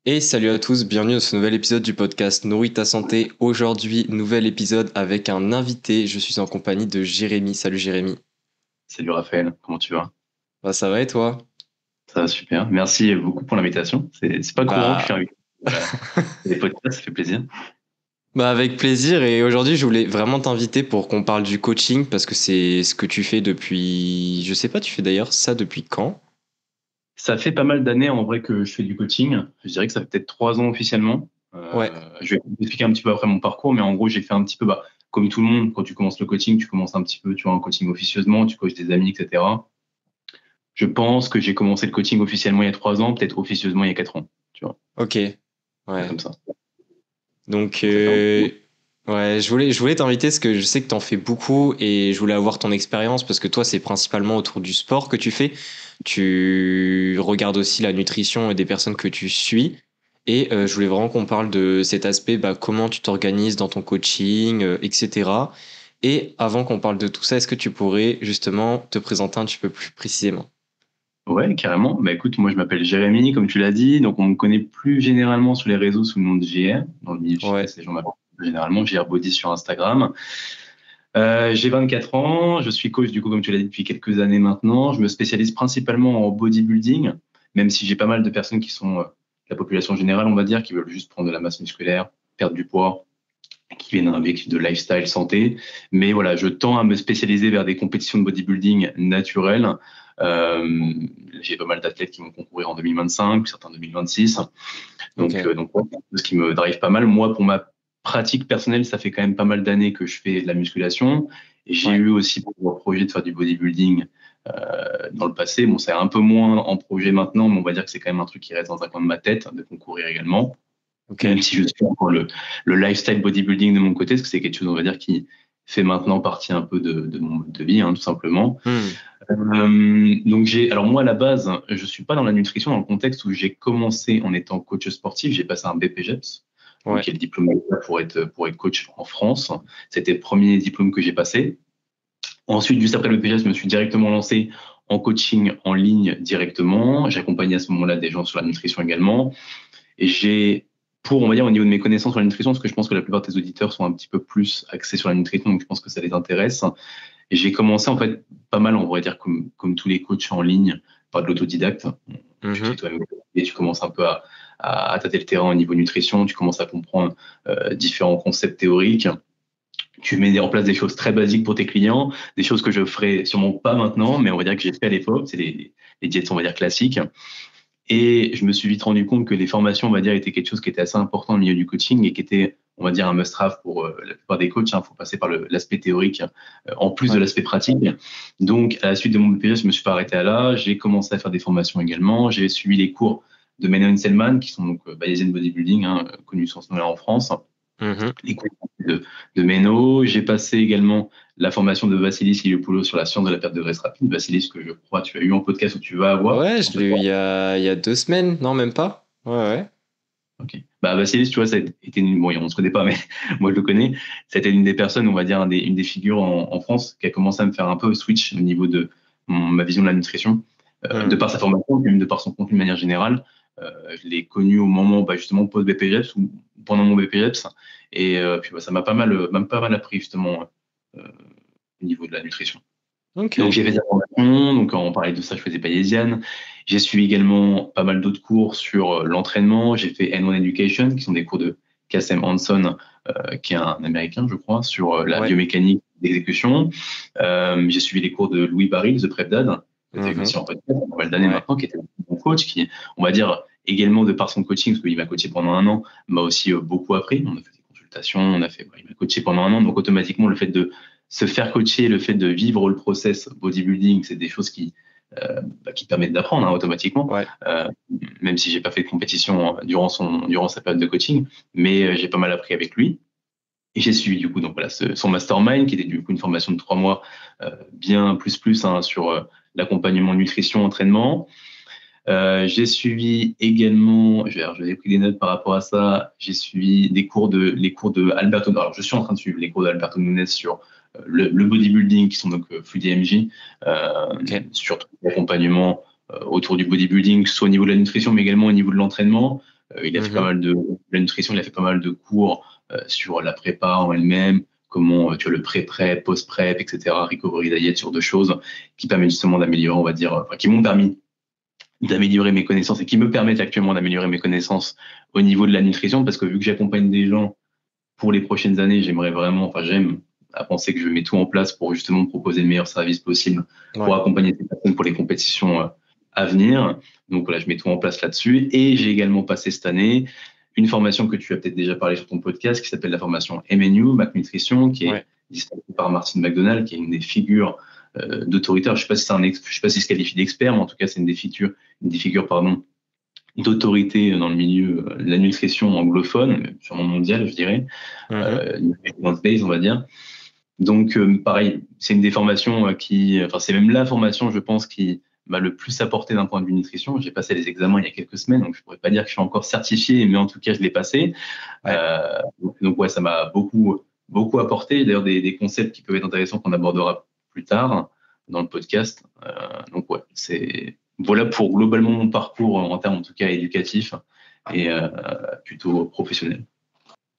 Et salut à tous, bienvenue dans ce nouvel épisode du podcast Nourris ta santé. Aujourd'hui, nouvel épisode avec un invité. Je suis en compagnie de Jérémy. Salut Jérémy. Salut Raphaël, comment tu vas? Bah, ça va et toi? Ça va super. Merci beaucoup pour l'invitation. C'est pas courant que je suis Bah, invité à des podcasts, ça fait plaisir. bah avec plaisir. Et aujourd'hui, je voulais vraiment t'inviter pour qu'on parle du coaching parce que c'est ce que tu fais depuis. Je sais pas, tu fais d'ailleurs ça depuis quand? Ça fait pas mal d'années en vrai que je fais du coaching. Je dirais que ça fait peut-être 3 ans officiellement. Ouais, Je vais vous expliquer un petit peu après mon parcours, mais en gros, j'ai fait un petit peu, comme tout le monde, quand tu commences le coaching, tu commences un petit peu, tu vois, un coaching officieusement, tu coaches des amis, etc. Je pense que j'ai commencé le coaching officiellement il y a 3 ans, peut-être officieusement il y a 4 ans, tu vois, ok. Ouais. comme ça. Donc, Donc ça fait un ouais, je voulais t'inviter parce que je sais que t'en fais beaucoup et je voulais avoir ton expérience parce que toi, c'est principalement autour du sport que tu fais. Tu regardes aussi la nutrition des personnes que tu suis. Et je voulais vraiment qu'on parle de cet aspect, bah, comment tu t'organises dans ton coaching, etc. Et avant qu'on parle de tout ça, est-ce que tu pourrais justement te présenter un petit peu plus précisément? Ouais, carrément. Bah écoute, moi je m'appelle Jérémy, comme tu l'as dit, donc on me connaît plus généralement sur les réseaux sous le nom de JR. Dans le milieu du Ouais, fitness, les gens m'appellent généralement JR Body sur Instagram. J'ai 24 ans, je suis coach du coup, comme tu l'as dit, depuis quelques années maintenant. Je me spécialise principalement en bodybuilding, même si j'ai pas mal de personnes qui sont la population générale, on va dire, qui veulent juste prendre de la masse musculaire, perdre du poids, qui viennent d'un objectif de lifestyle santé. Mais voilà, je tends à me spécialiser vers des compétitions de bodybuilding naturelles. Euh, j'ai pas mal d'athlètes qui vont concourir en 2025, certains en 2026. ok. Donc ouais, ce qui me drive pas mal. Moi, pour ma pratique personnelle, ça fait quand même pas mal d'années que je fais de la musculation. Et j'ai Ouais, eu aussi pour projet de faire du bodybuilding dans le passé. Bon, c'est un peu moins en projet maintenant, mais on va dire que c'est quand même un truc qui reste dans un coin de ma tête, de concourir également. Même ok. si je suis encore le lifestyle bodybuilding de mon côté, parce que c'est quelque chose, on va dire, qui fait maintenant partie un peu de mon mode de vie, hein, tout simplement. Hmm, Donc alors moi à la base, je suis pas dans la nutrition dans le contexte où j'ai commencé en étant coach sportif, j'ai passé un BPGEPS, donc ouais, qui est le diplôme pour être coach en France. C'était le premier diplôme que j'ai passé. Ensuite, juste après le BPGEPS, je me suis directement lancé en coaching en ligne directement. J'accompagnais à ce moment-là des gens sur la nutrition également. Et on va dire, au niveau de mes connaissances sur la nutrition, parce que je pense que la plupart des auditeurs sont un petit peu plus axés sur la nutrition, donc je pense que ça les intéresse. Et j'ai commencé, en fait, pas mal, on va dire, comme tous les coachs en ligne, par de l'autodidacte. Tu sais, mhm, toi-même, et tu commences un peu à tâter le terrain au niveau nutrition, tu commences à comprendre différents concepts théoriques. Tu mets en place des choses très basiques pour tes clients, des choses que je ferai sûrement pas maintenant, mais on va dire que j'ai fait à l'époque. C'est les diètes, on va dire, classiques. Et je me suis vite rendu compte que les formations, on va dire, étaient quelque chose qui était assez important au milieu du coaching et qui était, on va dire, un must-have pour la plupart des coachs. Il faut passer par l'aspect théorique en plus de ouais, l'aspect pratique. Donc, à la suite de mon BPGE, je me suis pas arrêté à là. J'ai commencé à faire des formations également. J'ai suivi les cours de Menon Selman, qui sont donc Bayesian Bodybuilding, hein, connus sur ce nom-là en France. mhm. Les cours de Meno. J'ai passé également la formation de Vassilis Iliopoulos sur la science de la perte de graisse rapide. Vassilis, que je crois tu as eu en podcast ou tu vas avoir. Ouais, je l'ai eu il y a 2 semaines, non, même pas. Ouais, ouais. Ok. Bah, Vassilis, tu vois, ça a été bon, on se connaît pas, mais moi, je le connais. C'était une des personnes, on va dire, une des figures en France qui a commencé à me faire un peu switch au niveau de ma vision de la nutrition, de Hmm. par sa formation, puis même de par son contenu de manière générale. Je l'ai connu au moment, justement, post-BPGEPS ou pendant mon BPGEPS. Et puis, ça m'a pas mal appris, justement, au niveau de la nutrition. Donc, Ok. j'ai fait des formations. Donc, quand on parlait de ça, je faisais Bayesian. J'ai suivi également pas mal d'autres cours sur l'entraînement. J'ai fait N1 Education, qui sont des cours de Kassem Hanson, qui est un Américain, je crois, sur la Ouais. biomécanique d'exécution. J'ai suivi les cours de Louis Barry, The Prep Dad, que tu as eu Mhm. aussi en podcast, pas mal d'années Ouais. maintenant, qui était mon coach, qui, on va dire, également de par son coaching, parce qu'il m'a coaché pendant un an, m'a aussi beaucoup appris. On a fait des consultations, il m'a coaché pendant un an. Donc, automatiquement, le fait de se faire coacher, le fait de vivre le process bodybuilding, c'est des choses qui permettent d'apprendre, hein, automatiquement. Ouais. Même si j'ai pas fait de compétition durant sa période de coaching, mais j'ai pas mal appris avec lui. Et j'ai suivi du coup donc voilà son mastermind qui était du coup une formation de 3 mois bien plus hein, sur l'accompagnement nutrition entraînement. J'ai suivi également, j'ai pris des notes par rapport à ça. J'ai suivi les cours de Alberto. Alors, je suis en train de suivre les cours d'Alberto Nunes sur le bodybuilding, qui sont donc Fluid MJ, Ok. sur tout l'accompagnement autour du bodybuilding, soit au niveau de la nutrition, mais également au niveau de l'entraînement. Il a fait pas Mhm. mal de la nutrition, il a fait pas mal de cours sur la prépa en elle-même, comment tu vois le pré-prep, post-prep, etc., recovery diet, sur deux choses qui permettent justement d'améliorer, on va dire, qui m'ont permis d'améliorer mes connaissances et qui me permettent actuellement d'améliorer mes connaissances au niveau de la nutrition, parce que vu que j'accompagne des gens pour les prochaines années, j'aime à penser que je mets tout en place pour justement proposer le meilleur service possible pour Ouais. accompagner ces personnes pour les compétitions à venir. Donc voilà, je mets tout en place là-dessus. Et j'ai également passé cette année une formation que tu as peut-être déjà parlé sur ton podcast, qui s'appelle la formation MNU, Mac Nutrition, qui est dispensée par Martine McDonald, qui est une des figures d'autorité. Je sais pas si je sais pas s'il se qualifie d'expert, mais en tout cas, c'est une des figures, pardon, d'autorité dans le milieu de la nutrition anglophone, sûrement mondiale, je dirais, Mhm. evidence-based, on va dire. Donc, pareil, c'est une des formations enfin, c'est même la formation, je pense, qui m'a le plus apporté d'un point de vue nutrition. J'ai passé les examens il y a quelques semaines, donc je pourrais pas dire que je suis encore certifié, mais en tout cas, je l'ai passé. Ouais. Donc ouais, ça m'a beaucoup apporté. D'ailleurs, des concepts qui peuvent être intéressants qu'on abordera plus tard dans le podcast. Donc ouais, voilà pour globalement mon parcours en termes en tout cas éducatif et plutôt professionnel.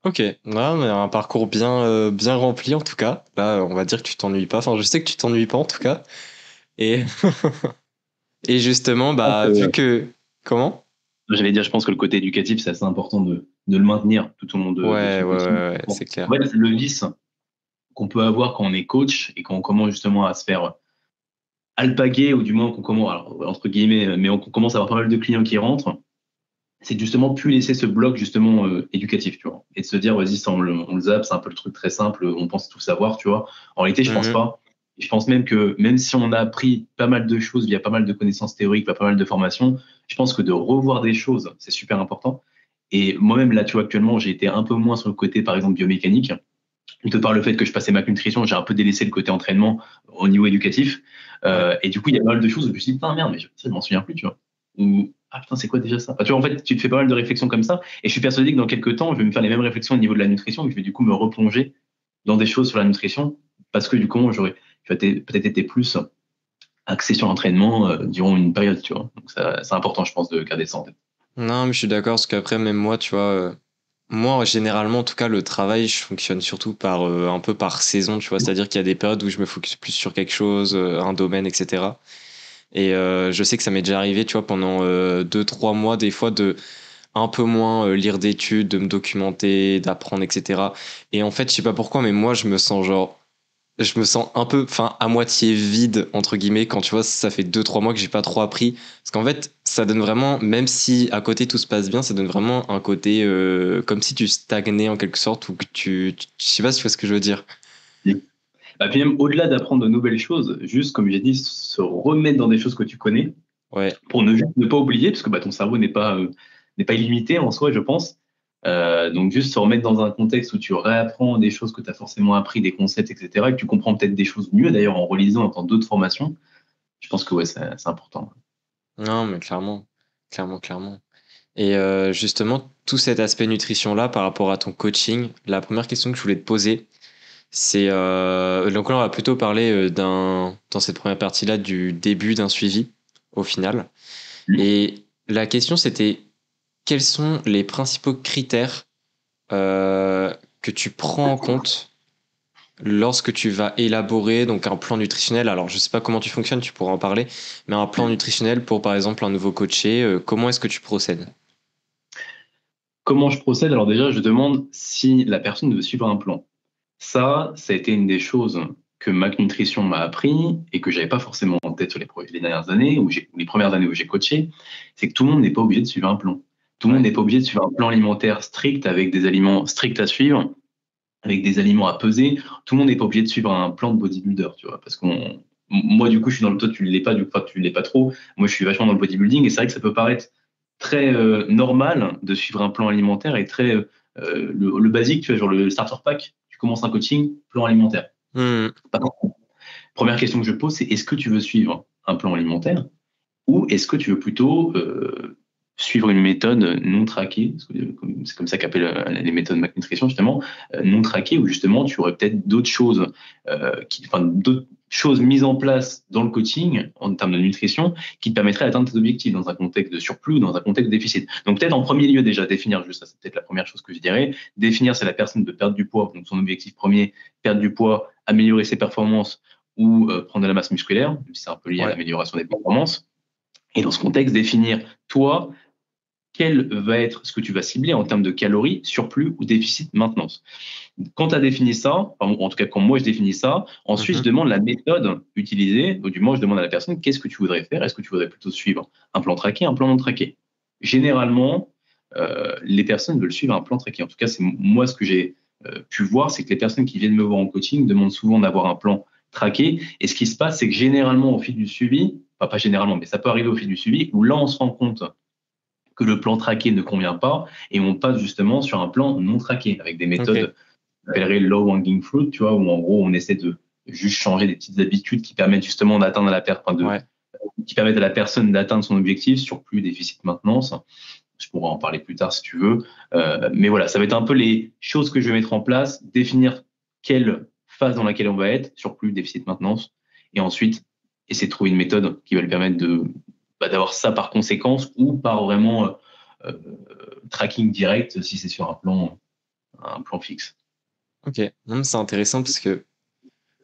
Ok, ouais, mais un parcours bien rempli en tout cas. Là, on va dire que tu t'ennuies pas. Enfin, je sais que tu t'ennuies pas en tout cas. Et, et justement, Je pense bah, vu que. Comment? J'allais dire, je pense que le côté éducatif, c'est assez important de le maintenir tout au long de Ouais, son ouais, quotidien. ouais, ouais, Bon, c'est en clair. fait, le vice qu'on peut avoir quand on est coach et quand on commence justement à se faire alpaguer, ou du moins qu'on commence, alors, entre guillemets, mais qu'on commence à avoir pas mal de clients qui rentrent, c'est justement plus laisser ce bloc justement éducatif, tu vois, et de se dire, vas-y, ça, on le zappe, c'est un peu le truc très simple, on pense tout savoir, tu vois. En réalité, je pense Mhm. pas. Et je pense même que même si on a appris pas mal de choses via pas mal de connaissances théoriques, via pas mal de formations, je pense que de revoir des choses, c'est super important. Et moi-même, là, tu vois, actuellement, j'ai été un peu moins sur le côté, par exemple, biomécanique. De par le fait que je passais ma nutrition, j'ai un peu délaissé le côté entraînement au niveau éducatif. Ouais. Et du coup, il y a pas mal de choses où je me suis dit, putain, merde, mais je m'en souviens plus, tu vois. Ou, ah putain, c'est quoi déjà ça? Enfin, tu vois, en fait, tu te fais pas mal de réflexions comme ça. Et je suis persuadé que dans quelques temps, je vais me faire les mêmes réflexions au niveau de la nutrition, et je vais du coup me replonger dans des choses sur la nutrition, parce que du coup, j'aurais peut-être été plus axé sur l'entraînement durant une période, tu vois. Donc, c'est important, je pense, de garder ça en tête. Non, mais je suis d'accord, parce qu'après, même moi, tu vois, moi, généralement, en tout cas, le travail, je fonctionne surtout par un peu par saison, tu vois, c'est-à-dire qu'il y a des périodes où je me focus plus sur quelque chose, un domaine, etc. Et je sais que ça m'est déjà arrivé, tu vois, pendant 2, 3 mois, des fois, de un peu moins lire d'études, de me documenter, d'apprendre, etc. Et en fait, je sais pas pourquoi, mais moi, je me sens un peu, enfin, à moitié vide, entre guillemets, quand tu vois, ça fait 2, 3 mois que j'ai pas trop appris. Parce qu'en fait, ça donne vraiment, même si à côté tout se passe bien, ça donne vraiment un côté comme si tu stagnais en quelque sorte, ou que je sais pas si tu vois ce que je veux dire. Bah, puis même au-delà d'apprendre de nouvelles choses, juste comme j'ai dit, se remettre dans des choses que tu connais Ouais. pour ne pas oublier, parce que bah, ton cerveau n'est pas illimité en soi, je pense. Donc juste se remettre dans un contexte où tu réapprends des choses que tu as forcément appris, des concepts, etc., et que tu comprends peut-être des choses mieux d'ailleurs en relisant, en faisant d'autres formations. Je pense que ouais, c'est important. Non, mais clairement, clairement, clairement. Et justement, tout cet aspect nutrition-là par rapport à ton coaching, la première question que je voulais te poser, c'est donc là on va plutôt parler dans cette première partie-là du début d'un suivi au final. Et la question c'était quels sont les principaux critères que tu prends en compte lorsque tu vas élaborer donc un plan nutritionnel. Alors je sais pas comment tu fonctionnes, tu pourras en parler, mais un plan nutritionnel pour par exemple un nouveau coaché, comment est-ce que tu procèdes? Comment je procède? Alors déjà, je demande si la personne veut suivre un plan. Ça a été une des choses que Mac Nutrition m'a appris et que j'avais pas forcément en tête sur les dernières années, ou les premières années où j'ai coaché, c'est que tout le monde n'est pas obligé de suivre un plan. Tout le monde Ouais. n'est pas obligé de suivre un plan alimentaire strict avec des aliments stricts à suivre, avec des aliments à peser. Tout le monde n'est pas obligé de suivre un plan de bodybuilder, tu vois, parce moi, du coup, je suis toi, tu l'es pas, du coup, tu l'es pas trop. Moi, je suis vachement dans le bodybuilding et c'est vrai que ça peut paraître très normal de suivre un plan alimentaire et très le basique, tu vois, genre le starter pack. Tu commences un coaching, plan alimentaire. Hmm. Par contre, première question que je pose, c'est est-ce que tu veux suivre un plan alimentaire ou est-ce que tu veux plutôt suivre une méthode non traquée, c'est comme ça qu'appellent les méthodes McNutrition justement, non traquée, où justement tu aurais peut-être d'autres choses, d'autres choses mises en place dans le coaching en termes de nutrition qui te permettraient d'atteindre tes objectifs dans un contexte de surplus ou dans un contexte de déficit. Donc peut-être en premier lieu déjà définir, juste ça c'est peut-être la première chose que je dirais, définir si la personne veut perdre du poids, donc son objectif premier, perdre du poids, améliorer ses performances ou prendre de la masse musculaire, c'est un peu lié à l'amélioration des performances. Et dans ce contexte, définir, toi, quel va être ce que tu vas cibler en termes de calories, surplus ou déficit maintenance. Quand tu as défini ça, en tout cas quand moi je définis ça, ensuite je demande la méthode utilisée, ou du moins je demande à la personne qu'est-ce que tu voudrais faire, est-ce que tu voudrais plutôt suivre un plan traqué, un plan non traqué. Généralement, les personnes veulent suivre un plan traqué. En tout cas, c'est moi ce que j'ai pu voir, c'est que les personnes qui viennent me voir en coaching demandent souvent d'avoir un plan traqué. Et ce qui se passe, c'est que généralement au fil du suivi, enfin pas généralement, mais ça peut arriver au fil du suivi, où là on se rend compte que le plan traqué ne convient pas et on passe justement sur un plan non traqué avec des méthodes qu'on appellerait low hanging fruit, tu vois, où en gros on essaie de juste changer des petites habitudes qui permettent justement d'atteindre qui permettent à la personne d'atteindre son objectif, surplus, déficit, maintenance. Je pourrais en parler plus tard si tu veux. Mais voilà, ça va être un peu les choses que je vais mettre en place, définir quelle phase dans laquelle on va être, surplus, déficit, maintenance, et ensuite essayer de trouver une méthode qui va lui permettre d'avoir ça par conséquence ou par vraiment tracking direct si c'est sur un plan fixe. Ok, c'est intéressant parce que,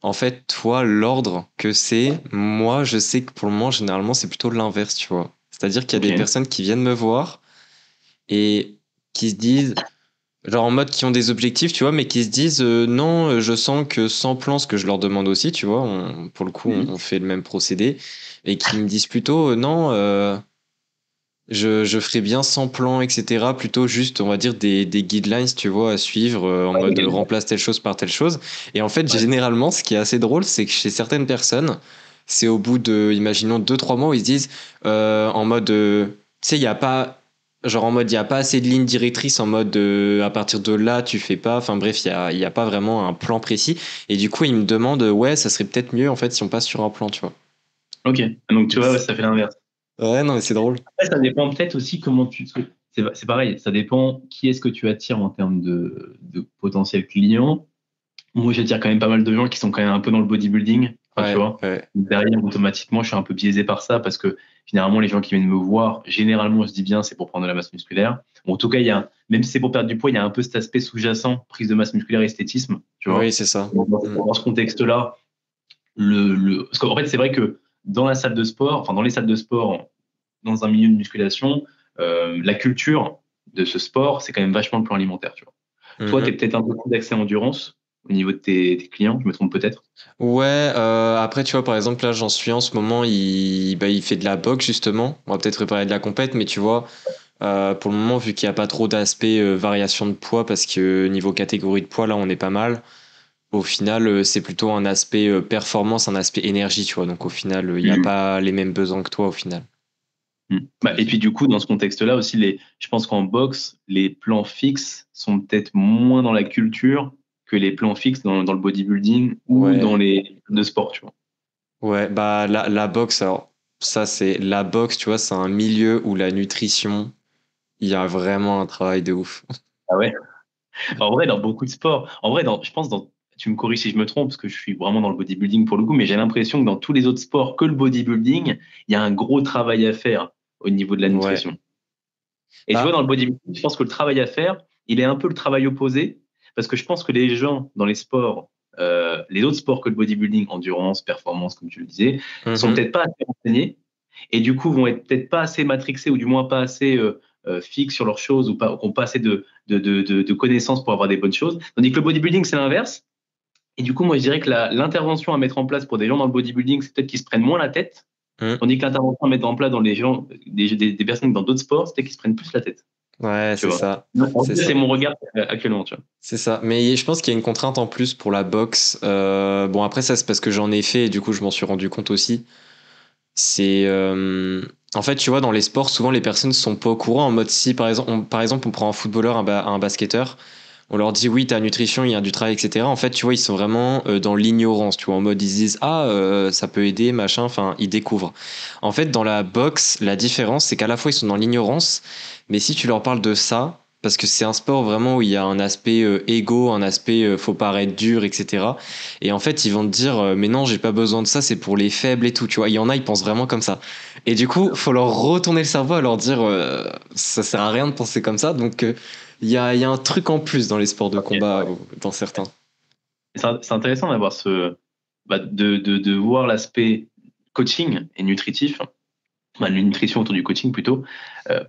en fait, toi, l'ordre que c'est, moi, je sais que pour le moment, généralement, c'est plutôt l'inverse, tu vois. C'est-à-dire qu'il y a des personnes qui viennent me voir et qui se disent, genre en mode qui ont des objectifs, tu vois, mais qui se disent non, je sens que sans plan, ce que je leur demande aussi, tu vois, pour le coup, on fait le même procédé, et qui me disent plutôt non, je ferai bien sans plan, etc. Plutôt juste, on va dire, des guidelines, tu vois, à suivre en mode remplace telle chose par telle chose. Et en fait, généralement, ce qui est assez drôle, c'est que chez certaines personnes, c'est au bout de, imaginons, 2-3 mois où ils se disent en mode, tu sais, il n'y a pas. Genre en mode, il n'y a pas assez de lignes directrices en mode à partir de là, tu fais pas. Enfin bref, il y a pas vraiment un plan précis. Et du coup, ils me demandent, ouais, ça serait peut-être mieux en fait si on passe sur un plan, tu vois. Ok, donc tu vois, ça fait l'inverse. Ouais, non, mais c'est drôle. Après, ça dépend peut-être aussi comment tu. C'est pareil, ça dépend qui est-ce que tu attires en termes de potentiels clients. Moi, j'attire quand même pas mal de gens qui sont quand même un peu dans le bodybuilding. Enfin, tu vois, derrière, automatiquement, je suis un peu biaisé par ça parce que généralement, les gens qui viennent me voir, généralement, je dis bien, c'est pour prendre de la masse musculaire. Bon, en tout cas, même si c'est pour perdre du poids, il y a un peu cet aspect sous-jacent, prise de masse musculaire, esthétisme. Tu vois. Oui, c'est ça. Dans ce contexte-là, parce qu'en fait, c'est vrai que dans la salle de sport, enfin, dans les salles de sport, dans un milieu de musculation, la culture de ce sport, c'est quand même vachement le plan alimentaire. Tu vois. Toi, tu es peut-être un peu plus d'accès d'accès-endurance au niveau de tes clients, je me trompe peut-être. Ouais, après, tu vois, par exemple, là, j'en suis en ce moment, il fait de la boxe, justement. On va peut-être préparer de la compète, mais tu vois, pour le moment, vu qu'il n'y a pas trop d'aspect variation de poids, parce que niveau catégorie de poids, là, on est pas mal. Au final, c'est plutôt un aspect performance, un aspect énergie, tu vois. Donc, au final, il n'y a pas les mêmes besoins que toi, au final. Et puis, du coup, dans ce contexte-là aussi, je pense qu'en boxe, les plans fixes sont peut-être moins dans la culture que les plans fixes dans le bodybuilding ou dans les de sport, tu vois. Ouais, bah la boxe, alors ça c'est la boxe, tu vois, c'est un milieu où la nutrition, il y a vraiment un travail de ouf. Ah ouais? En vrai, dans beaucoup de sports, en vrai, je pense, tu me corriges si je me trompe, parce que je suis vraiment dans le bodybuilding pour le coup, mais j'ai l'impression que dans tous les autres sports que le bodybuilding, il y a un gros travail à faire au niveau de la nutrition. Et tu vois, dans le bodybuilding, je pense que le travail à faire, il est un peu le travail opposé, parce que je pense que les gens dans les sports, les autres sports que le bodybuilding, endurance, performance, comme tu le disais, sont peut-être pas assez renseignés, et du coup vont être peut-être pas assez matrixés, ou du moins pas assez fixes sur leurs choses, ou pas, n'ont pas assez de connaissances pour avoir des bonnes choses. Tandis que le bodybuilding, c'est l'inverse. Et du coup, moi, je dirais que l'intervention à mettre en place pour des gens dans le bodybuilding, c'est peut-être qu'ils se prennent moins la tête. Tandis que l'intervention à mettre en place dans les gens, des personnes dans d'autres sports, c'était qu'ils se prennent plus la tête. Ouais, c'est ça. C'est mon regard actuellement, tu vois. C'est ça. Mais je pense qu'il y a une contrainte en plus pour la boxe. Bon, après, ça, c'est parce que j'en ai fait et du coup, je m'en suis rendu compte aussi. C'est. En fait, tu vois, dans les sports, souvent, les personnes sont pas au courant. En mode, si par exemple, on prend un footballeur, un basketteur, On leur dit oui, ta nutrition, il y a du travail, etc. En fait, tu vois, ils sont vraiment dans l'ignorance, tu vois, en mode ils se disent ah, ça peut aider, machin, enfin, ils découvrent. En fait, dans la boxe, la différence, c'est qu'à la fois ils sont dans l'ignorance, mais si tu leur parles de ça, parce que c'est un sport vraiment où il y a un aspect égo, un aspect faut paraître dur, etc. Et en fait, ils vont te dire mais non, j'ai pas besoin de ça, c'est pour les faibles et tout, tu vois. Il y en a, ils pensent vraiment comme ça. Et du coup, faut leur retourner le cerveau à leur dire ça sert à rien de penser comme ça, donc il y a un truc en plus dans les sports de Ok. combat, dans certains. C'est intéressant d'avoir de voir l'aspect coaching et nutritif, la nutrition autour du coaching plutôt,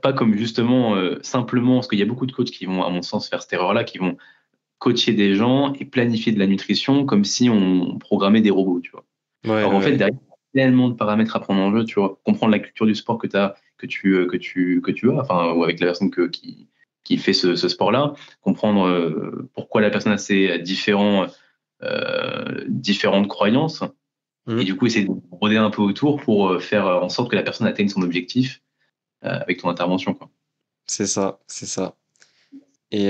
pas comme justement simplement, parce qu'il y a beaucoup de coachs qui vont, à mon sens, faire cette erreur-là, qui vont coacher des gens et planifier de la nutrition comme si on programmait des robots, tu vois. Ouais, Alors en fait, ouais, derrière, il y a tellement de paramètres à prendre en jeu, tu vois. Comprendre la culture du sport que tu as, enfin, ou avec la personne qui fait ce sport-là, comprendre pourquoi la personne a ces différentes croyances, et ouais. du coup, essayer de broder un peu autour pour faire en sorte que la personne atteigne son objectif avec ton intervention, quoi. C'est ça, c'est ça. Et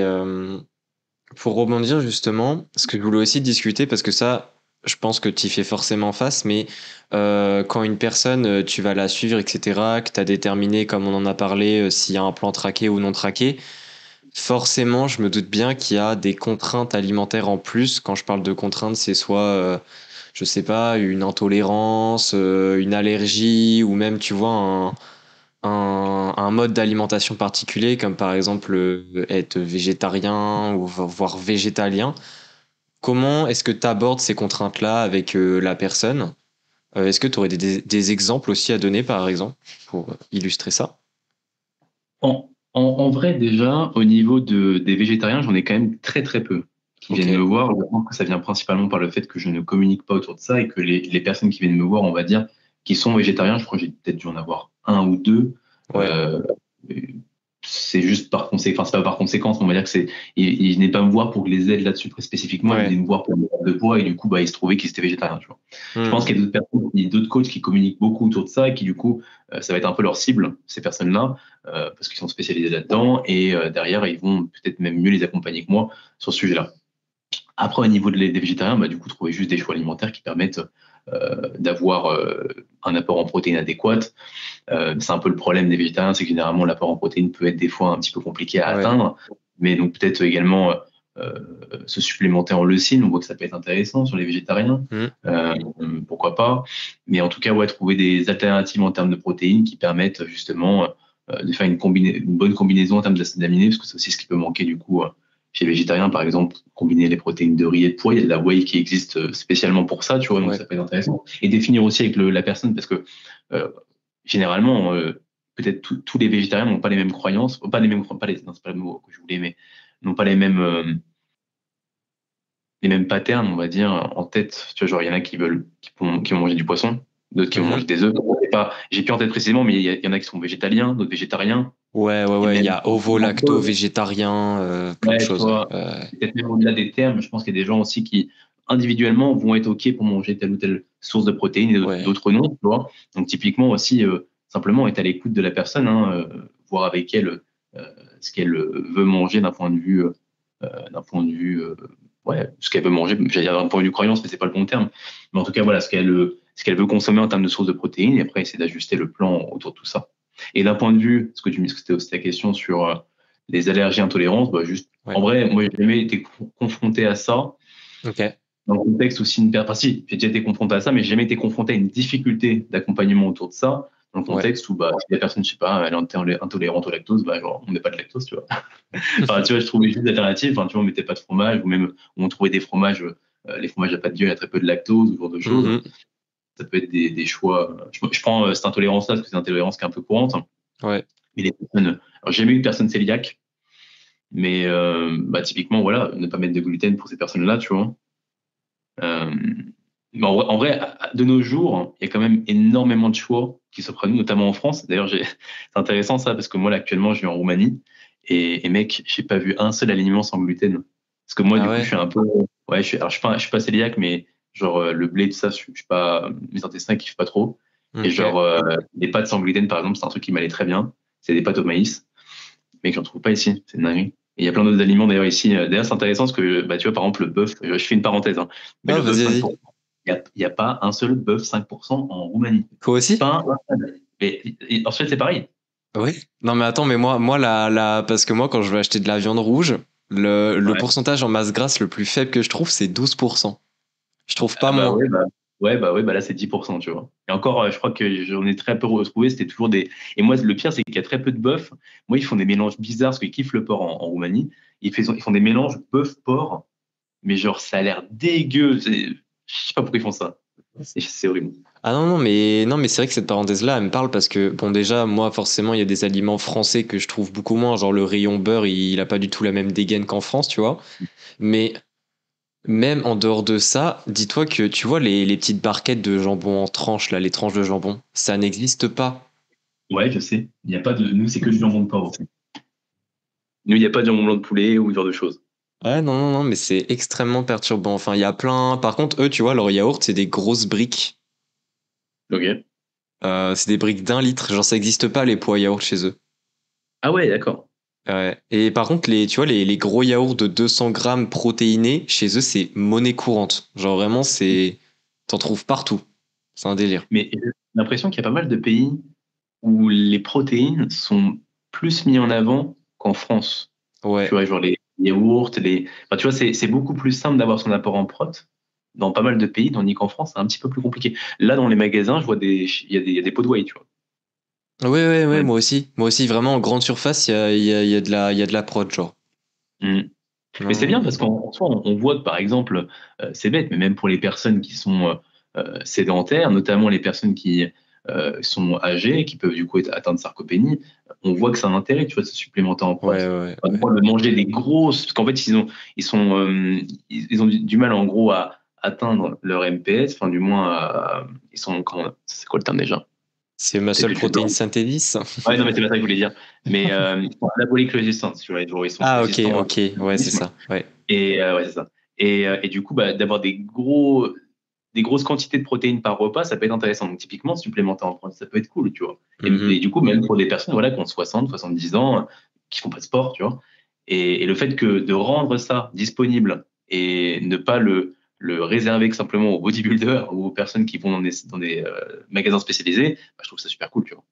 pour rebondir justement, ce que je voulais aussi discuter, parce que ça, je pense que tu y fais forcément face, mais quand une personne, tu vas la suivre, etc., que tu as déterminé, comme on en a parlé, s'il y a un plan traqué ou non traqué, forcément, je me doute bien qu'il y a des contraintes alimentaires en plus. Quand je parle de contraintes, c'est soit, je sais pas, une intolérance, une allergie, ou même, tu vois, un mode d'alimentation particulier, comme par exemple être végétarien ou voire végétalien. Comment est-ce que tu abordes ces contraintes-là avec la personne? Est-ce que tu aurais des exemples aussi à donner, par exemple, pour illustrer ça? En vrai, déjà, au niveau des végétariens, j'en ai quand même très très peu qui Ok, viennent me voir. Je pense que ça vient principalement par le fait que je ne communique pas autour de ça et que les personnes qui viennent me voir, on va dire, qui sont végétariens, je crois que j'ai peut-être dû en avoir un ou deux. ouais, Euh, c'est juste par conséquence, enfin, c'est pas par conséquence, mais on va dire que ils venaient pas me voir pour que je les aide là-dessus très spécifiquement, ils ouais. venaient me voir pour le perte de poids et du coup, bah, il se trouvait qu'ils étaient végétariens, tu vois. Je pense Hmm. qu'il y a d'autres personnes, il y a d'autres coachs qui communiquent beaucoup autour de ça et qui, du coup, ça va être un peu leur cible, ces personnes-là, parce qu'ils sont spécialisés là-dedans et derrière, ils vont peut-être même mieux les accompagner que moi sur ce sujet-là. Après, au niveau des végétariens, bah, du coup, trouver juste des choix alimentaires qui permettent d'avoir un apport en protéines adéquat. C'est un peu le problème des végétariens, c'est que généralement l'apport en protéines peut être des fois un petit peu compliqué à Ouais. atteindre, mais donc peut-être également se supplémenter en leucine, on voit que ça peut être intéressant sur les végétariens, Hmm. euh, pourquoi pas, mais en tout cas, ouais, trouver des alternatives en termes de protéines qui permettent justement de faire une bonne combinaison en termes d'acides aminés, parce que c'est aussi ce qui peut manquer du coup chez les végétariens, par exemple, combiner les protéines de riz et de pois, il y a de la whey qui existe spécialement pour ça, tu vois, donc Ouais. ça peut être intéressant. Et définir aussi avec la personne, parce que euh, généralement, peut-être tous les végétariens n'ont pas les mêmes croyances, pas les mêmes, pas les, non, c'est pas le mot que je voulais, mais n'ont pas les mêmes patterns, on va dire, en tête. Tu vois, genre, il y en a qui vont manger du poisson, d'autres qui vont Mhm. manger des œufs. J'ai plus en tête précisément, mais il y en a qui sont végétaliens, d'autres végétariens, Ouais, ouais, et ouais. Il y même, a ovo, lacto, végétarien, plein de ouais, tu choses. vois, peut-être même au-delà des termes, je pense qu'il y a des gens aussi qui, individuellement, vont être OK pour manger telle ou telle source de protéines et Ouais. d'autres non, tu vois. Donc, typiquement aussi, simplement être à l'écoute de la personne, hein, voir avec elle ce qu'elle veut manger d'un point de vue, ouais, ce qu'elle veut manger, j'allais dire d'un point de vue croyance, mais c'est pas le bon terme. Mais en tout cas, voilà, ce qu'elle veut consommer en termes de sources de protéines, et après, essayer d'ajuster le plan autour de tout ça. Et d'un point de vue, ce que tu me dis, c'était aussi ta question sur les allergies intolérances, bah, juste, Ouais. en vrai, moi, j'ai jamais été confronté à ça Ok. dans le contexte aussi une personne, enfin, si, j'ai déjà été confronté à ça, mais j'ai jamais été confronté à une difficulté d'accompagnement autour de ça, dans le Ouais. contexte où, bah, si la personne, je sais pas, elle est intolérante au lactose, bah, genre, on met pas de lactose, tu vois. Enfin, tu vois, je trouvais juste d'alternatives. Enfin, tu vois, on mettait pas de fromage, ou même on trouvait des fromages, les fromages à pâte d'huile, il y a très peu de lactose, ou ce genre de choses. Mhm. Ça peut être des choix. Je prends cette intolérance-là, parce que c'est une intolérance qui est un peu courante. Ouais. Mais les personnes, alors j'ai jamais eu de personne cœliaque, mais bah, typiquement, voilà, ne pas mettre de gluten pour ces personnes-là, tu vois. Euh, mais en vrai, de nos jours, il y a quand même énormément de choix qui s'offrent à nous, notamment en France. D'ailleurs, c'est intéressant ça, parce que moi, là, actuellement, je vis en Roumanie. Et mec, j'ai pas vu un seul aliment sans gluten. Parce que moi, Ah du coup, je ouais. suis un peu. Ouais, je suis pas cœliaque, mais genre, le blé, tout ça, je suis pas. Mes intestins kiffent pas trop. Et Ok. genre, les pâtes sans gluten, par exemple, c'est un truc qui m'allait très bien. C'est des pâtes au maïs. Mais que j'en trouve pas ici. C'est une dinguerie. Et il y a plein d'autres aliments d'ailleurs ici. D'ailleurs, c'est intéressant parce que, bah, tu vois, par exemple, le bœuf, je fais une parenthèse, hein, mais Ah, le bœuf vas-y, vas-y. 5%, il y a pas un seul bœuf 5% en Roumanie. Quoi aussi? Pas un seul. Et en Suède, c'est pareil. Oui. Non, mais attends, mais parce que moi, quand je veux acheter de la viande rouge, le Ouais. pourcentage en masse grasse le plus faible que je trouve, c'est 12%. Je trouve pas Ah bah moins. ouais, bah là c'est 10%, tu vois. Et encore, je crois que j'en ai très peu retrouvé, c'était toujours des. Et moi, le pire, c'est qu'il y a très peu de bœuf. Moi, ils font des mélanges bizarres parce qu'ils kiffent le porc en Roumanie. Ils font des mélanges bœuf-porc, mais genre, ça a l'air dégueu. Je sais pas pourquoi ils font ça. C'est horrible. Ah non, mais c'est vrai que cette parenthèse-là, elle me parle parce que, bon, déjà, moi, forcément, il y a des aliments français que je trouve beaucoup moins. Genre, le rayon beurre, il a pas du tout la même dégaine qu'en France, tu vois. Mais même en dehors de ça, dis-toi que, tu vois, les petites barquettes de jambon en tranches, là, les tranches de jambon, ça n'existe pas. Ouais, je sais. Il y a pas de. Nous, c'est que du jambon de porc aussi. Nous, il n'y a pas de jambon blanc de poulet ou ce genre de choses. Ouais, non, mais c'est extrêmement perturbant. Enfin, il y a plein. Par contre, eux, tu vois, leur yaourt, c'est des grosses briques. Ok. C'est des briques d'1 litre. Genre, ça n'existe pas, les poids yaourt chez eux. Ah ouais, d'accord. Ouais. Et par contre, tu vois, les gros yaourts de 200 grammes protéinés, chez eux, c'est monnaie courante. Genre, vraiment, t'en trouves partout. C'est un délire. Mais j'ai l'impression qu'il y a pas mal de pays où les protéines sont plus mis en avant qu'en France. Tu Ouais. vois, genre les yaourts, enfin, tu vois, c'est beaucoup plus simple d'avoir son apport en prot dans pas mal de pays, tandis qu'en France, c'est un petit peu plus compliqué. Là, dans les magasins, je vois il y a des pots de whey, tu vois. Ouais, Ouais. moi aussi. Moi aussi, vraiment, en grande surface, il y a de la prod, genre. Mm. Mais c'est Non, bien mais. parce qu'en soi, on voit que par exemple, c'est bête, mais même pour les personnes qui sont sédentaires, notamment les personnes qui sont âgées, qui peuvent du coup être atteintes de sarcopénie, on voit que c'est un intérêt, tu vois, de se supplémenter en prot. Pas Ouais. de manger des grosses, parce qu'en fait, ils ont du mal en gros à atteindre leur MPS, enfin du moins, c'est quoi le terme déjà? C'est ma C'est seule plus le protéine synthétis. Ouais, non, mais c'est pas ça que je voulais dire. Mais ils sont anabolic resistance, tu vois, ils sont Ah, ok, résistants à ok. Ouais, c'est l'organisme. ça. Ouais. Et ouais, c'est ça. Et du coup, bah, d'avoir des grosses quantités de protéines par repas, ça peut être intéressant. Donc, typiquement, supplémenter en France, ça peut être cool, tu vois. Et Mhm. du coup, même pour des personnes voilà, qui ont 60, 70 ans, qui font pas de sport, tu vois. Et le fait que de rendre ça disponible et ne pas le réserver que simplement aux bodybuilders ou aux personnes qui vont dans des magasins spécialisés, bah, je trouve ça super cool, tu vois.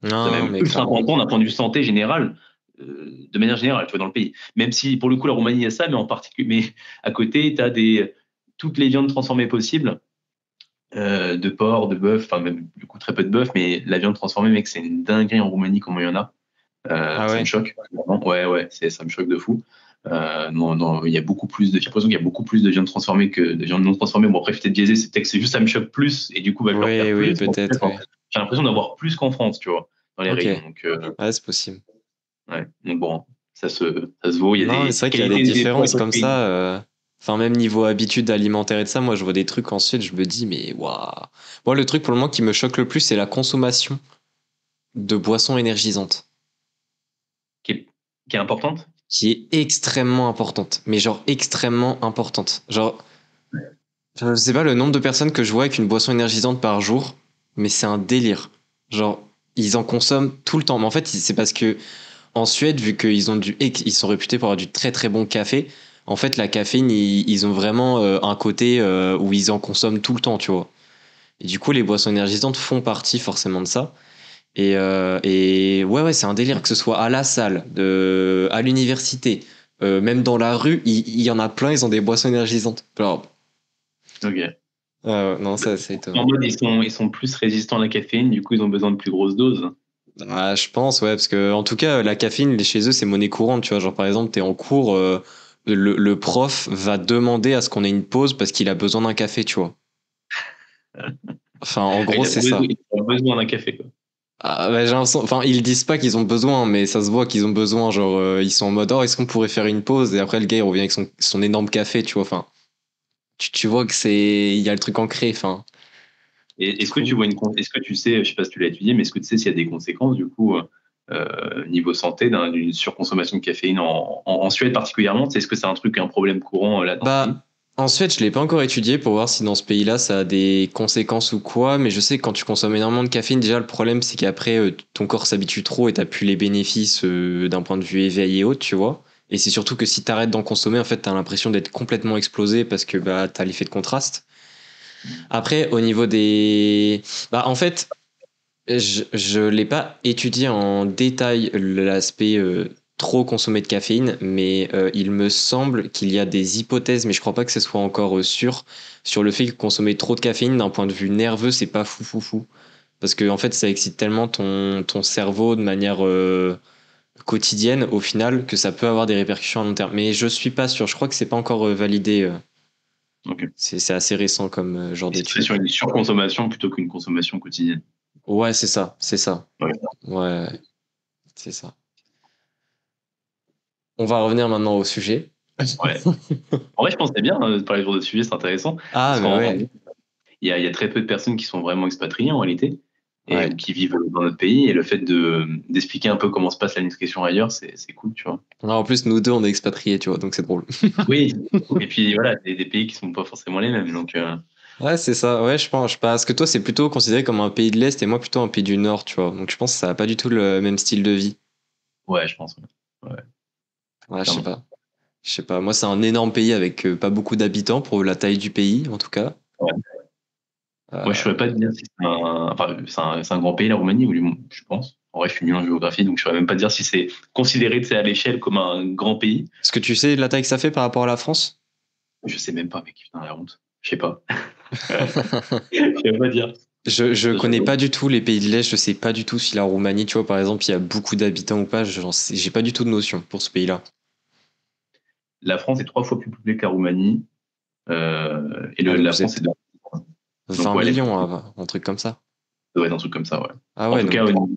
C'est Non, même mais ultra clairement. important d'un point de vue santé général, de manière générale, tu vois, dans le pays. Même si, pour le coup, la Roumanie, il y a ça, mais en particulier, mais à côté, tu as toutes les viandes transformées possibles, de porc, de bœuf, enfin, même, du coup, très peu de bœuf, mais la viande transformée, mec, c'est une dinguerie en Roumanie, comment il y en a. Ah Ça me ouais. choque. Vraiment. Ouais, ça me choque de fou. Non, non, il y a beaucoup plus j'ai l'impression qu'il y a beaucoup plus de viande transformée que de viande non transformée. Bon, après, je suis peut-être biaisé, c'est peut-être que c'est juste ça me choque plus, et du coup, bah, je le Oui, regarde oui, plus. Mais en fait, peut-être, oui. j'ai l'impression d'avoir plus qu'en France, tu vois, dans les Ok. rayons. Donc, Ouais, c'est possible. ouais. Donc bon, ça se vaut. Il y a Non, mais des c'est vrai qu'il y a des qualités des fois et différences d'autres comme pays. ça. Enfin, même niveau habitude alimentaire et de ça, moi, je vois des trucs ensuite, je me dis, mais waouh. Moi, le truc pour le moment qui me choque le plus, c'est la consommation de boissons énergisantes, Qui est, qui est importante. qui est extrêmement importante. Mais genre, extrêmement importante. Genre, je sais pas le nombre de personnes que je vois avec une boisson énergisante par jour, mais c'est un délire. Genre, ils en consomment tout le temps. Mais en fait, c'est parce que en Suède, vu ils sont réputés pour avoir du très très bon café, en fait, la caféine, ils ont vraiment un côté où ils en consomment tout le temps, tu vois. Et du coup, les boissons énergisantes font partie forcément de ça. Et ouais, c'est un délire que ce soit à la salle, à l'université, même dans la rue, il y en a plein, ils ont des boissons énergisantes. Alors, Ok. non, ça, c'est En étonnant. mode, ils sont plus résistants à la caféine, du coup, ils ont besoin de plus grosses doses. Ah, je pense, ouais, parce que en tout cas, la caféine, chez eux, c'est monnaie courante, tu vois. Genre, par exemple, t'es en cours, le prof va demander à ce qu'on ait une pause parce qu'il a besoin d'un café, tu vois. Enfin, en gros, c'est ça. Il a besoin d'un café, quoi. Ah, bah, j'ai l'impression- enfin, ils disent pas qu'ils ont besoin, mais ça se voit qu'ils ont besoin. Genre, ils sont en mode, oh, est-ce qu'on pourrait faire une pause? Et après, le gars, il revient avec son énorme café, tu vois. Enfin, tu vois que il y a le truc ancré, enfin. Et Du est-ce que tu coup. vois est-ce que tu sais, je sais pas si tu l'as étudié, mais est-ce que tu sais s'il y a des conséquences, du coup, niveau santé, d'une surconsommation de caféine en Suède particulièrement? Est-ce que c'est un truc, un problème courant là dans le pays? Bah, en Suède, je l'ai pas encore étudié pour voir si dans ce pays-là ça a des conséquences ou quoi, mais je sais que quand tu consommes énormément de caféine, déjà le problème c'est qu'après ton corps s'habitue trop et t'as plus les bénéfices d'un point de vue éveil et autres, tu vois. Et c'est surtout que si t'arrêtes d'en consommer, en fait, t'as l'impression d'être complètement explosé parce que bah, t'as l'effet de contraste. Après, au niveau des... Bah, en fait, je l'ai pas étudié en détail l'aspect trop consommé de caféine, mais il me semble qu'il y a des hypothèses, mais je crois pas que ce soit encore sûr, sur le fait que consommer trop de caféine d'un point de vue nerveux, c'est pas fou fou fou. Parce que en fait, ça excite tellement ton cerveau de manière quotidienne au final que ça peut avoir des répercussions à long terme. Mais je suis pas sûr, je crois que c'est pas encore validé. Ok. C'est assez récent comme genre Et ce serait d'étude. sur une surconsommation plutôt qu'une consommation quotidienne. Ouais, c'est ça, c'est ça. Ouais. Ouais, c'est ça. On va revenir maintenant au sujet. Ouais. En vrai, je pense que c'est bien de parler de ce genre de sujet, c'est intéressant. Ah, Parce mais qu'en ouais, il y a très peu de personnes qui sont vraiment expatriées en réalité, et, ou ouais. qui vivent dans notre pays. Et le fait d'expliquer un peu comment se passe la nutrition ailleurs, c'est cool, tu vois. En plus, nous deux, on est expatriés, tu vois, donc c'est drôle. Oui, et puis voilà, des pays qui sont pas forcément les mêmes. Donc, Ouais, c'est ça. Ouais, je pense. Parce que toi, c'est plutôt considéré comme un pays de l'Est et moi plutôt un pays du Nord, tu vois. Donc je pense que ça a pas du tout le même style de vie. ouais, je pense. Ouais, ouais, Ouais, je sais clairement. pas. Je sais pas. Moi, c'est un énorme pays avec pas beaucoup d'habitants pour la taille du pays, en tout cas. Ouais. Moi, je ne saurais Euh, pas te dire si c'est enfin, c'est un grand pays, la Roumanie, je pense. En vrai, je suis nul en géographie, donc je ne saurais même pas dire si c'est considéré, tu sais, à l'échelle comme un grand pays. Est-ce que tu sais la taille que ça fait par rapport à la France? Je sais même pas, mec, putain, la honte. Je sais pas. Je sais pas dire. Je Ça, connais j'avoue. pas du tout les pays de l'Est, je sais pas du tout si la Roumanie, tu vois, par exemple, il y a beaucoup d'habitants ou pas, j'ai pas du tout de notion pour ce pays-là. La France est 3 fois plus peuplée que la Roumanie, et Ah, donc la vous France est êtes de. Donc, 20 ouais, millions, un truc comme ça. ça doit être un truc comme ça, ouais. Ah En ouais, tout cas, donc,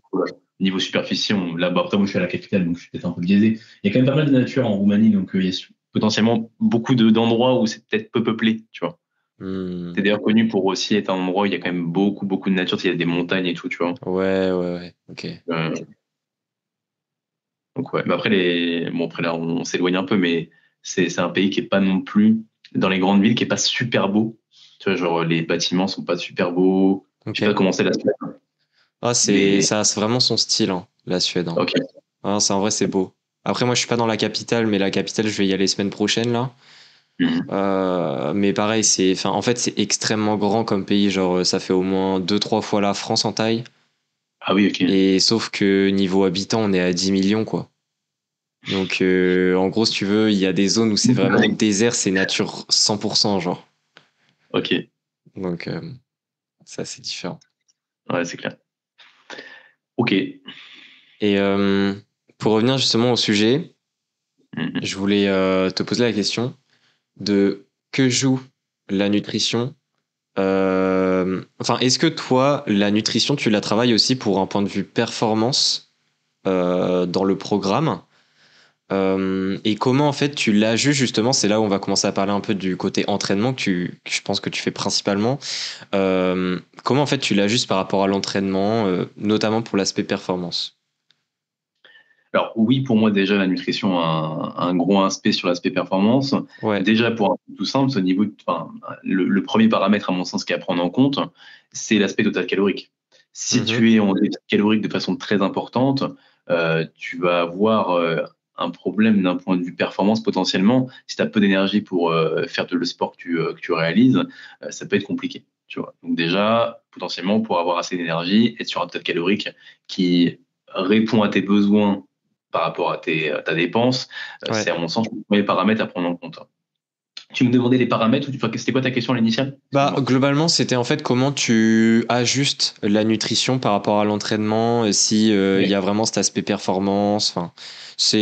niveau superficie, là, bah, après, moi, je suis à la capitale, donc je suis peut-être un peu biaisé. Il y a quand même pas mal de nature en Roumanie, donc il y a potentiellement beaucoup d'endroits où c'est peut-être peu peuplé, tu vois. hmm, C'est d'ailleurs connu pour aussi être un endroit où il y a quand même beaucoup, beaucoup de nature, il y a des montagnes et tout, tu vois. ouais, ok. Euh, donc, ouais. Mais après, bon, après, là, on s'éloigne un peu, mais c'est un pays qui est pas non plus, dans les grandes villes, qui est pas super beau. Tu vois, genre, les bâtiments sont pas super beaux. Je sais pas Ok. comment c'est la Suède, Ah, mais, ça a vraiment son style, hein, la Suède, hein. ok. Ah, c'est en vrai, c'est beau. Après, moi, je suis pas dans la capitale, mais la capitale, je vais y aller semaine prochaine, là. Mhm. Mais pareil, enfin, en fait, c'est extrêmement grand comme pays. Genre, ça fait au moins deux trois fois la France en taille. Ah oui, ok. Et sauf que niveau habitant, on est à 10 millions, quoi. Donc, en gros, si tu veux, il y a des zones où c'est vraiment désert, c'est nature 100%, genre. Ok, Donc, ça, c'est différent. ouais, c'est clair. Ok. Et pour revenir justement au sujet, Mhm. je voulais te poser la question de que joue la nutrition. Enfin, est-ce que toi, la nutrition, tu la travailles aussi pour un point de vue performance dans le programme? Et comment en fait tu l'ajustes justement? C'est là où on va commencer à parler un peu du côté entraînement que je pense que tu fais principalement. Comment en fait tu l'ajustes par rapport à l'entraînement, notamment pour l'aspect performance? Alors oui, pour moi déjà la nutrition a un gros aspect sur l'aspect performance. Ouais. Déjà pour un truc tout simple, au niveau, enfin, le premier paramètre à mon sens qui est à prendre en compte, c'est l'aspect total calorique. Si Mhm. tu es en déficit calorique de façon très importante, tu vas avoir un problème d'un point de vue performance potentiellement. Si tu as peu d'énergie pour faire le sport que tu réalises, ça peut être compliqué. Tu vois. Donc déjà, potentiellement, pour avoir assez d'énergie, être sur un total calorique qui répond à tes besoins par rapport à ta dépense, Ouais. c'est à mon sens le premier paramètre à prendre en compte. Tu me demandais les paramètres, enfin, c'était quoi ta question à l'initiale? Bah, Excuse-moi. globalement, c'était en fait comment tu ajustes la nutrition par rapport à l'entraînement, si il y Ouais. a vraiment cet aspect performance. Enfin,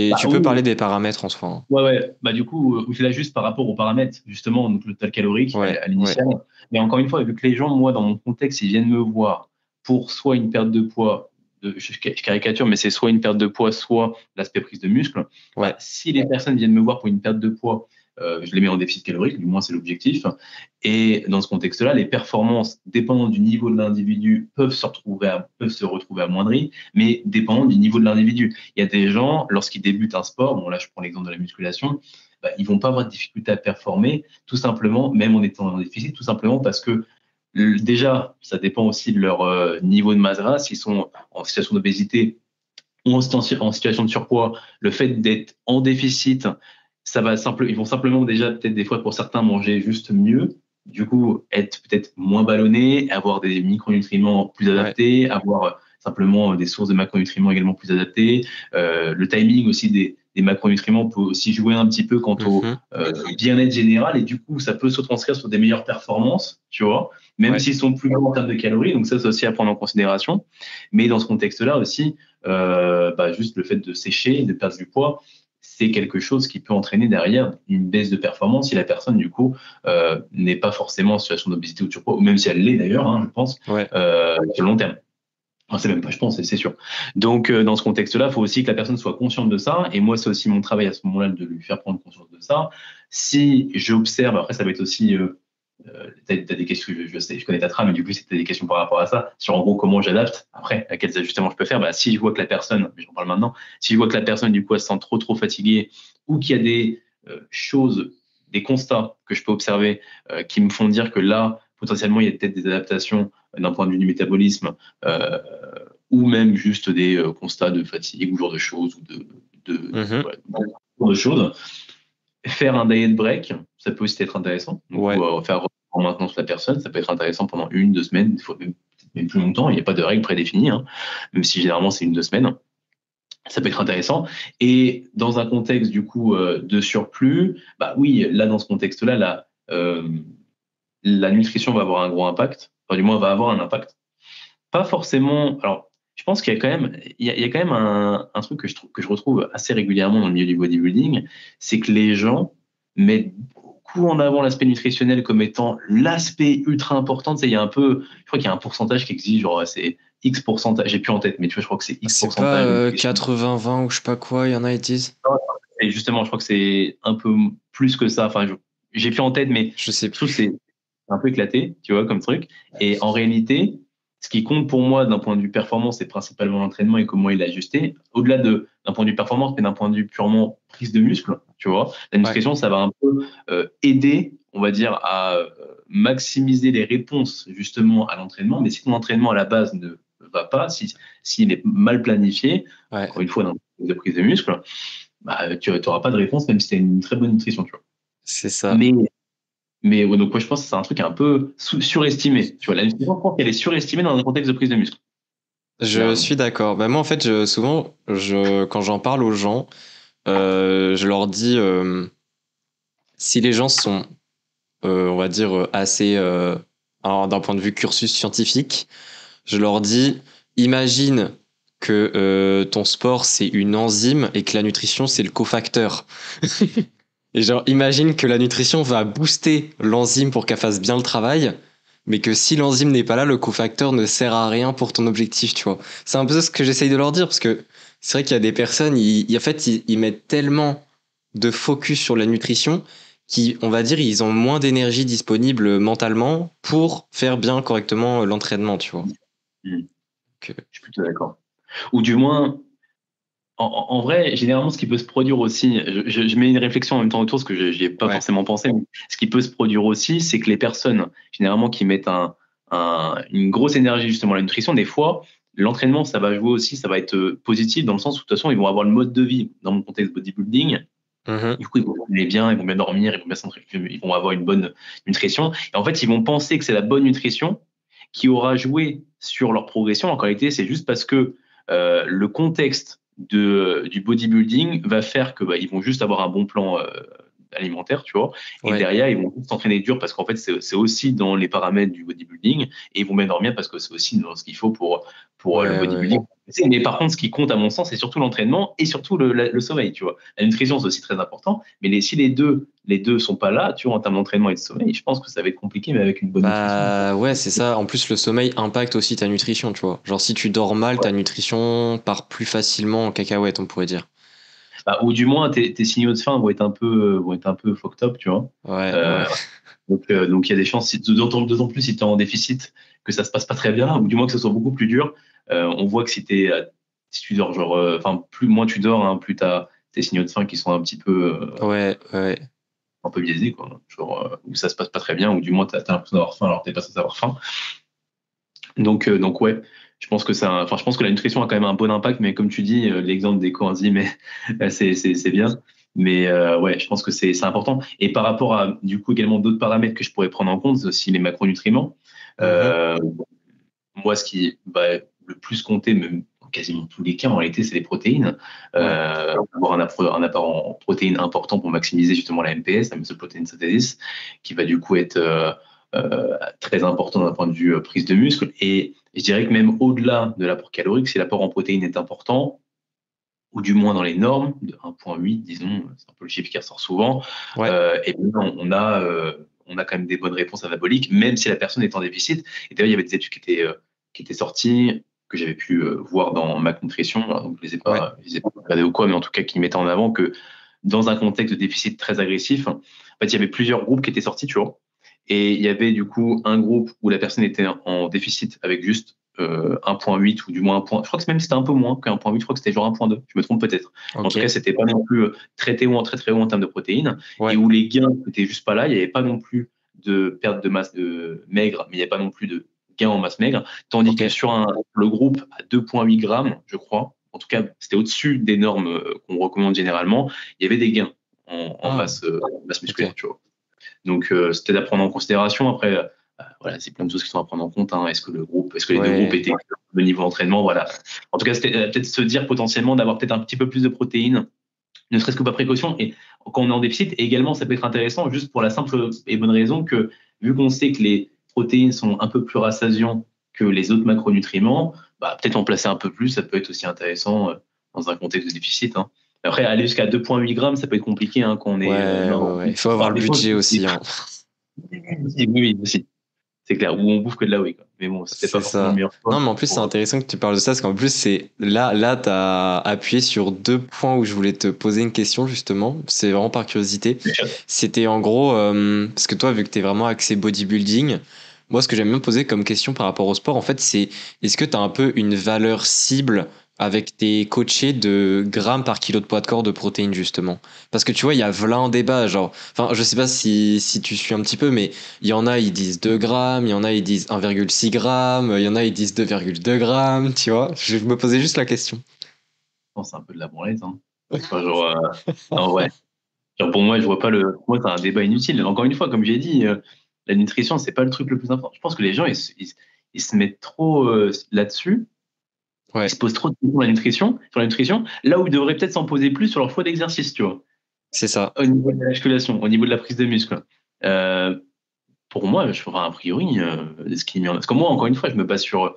Bah, tu peux oui, parler des paramètres en soi, hein. ouais, ouais. Bah, du coup, c'est là juste par rapport aux paramètres, justement, donc le total calorique Ouais, à ouais, l'initiale. Mais encore une fois, vu que les gens, moi, dans mon contexte, ils viennent me voir pour soit une perte de poids, je caricature, mais c'est soit une perte de poids, soit l'aspect prise de muscle. Bah, ouais, si les personnes viennent me voir pour une perte de poids, je les mets en déficit calorique, du moins c'est l'objectif. Et dans ce contexte-là, les performances, dépendant du niveau de l'individu, peuvent se retrouver amoindries, mais dépendant du niveau de l'individu. Il y a des gens, lorsqu'ils débutent un sport, bon là je prends l'exemple de la musculation, bah, ils vont pas avoir de difficulté à performer, tout simplement, même en étant en déficit, tout simplement parce que déjà, ça dépend aussi de leur niveau de masse grasse. S'ils sont en situation d'obésité, en situation de surpoids, le fait d'être en déficit, ils vont simplement déjà peut-être des fois pour certains manger juste mieux, du coup être peut-être moins ballonnés, avoir des micronutriments plus Ouais. adaptés, avoir simplement des sources de macronutriments également plus adaptées. Le timing aussi des macronutriments peut aussi jouer un petit peu quant au Mhm. bien-être général et du coup ça peut se transcrire sur des meilleures performances, tu vois, même Ouais. s'ils sont plus grands en termes de calories, donc ça c'est aussi à prendre en considération. Mais dans ce contexte-là aussi, juste le fait de sécher, de perdre du poids, c'est quelque chose qui peut entraîner derrière une baisse de performance si la personne, du coup, n'est pas forcément en situation d'obésité ou de surpoids, ou même si elle l'est d'ailleurs, hein, je pense, Ouais. sur le long terme. Enfin, c'est même pas, je pense, c'est sûr. Donc, dans ce contexte-là, il faut aussi que la personne soit consciente de ça. Et moi, c'est aussi mon travail à ce moment-là de lui faire prendre conscience de ça. Si j'observe, après, ça va être aussi t'as des questions, je sais, je connais ta trame, mais du coup, si tu as des questions par rapport à ça, sur en gros comment j'adapte, après, à quels ajustements je peux faire, bah, si je vois que la personne, j'en parle maintenant, si je vois que la personne, du coup, elle se sent trop fatiguée ou qu'il y a des choses, des constats que je peux observer qui me font dire que là, potentiellement, il y a peut-être des adaptations d'un point de vue du métabolisme euh, ou même juste des constats de fatigue ou ce genre de choses ou Mhm. ouais, ce genre de choses. Faire un diet break, ça peut aussi être intéressant. Donc, Ouais. faire en maintenance la personne, ça peut être intéressant pendant 1, 2 semaines, des fois même plus longtemps. Il n'y a pas de règle prédéfinie, hein, même si généralement c'est 1, 2 semaines. Ça peut être intéressant. Et dans un contexte du coup de surplus, bah oui, là dans ce contexte-là, la nutrition va avoir un gros impact, enfin du moins va avoir un impact. Pas forcément. Alors, je pense qu'il y a quand même, il y a quand même un truc que je retrouve assez régulièrement dans le milieu du bodybuilding, c'est que les gens mettent beaucoup en avant l'aspect nutritionnel comme étant l'aspect ultra important. Tu sais, il y a un peu, je crois qu'il y a un pourcentage qui existe, genre c'est X pourcentage, j'ai plus en tête, mais tu vois, je crois que c'est X C'est pas pourcentage de nutrition. 80-20 ou je sais pas quoi, il y en a, ils disent. Et justement, je crois que c'est un peu plus que ça. Enfin, j'ai plus en tête, mais Je sais je trouve que plus. c'est un peu éclaté, tu vois, comme truc. Et en réalité, ce qui compte pour moi d'un point de vue performance, c'est principalement l'entraînement et comment il est ajusté. Au-delà d'un point de vue performance, mais d'un point de vue purement prise de muscle, tu vois. La Ouais. nutrition, ça va un peu aider, on va dire, à maximiser les réponses justement à l'entraînement. Mais si ton entraînement à la base ne va pas, s'il est mal planifié, Ouais. encore une fois, dans de prise de muscle, bah, tu n'auras pas de réponse, même si tu as une très bonne nutrition, tu vois. C'est ça. Mais ouais, donc, moi, je pense que c'est un truc un peu surestimé. Tu vois, la nutrition, je pense qu'elle est surestimée dans un contexte de prise de muscle, Je généralement. suis d'accord. Bah, moi, en fait, souvent, quand j'en parle aux gens, je leur dis si les gens sont, on va dire, assez, alors, d'un point de vue cursus scientifique, je leur dis imagine que ton sport, c'est une enzyme et que la nutrition, c'est le cofacteur. Et genre, imagine que la nutrition va booster l'enzyme pour qu'elle fasse bien le travail, mais que si l'enzyme n'est pas là, le cofacteur ne sert à rien pour ton objectif, tu vois. C'est un peu ce que j'essaye de leur dire, parce que c'est vrai qu'il y a des personnes, en fait, ils mettent tellement de focus sur la nutrition qui, on va dire, ils ont moins d'énergie disponible mentalement pour faire bien correctement l'entraînement, tu vois. Mm. Que- Je suis plutôt d'accord. Ou du moins, en vrai, généralement, ce qui peut se produire aussi, je mets une réflexion en même temps autour, parce que je n'y ai pas Ouais, forcément pensé, mais ce qui peut se produire aussi, c'est que les personnes, généralement, qui mettent une grosse énergie justement à la nutrition, des fois, l'entraînement, ça va jouer aussi, ça va être positif dans le sens où, de toute façon, ils vont avoir le mode de vie dans mon contexte bodybuilding. Mhm. Du coup, ils vont aller bien, ils vont bien dormir, ils vont bien s'entraîner, ils vont avoir une bonne nutrition. Et en fait, ils vont penser que c'est la bonne nutrition qui aura joué sur leur progression. En réalité, c'est juste parce que le contexte du bodybuilding va faire que ils vont juste avoir un bon plan alimentaire, tu vois. Et Ouais, derrière, ils vont s'entraîner dur parce qu'en fait, c'est aussi dans les paramètres du bodybuilding. Et ils vont bien dormir parce que c'est aussi dans ce qu'il faut pour le ouais, ouais. bodybuilding. Mais par contre, ce qui compte, à mon sens, c'est surtout l'entraînement et surtout le sommeil, tu vois. La nutrition, c'est aussi très important. Mais si les deux sont pas là, tu vois, en termes d'entraînement et de sommeil, je pense que ça va être compliqué, mais avec une bonne nutrition. Bah ouais, c'est ça. En plus, le sommeil impacte aussi ta nutrition, tu vois. Genre, si tu dors mal, ta nutrition part plus facilement en cacahuète, on pourrait dire. Ou du moins, tes signaux de faim vont être un peu fucked up, tu vois. Ouais, ouais. Euh, donc, il y a des chances, d'autant plus si tu es en déficit, que ça se passe pas très bien, ou du moins que ce soit beaucoup plus dur. On voit que si tu dors, genre, plus moins tu dors, hein, plus tu as tes signaux de faim qui sont Ouais, ouais. un peu biaisés, quoi. Genre, où ça se passe pas très bien, ou du moins tu as l'impression d'avoir faim alors que tu n'es pas censé avoir faim. Donc ouais, je pense que la nutrition a quand même un bon impact, mais comme tu dis, l'exemple des coenzymes, c'est bien. Mais ouais, je pense que c'est important. Et par rapport à, du coup, également d'autres paramètres que je pourrais prendre en compte, c'est aussi les macronutriments. Mhm. Euh, Moi, ce qui va le plus compter, même dans quasiment tous les cas, en réalité, c'est les protéines. Ouais. Avoir un apport en protéines important pour maximiser justement la MPS, la muscle protein synthesis, qui va du coup être très important d'un point de vue prise de muscle. Et je dirais que même au-delà de l'apport calorique, si l'apport en protéines est important, ou du moins dans les normes, de 1,8, disons, c'est un peu le chiffre qui ressort souvent, Ouais. et bien on a quand même des bonnes réponses anaboliques, même si la personne est en déficit. Et d'ailleurs, il y avait des études qui étaient sorties, que j'avais pu voir dans ma nutrition, donc Ouais. je les ai pas regardées ou quoi, mais en tout cas qui mettaient en avant que dans un contexte de déficit très agressif, en fait, il y avait plusieurs groupes qui étaient sortis, tu vois. Et il y avait du coup un groupe où la personne était en déficit avec juste 1,8 ou du moins un point. Je crois que même c'était un peu moins qu'1,8, je crois que c'était genre 1,2. Je me trompe peut-être. En Ok. tout cas, c'était pas non plus très très haut, très très haut en termes de protéines. Et Ouais. où les gains n'étaient juste pas là, il n'y avait pas non plus de perte de masse de maigre, mais il n'y avait pas non plus de gains en masse maigre. Tandis Ok. que sur le groupe à 2,8 grammes, je crois, en tout cas, c'était au-dessus des normes qu'on recommande généralement, il y avait des gains en Ah, masse musculaire, ok. tu vois. Donc, c'était à prendre en considération. Après, voilà, c'est plein de choses qui sont à prendre en compte. Hein. Est-ce que les deux groupes Ouais. étaient de niveau d'entraînement? Voilà. En tout cas, c'était peut-être se dire potentiellement d'avoir peut-être un petit peu plus de protéines, ne serait-ce que par précaution. Et quand on est en déficit, et également, ça peut être intéressant juste pour la simple et bonne raison que, vu qu'on sait que les protéines sont un peu plus rassasiants que les autres macronutriments, bah, peut-être en placer un peu plus, ça peut être aussi intéressant dans un contexte de déficit. Hein. Après, aller jusqu'à 2,8 grammes, ça peut être compliqué hein, quand on est Ouais, ouais, ouais. Il faut avoir par le défaut. budget aussi, hein. Oui, oui, aussi. C'est clair. Ou on bouffe que de la whey, quoi. Mais bon, c'est peut-être C'est pas forcément le ça. meilleur choix Non, mais en plus, c'est pour. intéressant que tu parles de ça, parce qu'en plus, c'est là, t'as appuyé sur deux points où je voulais te poser une question, justement. C'est vraiment par curiosité. C'était en gros, parce que toi, vu que t'es vraiment axé bodybuilding, moi, ce que j'aime bien poser comme question par rapport au sport, en fait, c'est est-ce que t'as un peu une valeur cible avec tes coachés de grammes par kilo de poids de corps de protéines, justement? Parce que tu vois, il y a plein en débat, genre, enfin, je sais pas si tu suis un petit peu, mais il y en a, ils disent 2 grammes, il y en a, ils disent 1,6 grammes, il y en a, ils disent 2,2 grammes, tu vois. Je me posais juste la question. Non, c'est un peu de la branlette. Hein. Enfin, genre, non, ouais. Genre, pour moi, je vois pas le. Pour moi, c'est un débat inutile. Encore une fois, comme j'ai dit, la nutrition, c'est pas le truc le plus important. Je pense que les gens, ils se mettent trop là-dessus. Ils Ouais, se posent trop de questions sur la nutrition, là où ils devraient peut-être s'en poser plus sur leur choix d'exercice, tu vois. c'est ça. Au niveau de la musculation, au niveau de la prise de muscle. Euh, pour moi, je ferai a priori ce qui est mis en. Parce que moi, encore une fois, je me base sur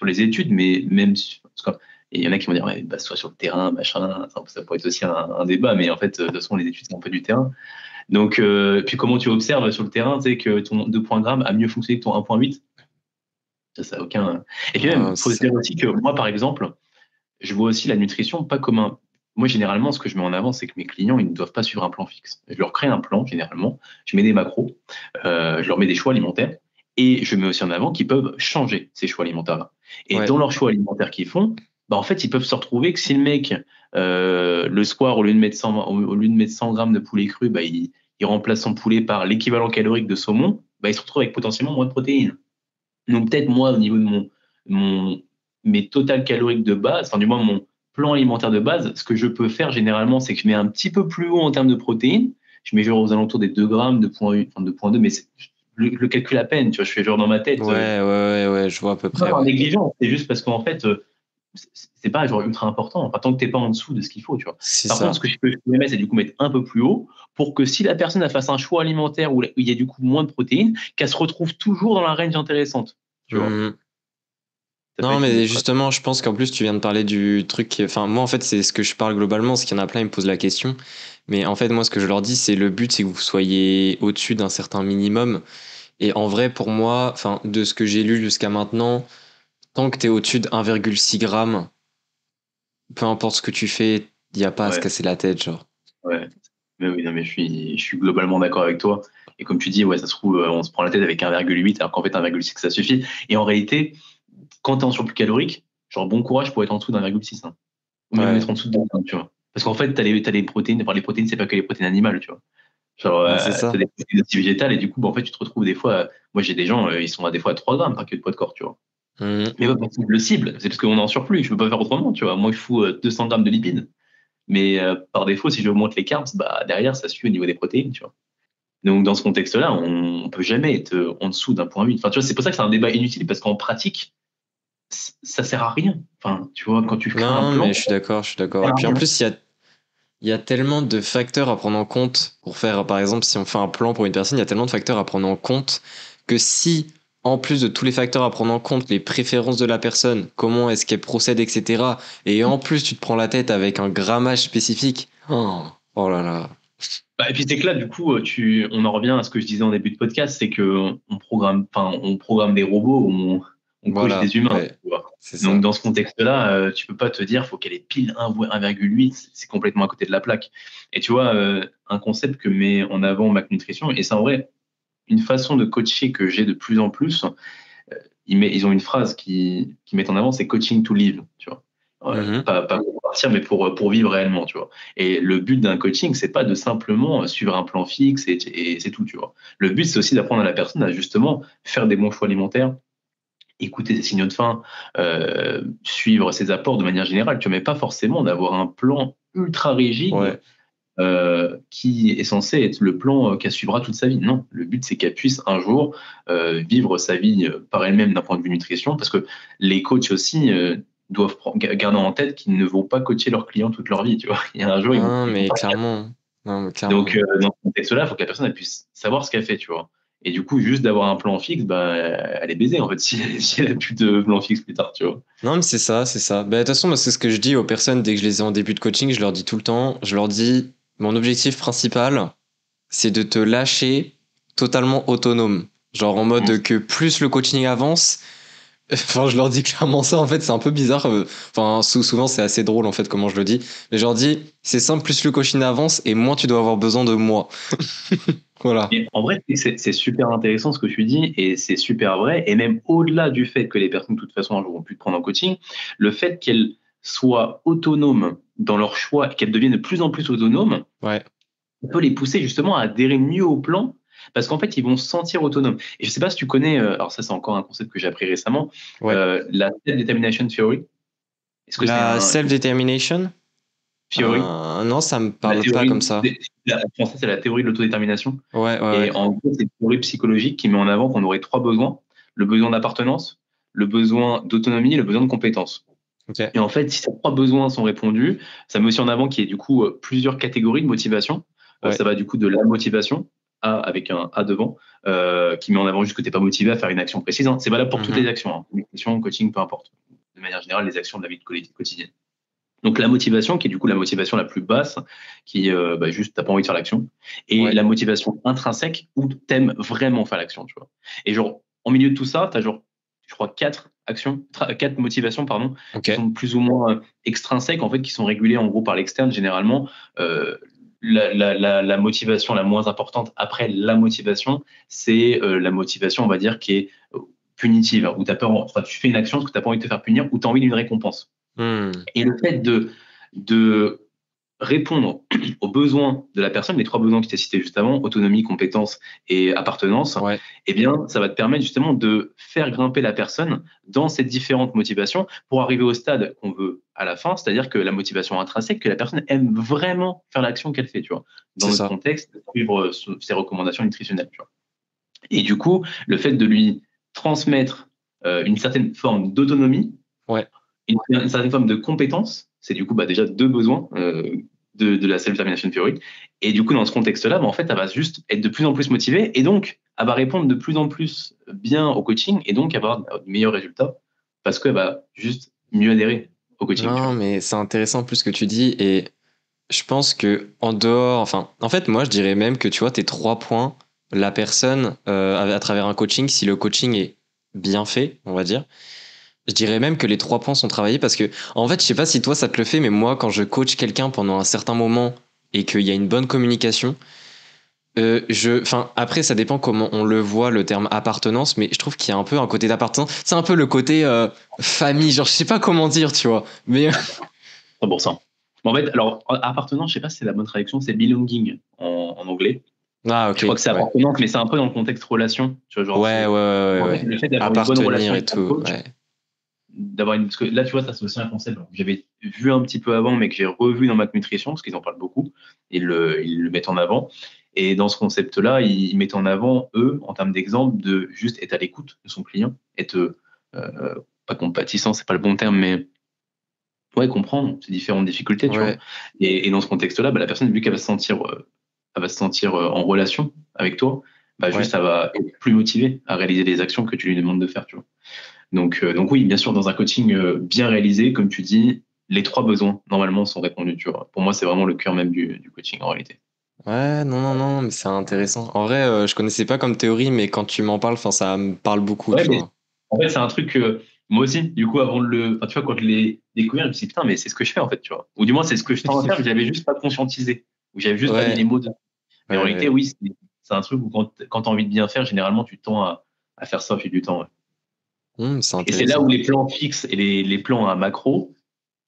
les études, mais même parce que- et il y en a qui vont dire, ouais, base-toi sur le terrain, machin, ça pourrait être aussi un débat, mais en fait, de toute façon, les études, c'est un peu du terrain. Donc, puis comment tu observes sur le terrain, tu sais, que ton 2,g a mieux fonctionné que ton 1,8, ça n'a aucun. Et puis même, Ah, il faut c'est se ça. dire aussi que moi, par exemple, je vois aussi la nutrition pas comme un. Moi, généralement, ce que je mets en avant, c'est que mes clients, ils ne doivent pas suivre un plan fixe. Je leur crée un plan, généralement. Je mets des macros, je leur mets des choix alimentaires, et je mets aussi en avant qu'ils peuvent changer ces choix alimentaires-là. Et Ouais. dans leurs choix alimentaires qu'ils font, bah, en fait, ils peuvent se retrouver que si le mec, le soir, au lieu de mettre 100 grammes de poulet cru, bah, il remplace son poulet par l'équivalent calorique de saumon, bah, il se retrouve avec potentiellement moins de protéines. Donc peut-être moi, au niveau de mon mes totales caloriques de base, enfin du moins mon plan alimentaire de base, ce que je peux faire généralement, c'est que je mets un petit peu plus haut en termes de protéines. Je mets genre aux alentours des 2 grammes, 2,8, enfin 2,2, mais le calcul à peine, tu vois, je fais genre dans ma tête, Ouais, ouais, ouais, ouais, je vois à peu pas près, par ouais. négligence, c'est juste parce qu'en fait, c'est pas genre ultra important, enfin, tant que t'es pas en dessous de ce qu'il faut, tu vois. C'est Par contre, ce ça. que je peux mettre, c'est du coup mettre un peu plus haut pour que si la personne elle fasse un choix alimentaire où il y a du coup moins de protéines, qu'elle se retrouve toujours dans la range intéressante, tu vois. Mhm. Ça peut Non, être une mais strat. justement, je pense qu'en plus, tu viens de parler du truc enfin, moi, en fait, c'est ce que je parle globalement, parce qu'il y en a plein, ils me posent la question. Mais en fait, moi, ce que je leur dis, c'est le but, c'est que vous soyez au-dessus d'un certain minimum. Et en vrai, pour moi, enfin, de ce que j'ai lu jusqu'à maintenant, tant que tu es au-dessus de 1,6 grammes, peu importe ce que tu fais, il n'y a pas à se Ouais, casser la tête, genre. ouais. Mais oui, non, mais je suis globalement d'accord avec toi. Et comme tu dis, ouais, ça se trouve, on se prend la tête avec 1,8, alors qu'en fait, 1,6, ça suffit. Et en réalité, quand t'es en surplus calorique, genre, bon courage pour être en dessous d'1,6. Hein. Ou même Ouais, être en dessous de 2, tu vois. Parce qu'en fait, t'as les protéines, enfin, les protéines, c'est pas que les protéines animales, tu vois. Genre, bah, c'est t'as ça. des protéines aussi végétales, et du coup, bah, en fait, tu te retrouves des fois, moi, j'ai des gens, ils sont à des fois à 3 grammes par kilo de poids de corps, tu vois. Mhm. Mais pas parce que je le cible, c'est parce qu'on est en surplus. Je peux pas faire autrement, tu vois. Moi, il faut 200 grammes de lipides. Mais par défaut, si j'augmente les carbs, bah, derrière, ça suit au niveau des protéines, tu vois. Donc, dans ce contexte-là, on peut jamais être en dessous d'un point 8. Enfin, tu vois, c'est pour ça que c'est un débat inutile, parce qu'en pratique, ça sert à rien. Enfin, tu vois, quand tu crées un Non, mais plan, je suis d'accord, je suis ça d'accord. sert Et à puis en rien. plus, il y a tellement de facteurs à prendre en compte pour faire, par exemple, si on fait un plan pour une personne, il y a tellement de facteurs à prendre en compte que si, en plus de tous les facteurs à prendre en compte, les préférences de la personne, comment est-ce qu'elle procède, etc., et en plus tu te prends la tête avec un grammage spécifique, oh là là. Bah, et puis c'est que là, du coup, on en revient à ce que je disais en début de podcast, c'est que on programme des robots, on coach Voilà, des humains, ouais, tu vois. c'est Donc ça. dans ce contexte-là, tu peux pas te dire, faut qu'elle ait pile 1,8, c'est complètement à côté de la plaque. Et tu vois, un concept que met en avant Mac Nutrition, et c'est en vrai une façon de coacher que j'ai de plus en plus. Ils ont une phrase qui met en avant, c'est coaching to live, tu vois. Mhm. Pas pour partir, mais pour vivre réellement, tu vois. Et le but d'un coaching, c'est pas de simplement suivre un plan fixe et c'est tout, tu vois. Le but, c'est aussi d'apprendre à la personne à justement faire des bons choix alimentaires, écouter ses signaux de faim, suivre ses apports de manière générale, tu vois, mais pas forcément d'avoir un plan ultra rigide Ouais. qui est censé être le plan qu'elle suivra toute sa vie. Non, le but c'est qu'elle puisse un jour vivre sa vie par elle-même d'un point de vue nutrition, parce que les coachs aussi doivent garder en tête qu'ils ne vont pas coacher leurs clients toute leur vie. Tu vois, il y a un jour Non, ils vont mais pas. clairement. Non, mais Donc clairement. dans ce contexte-là, il faut que la personne elle puisse savoir ce qu'elle fait, tu vois. Et du coup, juste d'avoir un plan fixe, bah, elle est baisée en fait si elle a plus de plan fixe plus tard, tu vois. Non, mais c'est ça, c'est ça. Bah, de toute façon, moi, c'est ce que je dis aux personnes dès que je les ai en début de coaching, je leur dis tout le temps, je leur dis, mon objectif principal, c'est de te lâcher totalement autonome. Genre en Mm. mode que plus le coaching avance, enfin, je leur dis clairement ça, en fait, c'est un peu bizarre. Enfin, souvent, c'est assez drôle, en fait, comment je le dis. Mais je leur dis, c'est simple, plus le coaching avance et moins tu dois avoir besoin de moi. Voilà. Et en vrai, c'est super intéressant ce que tu dis et c'est super vrai. Et même au-delà du fait que les personnes, de toute façon, ne vont plus te prendre en coaching, le fait qu'elles soient autonomes dans leur choix et qu'elles deviennent de plus en plus autonomes, Ouais. on peut les pousser justement à adhérer mieux au plan parce qu'en fait, ils vont se sentir autonomes. Et je ne sais pas si tu connais, alors ça, c'est encore un concept que j'ai appris récemment, Ouais. la Self-Determination Theory. Est-ce que c'est La un self-determination? theory? Non, ça me La parle pas théorie, comme ça. en français, c'est la théorie de l'autodétermination. Ouais, ouais, Et ouais. en gros, c'est une théorie psychologique qui met en avant qu'on aurait trois besoins, le besoin d'appartenance, le besoin d'autonomie et le besoin de compétence. Ok. Et en fait, si ces trois besoins sont répondus, ça met aussi en avant qu'il y ait du coup plusieurs catégories de motivation. Ouais. Ça va du coup de la motivation, A avec un A devant, qui met en avant juste que tu n'es pas motivé à faire une action précise, hein. C'est valable pour toutes les Mhm. actions, hein. Nutrition, coaching, peu importe. De manière générale, les actions de la vie quotidienne. Donc la motivation, qui est du coup la motivation la plus basse, qui juste t'as pas envie de faire l'action, et Ouais. la motivation intrinsèque où t'aimes vraiment faire l'action, tu vois. Et genre en milieu de tout ça, t'as genre je crois quatre motivations pardon, qui Ok. sont plus ou moins extrinsèques en fait, qui sont régulées en gros par l'externe généralement. La motivation la moins importante après la motivation, c'est la motivation on va dire qui est punitive, où t'as peur, enfin, tu fais une action parce que t'as pas envie de te faire punir ou t'as envie d'une récompense. Hmm. Et le fait de répondre aux besoins de la personne, les trois besoins que tu as cités juste avant, autonomie, compétence et appartenance, Ouais. eh bien, ça va te permettre justement de faire grimper la personne dans ces différentes motivations pour arriver au stade qu'on veut à la fin, c'est-à-dire que la motivation intrinsèque, que la personne aime vraiment faire l'action qu'elle fait, tu vois, dans C'est notre ça. contexte, suivre ses recommandations nutritionnelles, tu vois. Et du coup, le fait de lui transmettre une certaine forme d'autonomie, Ouais. une certaine forme de compétence, c'est du coup déjà deux besoins de la self-determination theory. Et du coup, dans ce contexte-là, en fait, elle va juste être de plus en plus motivée et donc, elle va répondre de plus en plus bien au coaching et donc avoir de meilleurs résultats parce qu'elle va juste mieux adhérer au coaching, tu Non, vois. mais c'est intéressant plus ce que tu dis et je pense que en dehors, enfin, en fait, moi, je dirais même que tu vois, tes 3 points, la personne, à travers un coaching, si le coaching est bien fait, on va dire, je dirais même que les 3 points sont travaillés parce que, en fait, je sais pas si toi ça te le fait, mais moi, quand je coach quelqu'un pendant un certain moment et qu'il y a une bonne communication, enfin, après, ça dépend comment on le voit, le terme appartenance, mais je trouve qu'il y a un peu un côté d'appartenance. C'est un peu le côté famille, genre, je sais pas comment dire, tu vois. Mais, 100%. En fait, alors, appartenance, je sais pas si c'est la bonne traduction, c'est belonging en anglais. ah, Je ok, crois que c'est ouais. appartenance, mais c'est un peu dans le contexte relation. Tu vois, genre, Ouais, ouais, c'est ouais, en ouais, fait, ouais. le fait d'avoir une bonne relation Appartenir et avec ton tout, coach, ouais. d'avoir une, parce que là, tu vois, ça c'est aussi un concept que j'avais vu un petit peu avant, mais que j'ai revu dans Mac Nutrition, parce qu'ils en parlent beaucoup, ils le mettent en avant. Et dans ce concept-là, ils mettent en avant, eux, en termes d'exemple, de juste être à l'écoute de son client, être, pas compatissant, c'est pas le bon terme, mais ouais, comprendre ses différentes difficultés, tu vois. Ouais, Et dans ce contexte-là, bah, la personne, vu qu'elle va se sentir, en relation avec toi, bah, juste, ouais. elle va être plus motivée à réaliser les actions que tu lui demandes de faire, tu vois. Donc oui, bien sûr, dans un coaching bien réalisé, comme tu dis, les trois besoins, normalement, sont répondus, tu vois. Pour moi, c'est vraiment le cœur même du coaching, en réalité. Ouais, non, non, non, mais c'est intéressant. En vrai, je connaissais pas comme théorie, mais quand tu m'en parles, enfin, ça me parle beaucoup, Ouais, tu mais vois. en fait, c'est un truc que moi aussi, du coup, avant de enfin, tu vois, quand je l'ai découvert, je me suis dit, putain, mais c'est ce que je fais, en fait, tu vois. Ou du moins, c'est ce que je tends à faire, mais j'avais juste pas conscientisé. Ou j'avais juste pas mis les Ouais, mots dessus. Mais en ouais, réalité, ouais. oui, c'est un truc où quand tu as envie de bien faire, généralement, tu tends à faire ça au fil du temps. Ouais. C'est Et c'est là intéressant. où les plans fixes et les plans à macro,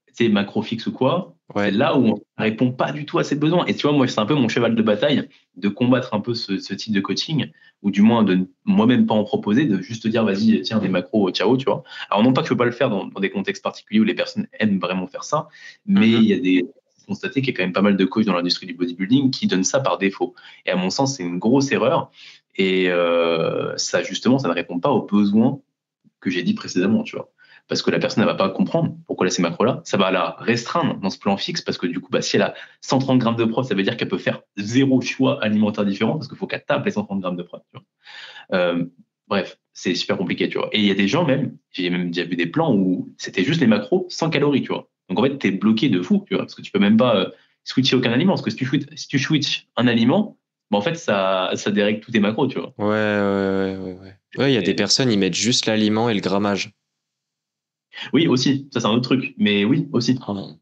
tu sais, macro fixe ou quoi, c'est Ouais. là où on répond pas du tout à ses besoins. Et tu vois, moi, c'est un peu mon cheval de bataille de combattre un peu ce type de coaching, ou du moins de moi-même pas en proposer, de juste dire, vas-y, tiens, des macros, ciao, tu vois. Alors, non pas que je peux pas le faire dans des contextes particuliers où les personnes aiment vraiment faire ça, mais il Mhm. y a des constaté qu'il y a quand même pas mal de coachs dans l'industrie du bodybuilding qui donnent ça par défaut. Et à mon sens, c'est une grosse erreur. Et ça, justement, ça ne répond pas aux besoins que j'ai dit précédemment, tu vois. Parce que la personne ne va pas comprendre pourquoi elle a ces macros-là. Ça va la restreindre dans ce plan fixe parce que du coup, bah, si elle a 130 grammes de prod, ça veut dire qu'elle peut faire zéro choix alimentaire différent parce qu'il faut qu'elle tape les 130 grammes de prod. Tu vois. Bref, c'est super compliqué, tu vois. Et il y a des gens même, j'ai même déjà vu des plans où c'était juste les macros sans calories, tu vois. Donc en fait, t'es bloqué de fou, tu vois, parce que tu peux même pas switcher aucun aliment. Parce que si tu switches un aliment, bah, en fait, ça dérègle tous tes macros, tu vois. Ouais, ouais, ouais, ouais, ouais. Ouais, il y a des Et personnes, ils mettent juste l'aliment et le grammage. oui, aussi, ça c'est un autre truc. Mais oui, aussi. Ah non.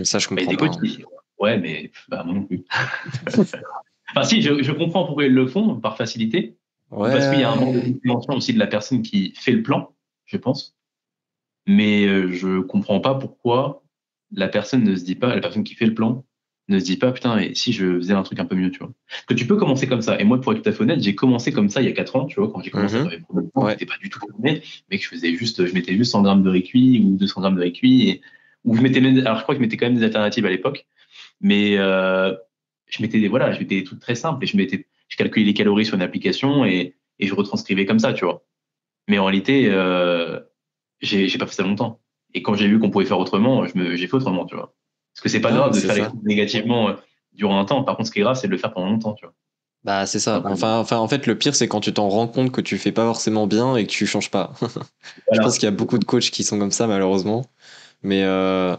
Ça, je Bah, il y a comprends des pas, coachs hein. qui. Ouais, mais bah, moi non plus. Enfin, si, je comprends pourquoi ils le font, par facilité, ou parce qu'il y a un manque de Ouais. compréhension aussi de la personne qui fait le plan, je pense. Mais je comprends pas pourquoi la personne ne se dit pas, la personne qui fait le plan, ne se dit pas, putain, et si je faisais un truc un peu mieux, tu vois. Parce que tu peux commencer comme ça. Et moi, pour être tout à fait honnête, j'ai commencé comme ça il y a 4 ans, tu vois, quand j'ai commencé à Mhm. faire mes premiers plans, Ouais. j'étais pas du tout formé, mais que je mettais juste 100 grammes de riz cuit ou 200 grammes de riz cuit, ou je mettais alors je crois que je mettais quand même des alternatives à l'époque, mais je mettais des trucs très simples et je calculais les calories sur une application et je retranscrivais comme ça, tu vois. Mais en réalité, j'ai pas fait ça longtemps. Et quand j'ai vu qu'on pouvait faire autrement, j'ai fait autrement, tu vois. Parce que c'est pas Non, mais grave de c'est faire les ça. choses négativement durant un temps. Par contre, ce qui est grave, c'est de le faire pendant longtemps, tu vois. Bah, c'est ça. Donc, Enfin, en fait, le pire, c'est quand tu t'en rends compte que tu fais pas forcément bien et que tu changes pas. Je pense voilà. qu'il y a beaucoup de coachs qui sont comme ça, malheureusement. Mais, euh,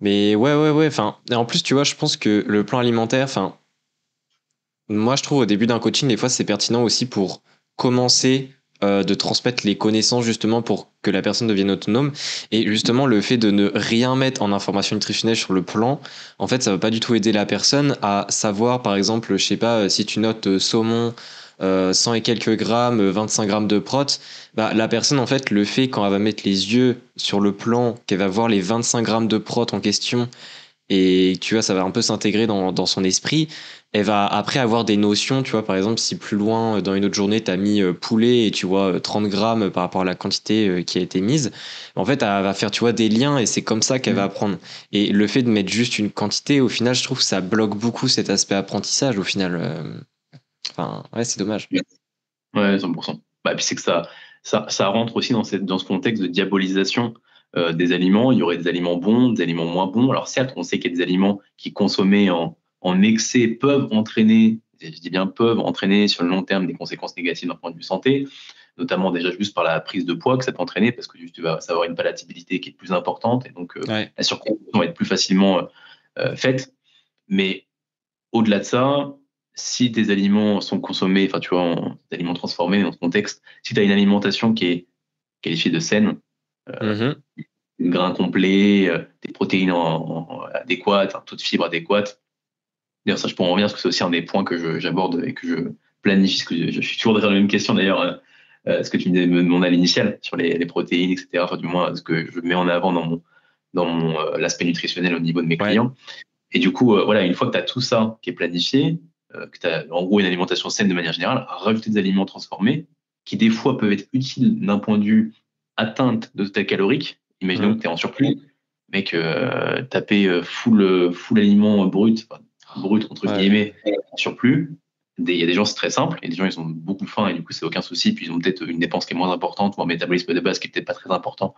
mais ouais, ouais, ouais. Enfin, et en plus, tu vois, je pense que le plan alimentaire, enfin, moi, je trouve au début d'un coaching, des fois, c'est pertinent aussi pour commencer de transmettre les connaissances justement pour que la personne devienne autonome. Et justement, le fait de ne rien mettre en information nutritionnelle sur le plan, en fait, ça va pas du tout aider la personne à savoir, par exemple, je sais pas, si tu notes saumon 100 et quelques grammes, 25 grammes de prot, bah, la personne, en fait, le fait quand elle va mettre les yeux sur le plan, qu'elle va voir les 25 grammes de prot en question, et tu vois, ça va un peu s'intégrer dans son esprit. Elle va après avoir des notions, tu vois, par exemple, si plus loin dans une autre journée, tu as mis poulet et tu vois 30 grammes par rapport à la quantité qui a été mise, en fait, elle va faire, tu vois, des liens et c'est comme ça qu'elle va Mm. apprendre. Et le fait de mettre juste une quantité, au final, je trouve que ça bloque beaucoup cet aspect apprentissage, au final. Enfin, ouais, c'est dommage. Ouais, 100%. Bah, puis c'est que ça rentre aussi dans ce contexte de diabolisation des aliments. Il y aurait des aliments bons, des aliments moins bons. Alors certes, on sait qu'il y a des aliments qui consommés en excès peuvent entraîner, je dis bien peuvent entraîner sur le long terme des conséquences négatives d'un point de vue santé, notamment déjà juste par la prise de poids que ça peut entraîner, parce que juste, tu vas avoir une palatabilité qui est plus importante et donc Ouais. la surconsommation va être plus facilement faite. Mais au-delà de ça, si tes aliments sont consommés, enfin, tu vois, en des aliments transformés dans ce contexte, si tu as une alimentation qui est qualifiée de saine, Mhm. grains complets, des protéines adéquates, un taux de fibres adéquate. D'ailleurs, ça, je pourrais en revenir parce que c'est aussi un des points que j'aborde et que je planifie. Parce que je suis toujours dans la même question d'ailleurs, ce que tu me demandais à l'initial sur les protéines, etc. Enfin, du moins, ce que je mets en avant dans mon l'aspect nutritionnel au niveau de mes Ouais. clients. Et du coup, voilà, une fois que tu as tout ça qui est planifié, que tu as en gros une alimentation saine de manière générale, rajouter des aliments transformés qui des fois peuvent être utiles d'un point de vue atteinte de total calorique. Imaginons Mm. que tu es en surplus, mec, taper full aliment brut, enfin, brut entre Ouais. guillemets, en surplus. Il y a des gens, c'est très simple, et des gens, ils ont beaucoup faim, et du coup, c'est aucun souci, puis ils ont peut-être une dépense qui est moins importante, ou un métabolisme de base qui est peut-être pas très important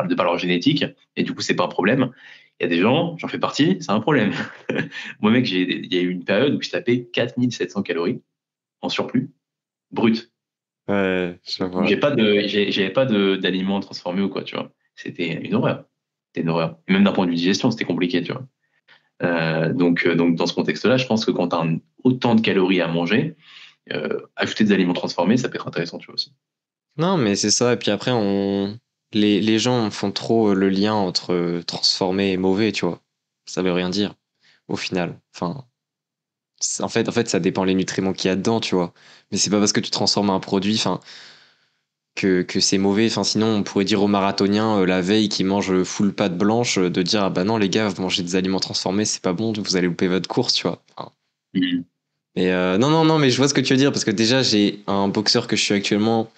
de par leur génétique, et du coup, c'est pas un problème. Il y a des gens, j'en fais partie, c'est un problème. Moi, mec, il y a eu une période où je tapais 4700 calories en surplus, brut. Ouais, je vois. J'avais pas d'aliments transformés ou quoi, tu vois. C'était une horreur. C'était une horreur. Et même d'un point de vue digestion, c'était compliqué, tu vois. Donc, dans ce contexte-là, je pense que quand tu as autant de calories à manger, ajouter des aliments transformés, ça peut être intéressant, tu vois aussi. Non, mais c'est ça. Et puis après, les gens font trop le lien entre transformé et mauvais, tu vois. Ça veut rien dire, au final. Enfin, en fait, ça dépend les nutriments qu'il y a dedans, tu vois. Mais c'est pas parce que tu transformes un produit, enfin, que c'est mauvais. Enfin, sinon, on pourrait dire aux marathoniens la veille qui mangent full pâte blanche de dire, ah bah non, les gars, vous mangez des aliments transformés, c'est pas bon, vous allez louper votre course, tu vois. Enfin, Mhm. mais non, non, non, mais je vois ce que tu veux dire parce que déjà, j'ai un boxeur que je suis actuellement.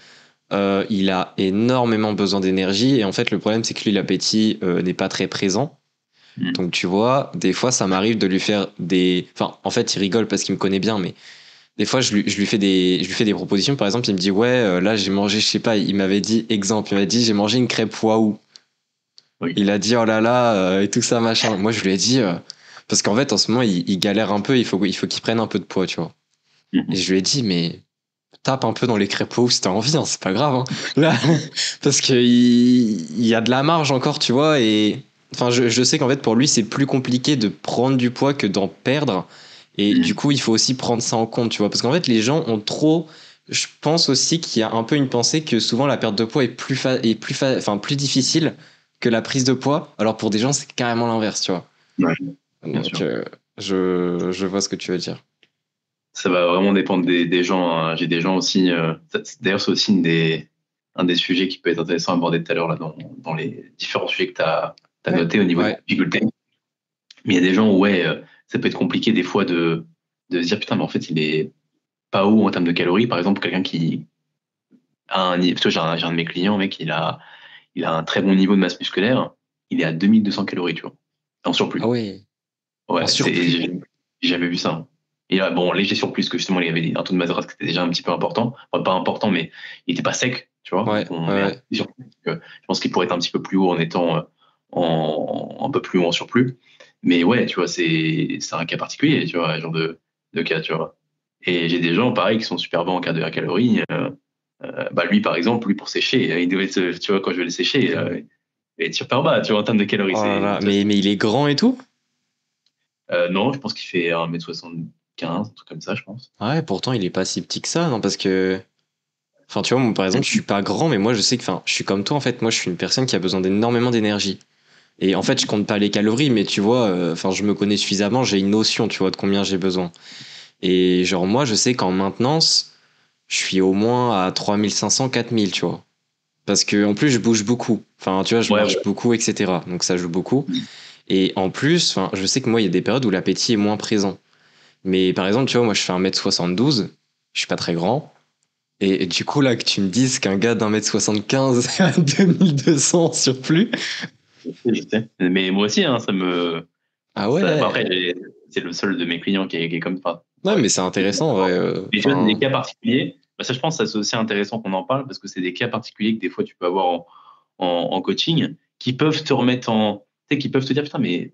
Il a énormément besoin d'énergie et en fait le problème c'est que lui l'appétit n'est pas très présent. Mhm. Donc tu vois, des fois ça m'arrive de lui faire des... Enfin en fait il rigole parce qu'il me connaît bien mais des fois je lui fais des propositions. Par exemple il me dit ouais là j'ai mangé, je sais pas, il m'avait dit exemple, il m'a dit j'ai mangé une crêpe waouh. Oui. Il a dit oh là là et tout ça machin. Moi je lui ai dit parce qu'en fait en ce moment il galère un peu, il faut qu'il prenne un peu de poids tu vois. Et Mhm. je lui ai dit mais tape un peu dans les crêpes si t'as envie, hein, c'est pas grave. Hein. Là, parce qu'il il y a de la marge encore, tu vois. Et enfin, je sais qu'en fait, pour lui, c'est plus compliqué de prendre du poids que d'en perdre. Et du Mhm. coup, il faut aussi prendre ça en compte, tu vois. Parce qu'en fait, les gens ont trop. Je pense aussi qu'il y a un peu une pensée que souvent la perte de poids est enfin, plus difficile que la prise de poids. Alors pour des gens, c'est carrément l'inverse, tu vois. Ouais, bien Donc, sûr. je vois ce que tu veux dire. Ça va vraiment dépendre des gens, hein. J'ai des gens aussi. D'ailleurs, c'est aussi un des sujets qui peut être intéressant à aborder tout à l'heure là, dans les différents sujets que tu as Ouais. notés au niveau de Ouais. la difficulté. Mais il y a des gens où, ouais, ça peut être compliqué des fois de se dire, putain, mais en fait, il est pas haut en termes de calories. Par exemple, quelqu'un qui a parce que j'ai un de mes clients, mec, il a un très bon niveau de masse musculaire. Il est à 2200 calories, tu vois, en Ah surplus. ouais. En Ouais, surplus. j'ai jamais vu ça, hein. Et là, bon, léger surplus, parce que justement, il avait un taux de masse grasse qui était déjà un petit peu important. Enfin, pas important, mais il était pas sec, tu vois. Ouais, Donc, on ouais, est à ouais. surplus. Je pense qu'il pourrait être un petit peu plus haut en étant un peu plus haut en surplus. Mais ouais, tu vois, c'est un cas particulier, tu vois, genre de cas, tu vois. Et j'ai des gens, pareil, qui sont super bons en calories. Bah, lui, par exemple, lui, pour sécher, il devait tu vois, quand je vais le sécher, il est super bas, tu vois, en termes de calories. Oh là là, Tu vois, mais il est grand et tout? non, je pense qu'il fait 1,75 m, un truc comme ça, je pense. Ouais, pourtant il est pas si petit que ça, non, parce que. Enfin, tu vois, moi, par exemple, je suis pas grand, mais moi je sais que, enfin, je suis comme toi, en fait, moi je suis une personne qui a besoin d'énormément d'énergie. Et en fait, je compte pas les calories, mais tu vois, enfin, je me connais suffisamment, j'ai une notion, tu vois, de combien j'ai besoin. Et genre, moi, je sais qu'en maintenance, je suis au moins à 3500, 4000, tu vois. Parce que, en plus, je bouge beaucoup. Enfin, tu vois, je Ouais, marche ouais. beaucoup, etc. Donc ça joue beaucoup. Et en plus, enfin, je sais que moi, il y a des périodes où l'appétit est moins présent. Mais par exemple, tu vois, moi je fais 1m72, je suis pas très grand. Et du coup, là, que tu me dises qu'un gars d'1m75 a 2200 surplus. Je sais. Mais moi aussi, hein, Ah bah, après, ouais. c'est le seul de mes clients qui est comme ça. Ouais, Ouais. mais c'est intéressant, ouais. Mais tu vois, c'est des Enfin, cas particuliers. Bah, ça, je pense, que c'est aussi intéressant qu'on en parle parce que c'est des cas particuliers que des fois tu peux avoir en coaching qui peuvent te remettre tu sais, qui peuvent te dire, putain, mais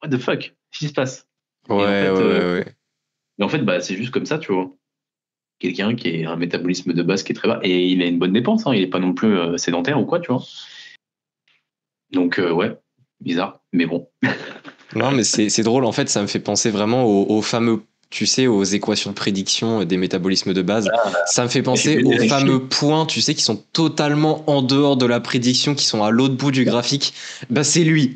what the fuck? Qu'est-ce qui se passe? ouais, Et ouais, ouais, ouais. en fait, bah, c'est juste comme ça, tu vois. Quelqu'un qui a un métabolisme de base qui est très bas et il a une bonne dépense, hein, il est pas non plus sédentaire ou quoi, tu vois. Donc, ouais, bizarre, mais bon. Non, mais c'est drôle, en fait, ça me fait penser vraiment aux fameux, tu sais, aux équations de prédiction des métabolismes de base. Ça me fait J'ai penser fait aux des fameux points, tu sais, qui sont totalement en dehors de la prédiction, qui sont à l'autre bout du graphique. Bah, c'est lui.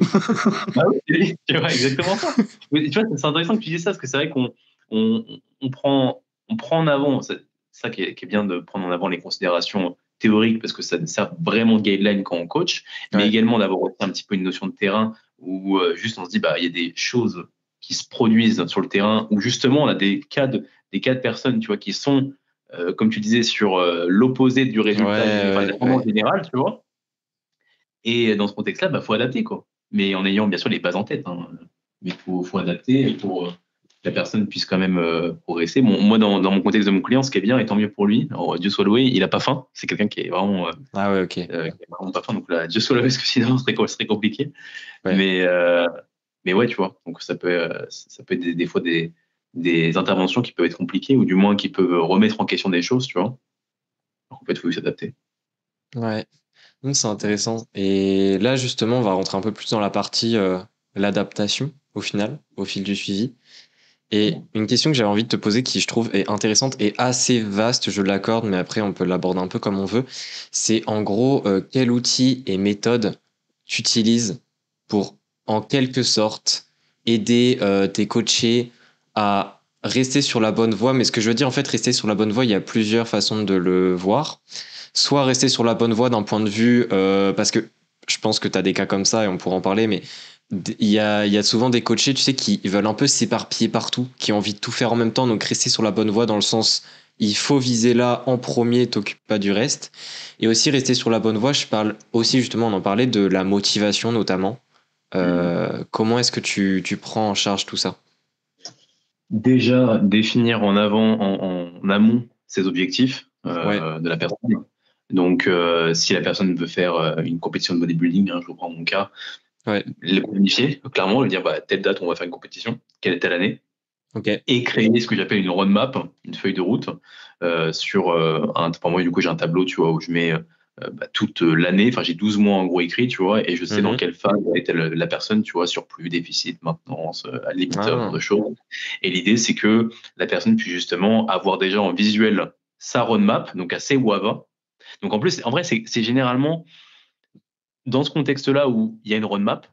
Ah oui, tu vois, exactement ça. Mais tu vois, c'est intéressant que tu dises ça, parce que c'est vrai on, on prend en avant, c'est ça qui est bien de prendre en avant les considérations théoriques, parce que ça sert vraiment de guideline quand on coach, mais Ouais, également d'avoir aussi un petit peu une notion de terrain où juste on se dit, bah, il y a des choses qui se produisent sur le terrain, où justement on a des cas de personnes, tu vois, qui sont, comme tu disais, sur l'opposé du ouais, résultat, enfin, de la ouais, tendance ouais. générale, tu vois. Et dans ce contexte-là, faut adapter, quoi. Mais en ayant bien sûr les bases en tête, hein. Mais faut adapter pour que la personne puisse quand même progresser. Bon, moi, dans mon contexte de mon client, ce qui est bien, et tant mieux pour lui, alors, Dieu soit loué, il a pas faim. C'est quelqu'un Ah ouais, ok. qui est vraiment pas faim. Donc là, Dieu soit loué, parce que sinon, ce serait compliqué. Ouais. Mais ouais, tu vois. Donc ça peut être des fois des interventions qui peuvent être compliquées, ou du moins qui peuvent remettre en question des choses, tu vois. Donc en fait, il faut s'adapter. Ouais. C'est intéressant. Et là, justement, on va rentrer un peu plus dans la partie l'adaptation, au final, au fil du suivi. Et une question que j'avais envie de te poser, qui je trouve est intéressante et assez vaste, je l'accorde, mais après on peut l'aborder un peu comme on veut, c'est en gros quel outil et méthode tu utilises pour, en quelque sorte, aider tes coachés à rester sur la bonne voie. Mais ce que je veux dire, en fait, rester sur la bonne voie, il y a plusieurs façons de le voir. Soit rester sur la bonne voie d'un point de vue, parce que je pense que tu as des cas comme ça et on pourra en parler, mais il y a souvent des coachés, tu sais, qui veulent un peu s'éparpiller partout, qui ont envie de tout faire en même temps, donc rester sur la bonne voie dans le sens, il faut viser là en premier, t'occupe pas du reste. Et aussi rester sur la bonne voie, je parle aussi justement, on en parlait, de la motivation notamment. Comment est-ce que tu prends en charge tout ça? Déjà, définir en amont ses objectifs Ouais, de la personne. Donc, si la personne veut faire une compétition de bodybuilding, hein, je reprends mon cas, ouais, les planifier, clairement, lui dire, telle date, on va faire une compétition, quelle est telle année, ok. et créer ce que j'appelle une roadmap, une feuille de route, sur pour moi, du coup, j'ai un tableau, tu vois, où je mets toute l'année, enfin, j'ai 12 mois en gros écrits, tu vois, et je sais dans Mhm. quelle phase est la personne, tu vois, surplus, déficit, maintenance, à la limite, ce genre Ah, de choses. Et l'idée, c'est que la personne puisse justement avoir déjà en visuel sa roadmap, donc elle sait où elle va. Donc en plus, en vrai, c'est généralement dans ce contexte-là où il y a une roadmap,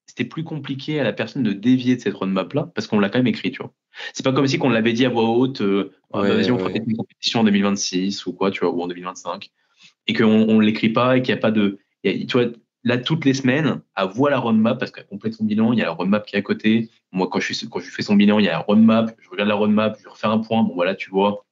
c'était plus compliqué à la personne de dévier de cette roadmap-là parce qu'on l'a quand même écrit, tu vois. C'est pas comme si on l'avait dit à voix haute, ah bah ouais, vas-y, on fera ouais. peut-être une compétition en 2026 ou quoi, tu vois, ou en 2025, et qu'on on l'écrit pas et qu'il n'y a pas de, tu vois, là toutes les semaines, elle voit la roadmap parce qu'elle complète son bilan, il y a la roadmap qui est à côté. Moi, quand je fais son bilan, il y a la roadmap, je regarde la roadmap, je refais un point, bon voilà, tu vois,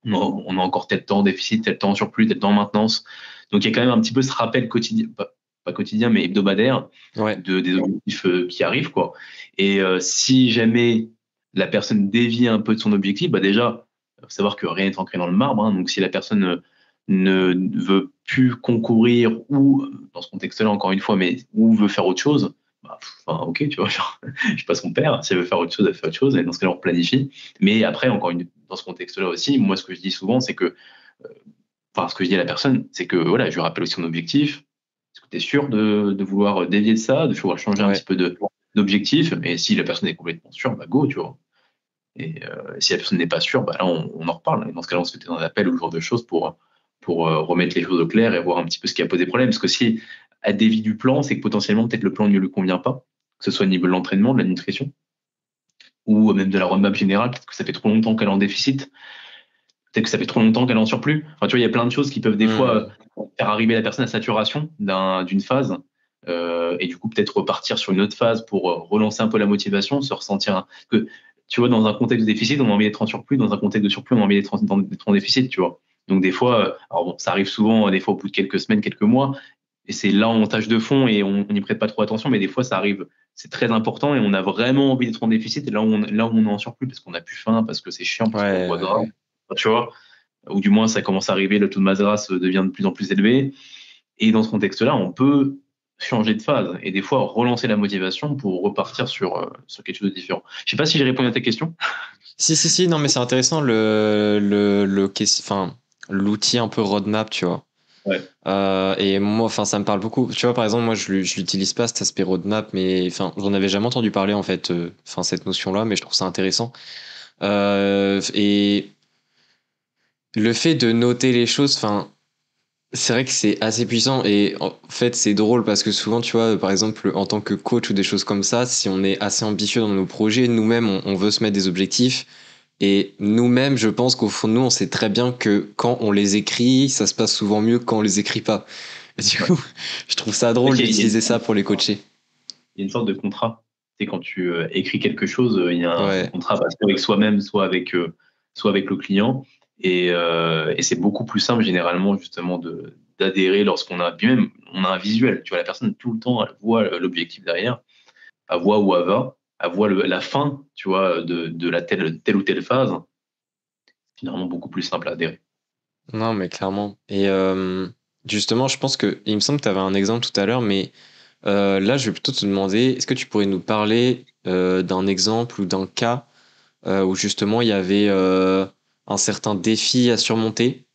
on a encore tel temps en déficit, tel temps en surplus, tel temps en maintenance. Donc il y a quand même un petit peu ce rappel quotidien, pas quotidien, mais hebdomadaire Ouais, des objectifs qui arrivent, quoi. Et si jamais la personne dévie un peu de son objectif, déjà, faut savoir que rien n'est ancré dans le marbre, hein. Donc si la personne ne veut plus concourir ou, dans ce contexte-là, encore une fois, mais ou veut faire autre chose, enfin, ok, tu vois, genre, je sais pas son père, si elle veut faire autre chose, elle fait autre chose, et dans ce cas-là, on planifie. Mais après, dans ce contexte-là aussi, moi, ce que je dis souvent, c'est que, enfin, ce que je dis à la personne, c'est que, voilà, je lui rappelle aussi son objectif. Est-ce que tu es sûr de vouloir dévier de ça, de vouloir changer un ouais. petit peu d'objectif? Et si la personne est complètement sûre, go, tu vois. Et si la personne n'est pas sûre, là, on en reparle. Et dans ce cas-là, on se fait un appel ou ce genre de choses pour remettre les choses au clair et voir un petit peu ce qui a posé problème. Parce que si elle dévie du plan, c'est que potentiellement, peut-être le plan ne lui convient pas, que ce soit au niveau de l'entraînement, de la nutrition, ou même de la roadmap générale. Peut-être que ça fait trop longtemps qu'elle est en déficit. Peut-être que ça fait trop longtemps qu'elle est en surplus. Enfin, tu vois, il y a plein de choses qui peuvent des fois Hmm. faire arriver la personne à saturation d'une phase. Et du coup, peut-être repartir sur une autre phase pour relancer un peu la motivation, se ressentir. Que, tu vois, dans un contexte de déficit, on a envie d'être en surplus. Dans un contexte de surplus, on a envie d'être en déficit, tu vois. Donc, des fois, alors bon, ça arrive souvent, des fois, au bout de quelques semaines, quelques mois. Et c'est là en tâche de fond et on n'y prête pas trop attention. Mais des fois, ça arrive, c'est très important et on a vraiment envie d'être en déficit. Et là où on est en surplus parce qu'on n'a plus faim, parce que c'est chiant, parce qu'on Ouais, voit ouais, gras. ouais. Tu vois, ou du moins ça commence à arriver, le taux de masse grasse devient de plus en plus élevé. Et dans ce contexte-là, on peut changer de phase et des fois relancer la motivation pour repartir sur quelque chose de différent. Je sais pas si j'ai répondu à ta question. Si, si, si, non, mais c'est intéressant enfin, l'outil un peu roadmap, tu vois. Ouais. Et moi, enfin, ça me parle beaucoup. Tu vois, par exemple, moi, je l'utilise pas cet aspect roadmap, mais enfin, j'en avais jamais entendu parler en fait, enfin, cette notion-là, mais je trouve ça intéressant. Et le fait de noter les choses, enfin, c'est vrai que c'est assez puissant et en fait, c'est drôle parce que souvent, tu vois, par exemple, en tant que coach ou des choses comme ça, si on est assez ambitieux dans nos projets, nous-mêmes, on veut se mettre des objectifs. Et nous-mêmes, je pense qu'au fond de nous, on sait très bien que quand on les écrit, ça se passe souvent mieux que quand on les écrit pas. Et du Ouais. coup, je trouve ça En fait, drôle d'utiliser ça pour les coacher. il y a une sorte de contrat. C'est quand tu écris quelque chose, il y a un Ouais, contrat soit avec soi-même, soit avec le client. Et c'est beaucoup plus simple généralement justement d'adhérer lorsqu'on a, puis même on a un visuel. Tu vois, la personne tout le temps, elle voit l'objectif derrière, elle voit où elle va, elle voit la fin, tu vois, de la telle ou telle phase. C'est finalement beaucoup plus simple à adhérer. Non, mais clairement. Et justement, je pense que il me semble que tu avais un exemple tout à l'heure, mais là, je vais plutôt te demander, est-ce que tu pourrais nous parler d'un exemple ou d'un cas où justement il y avait un certain défi à surmonter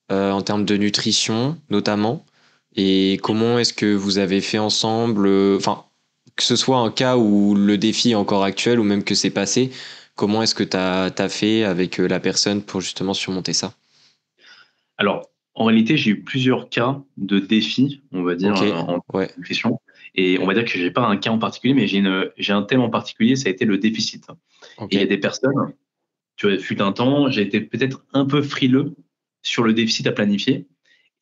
en termes de nutrition, notamment, et comment est-ce que vous avez fait ensemble, enfin, que ce soit un cas où le défi est encore actuel ou même que c'est passé, comment est-ce que tu as fait avec la personne pour justement surmonter ça? Alors, en réalité, j'ai eu plusieurs cas de défis, on va dire, Ok, en ouais, nutrition. Et on va dire que j'ai pas un cas en particulier, mais j'ai un thème en particulier, ça a été le déficit. Et ok. il y a des personnes, tu vois, fut un temps, j'ai été peut-être un peu frileux sur le déficit à planifier.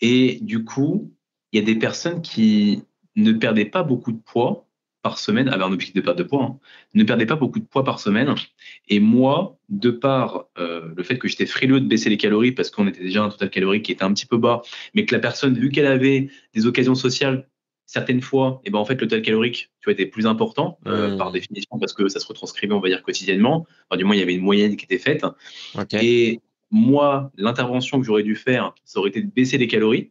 Et du coup, il y a des personnes qui ne perdaient pas beaucoup de poids par semaine, avaient un objectif de perte de poids, hein, ne perdaient pas beaucoup de poids par semaine. Et moi, de par le fait que j'étais frileux de baisser les calories, parce qu'on était déjà à un total calorique qui était un petit peu bas, mais que la personne, vu qu'elle avait des occasions sociales, certaines fois, et ben en fait, le total calorique, tu vois, était plus important par Hmm, définition, parce que ça se retranscrivait, on va dire, quotidiennement. Enfin, du moins, il y avait une moyenne qui était faite. ok. Et moi, l'intervention que j'aurais dû faire, ça aurait été de baisser les calories.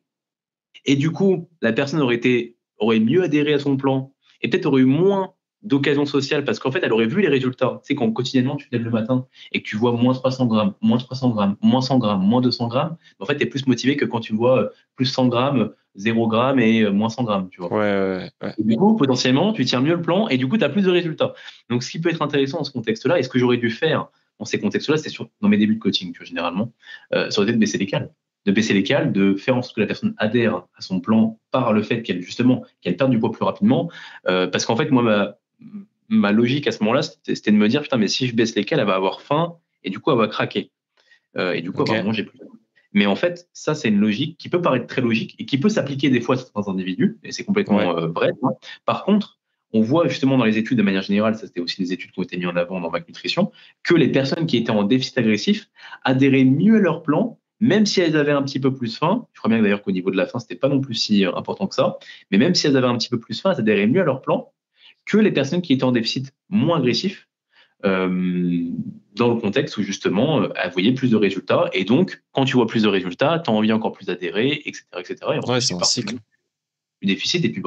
Et du coup, la personne aurait mieux adhéré à son plan et peut-être aurait eu moins d'occasions sociales parce qu'en fait, elle aurait vu les résultats. Tu sais, quand quotidiennement, tu te lèves le matin et que tu vois moins 300 grammes, moins 300 grammes, moins 100 grammes, moins 200 grammes, en fait, tu es plus motivé que quand tu vois plus 100 grammes, 0 grammes et moins 100 grammes, tu Ouais, vois. ouais, ouais. Et du coup, potentiellement, tu tiens mieux le plan et du coup, tu as plus de résultats. Donc, ce qui peut être intéressant dans ce contexte-là, et ce que j'aurais dû faire dans ces contextes-là, c'est dans mes débuts de coaching, tu vois, généralement, ça aurait été de baisser les cales. De baisser les cales, de faire en sorte que la personne adhère à son plan par le fait qu'elle perde du poids plus rapidement. Parce qu'en fait, moi, ma logique à ce moment-là, c'était de me dire, putain, mais si je baisse les cales, elle va avoir faim et du coup, elle va craquer. Et du coup, elle va Ok. manger plus. Mais en fait, ça, c'est une logique qui peut paraître très logique et qui peut s'appliquer des fois à certains individus, et c'est Ouais. complètement vrai. Par contre, on voit justement dans les études de manière générale, ça c'était aussi des études qui ont été mises en avant dans Vac Nutrition, que les personnes qui étaient en déficit agressif adhéraient mieux à leur plan, même si elles avaient un petit peu plus faim. Je crois bien d'ailleurs qu'au niveau de la faim, c'était pas non plus si important que ça, mais même si elles avaient un petit peu plus faim, elles adhéraient mieux à leur plan que les personnes qui étaient en déficit moins agressif euh, dans le contexte où justement, elle voyait plus de résultats. Et donc, quand tu vois plus de résultats, tu as envie encore plus d'adhérer, etc., etc. Et Ouais, ensuite, c'est tu un pars cycle. plus déficit. Et puis,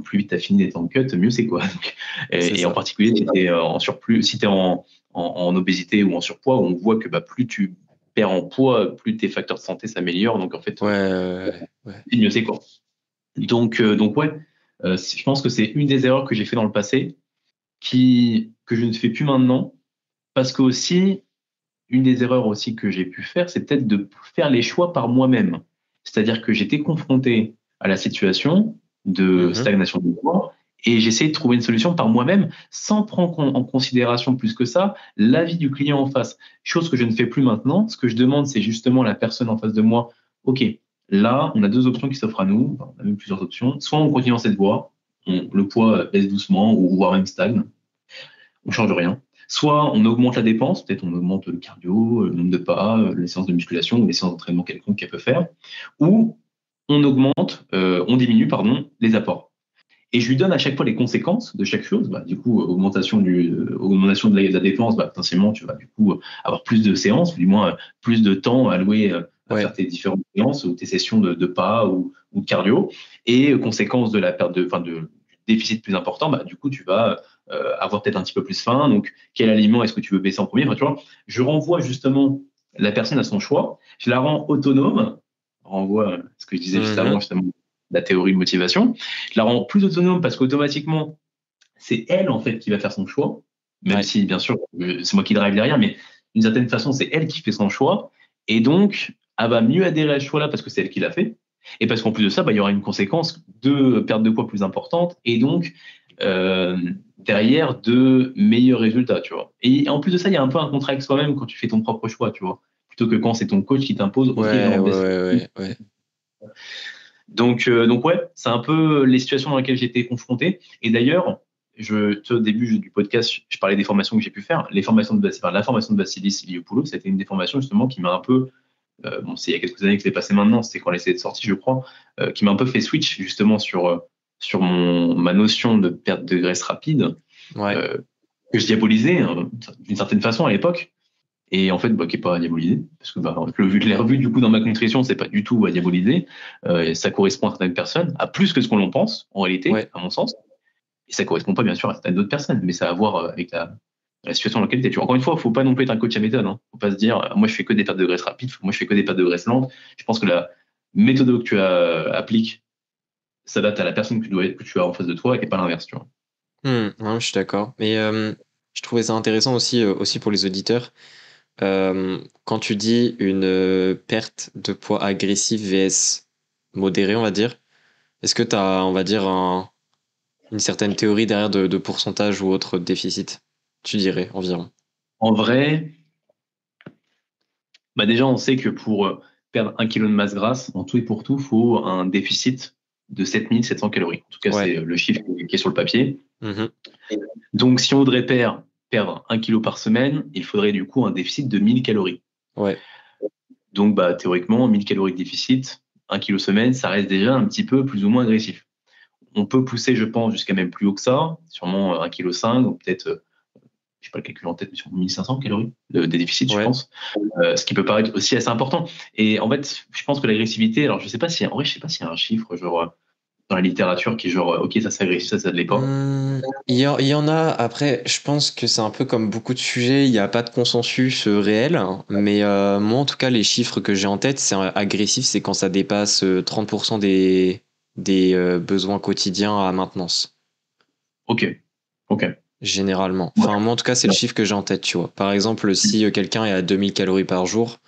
plus vite tu as fini d'être en cut, mieux c'est quoi. Donc, C'est et en ça. particulier, si tu es en surplus, si tu es en obésité ou en surpoids, on voit que plus tu perds en poids, plus tes facteurs de santé s'améliorent. Donc, en fait, Ouais, ouais, ouais. mieux c'est quoi. Donc ouais, je pense que c'est une des erreurs que j'ai fait dans le passé que je ne fais plus maintenant. Parce que aussi, une des erreurs aussi que j'ai pu faire, c'est peut-être de faire les choix par moi-même. C'est-à-dire que j'étais confronté à la situation de Mhm. stagnation du poids et j'essayais de trouver une solution par moi-même sans prendre en considération plus que ça l'avis du client en face. Chose que je ne fais plus maintenant. Ce que je demande, c'est justement à la personne en face de moi, OK, là, on a deux options qui s'offrent à nous, enfin, on a même plusieurs options. Soit on continue dans cette voie, le poids baisse doucement ou voire même stagne, on change rien. Soit on augmente la dépense, peut-être on augmente le cardio, le nombre de pas, les séances de musculation ou les séances d'entraînement quelconque qu'elle peut faire, ou on diminue, pardon, les apports. Et je lui donne à chaque fois les conséquences de chaque chose. Du coup, augmentation de la dépense, potentiellement, tu vas du coup avoir plus de séances, ou du moins plus de temps alloué à Ouais. faire tes différentes séances ou tes sessions de pas ou de cardio. Et conséquence de la perte du déficit plus important, du coup, tu vas avoir peut-être un petit peu plus faim. Donc, quel aliment est-ce que tu veux baisser en premier? Tu vois, je renvoie justement la personne à son choix. Je la rends autonome. Je renvoie ce que je disais juste avant, Mhm. justement, la théorie de motivation. Je la rends plus autonome parce qu'automatiquement, c'est elle en fait qui va faire son choix, même Ouais. si bien sûr c'est moi qui drive derrière, mais d'une certaine façon c'est elle qui fait son choix et donc elle va mieux adhérer à ce choix-là parce que c'est elle qui l'a fait et parce qu'en plus de ça, il y aura une conséquence de perte de poids plus importante et donc euh, derrière de meilleurs résultats, tu vois. Et en plus de ça, il y a un peu un contrat avec soi-même quand tu fais ton propre choix, tu vois, plutôt que quand c'est ton coach qui t'impose, ok, Ouais, non, ouais, baisse. ouais, ouais, ouais. Donc ouais, c'est un peu les situations dans lesquelles j'ai été confronté. Et d'ailleurs, au début du podcast, je parlais des formations que j'ai pu faire. La formation de Vassilis Iliopoulos, c'était une des formations justement qui m'a un peu bon, c'est il y a quelques années que c'est passé maintenant, c'était quand elle essayait de sortir, je crois, qui m'a un peu fait switch justement sur ma notion de perte de graisse rapide, Ouais. que je diabolisais hein, d'une certaine façon à l'époque. Et en fait, bah, qui est pas diabolisé, parce que bah, je l'ai revu du coup dans ma nutrition, c'est pas du tout à diaboliser. Ça correspond à certaines personnes, à plus que ce qu'on l'on pense, en réalité, Ouais. à mon sens. Et ça correspond pas bien sûr à certaines autres personnes, mais ça a à voir avec la situation dans laquelle tu es. Encore une fois, faut pas non plus être un coach à méthode. Hein. Faut pas se dire, moi je fais que des pertes de graisse rapides, moi je fais que des pertes de graisse lentes. Je pense que la méthode que tu appliques s'adapte à la personne que tu as en face de toi et pas l'inverse, tu vois. Non, je suis d'accord. Mais je trouvais ça intéressant aussi pour les auditeurs. Quand tu dis une perte de poids agressive vs modérée, on va dire, est-ce que tu as, on va dire, une certaine théorie derrière de pourcentage ou autre déficit? Tu dirais environ. En vrai, bah déjà, on sait que pour perdre 1 kg de masse grasse, en tout et pour tout, faut un déficit de 7700 calories. En tout cas, Ouais. c'est le chiffre qui est sur le papier. Mhm. Donc, si on voudrait perdre 1 kg par semaine, il faudrait du coup un déficit de 1000 calories. Ouais. Donc, bah, théoriquement, 1000 calories de déficit, 1 kg semaine, ça reste déjà un petit peu plus ou moins agressif. On peut pousser, je pense, jusqu'à même plus haut que ça, sûrement 1,5 kg, ou peut-être, je sais pas le calcul en tête, mais sur 1500 calories de déficit, je Ouais. pense. Ce qui peut paraître aussi assez important. Et en fait, je pense que l'agressivité, alors je sais pas si, en vrai, je sais pas s'il y a un chiffre, genre, dans la littérature qui est genre, ok, ça c'est agressif, ça ne l'est pas. Il y en a, après, je pense que c'est un peu comme beaucoup de sujets, il n'y a pas de consensus réel, hein. Mais moi, en tout cas, les chiffres que j'ai en tête, c'est agressif, c'est quand ça dépasse 30% des besoins quotidiens à maintenance, Ok, ok. généralement. Ouais. Enfin, moi, en tout cas, c'est le chiffre que j'ai en tête, tu vois. Par exemple, si quelqu'un est à 2000 calories par jour,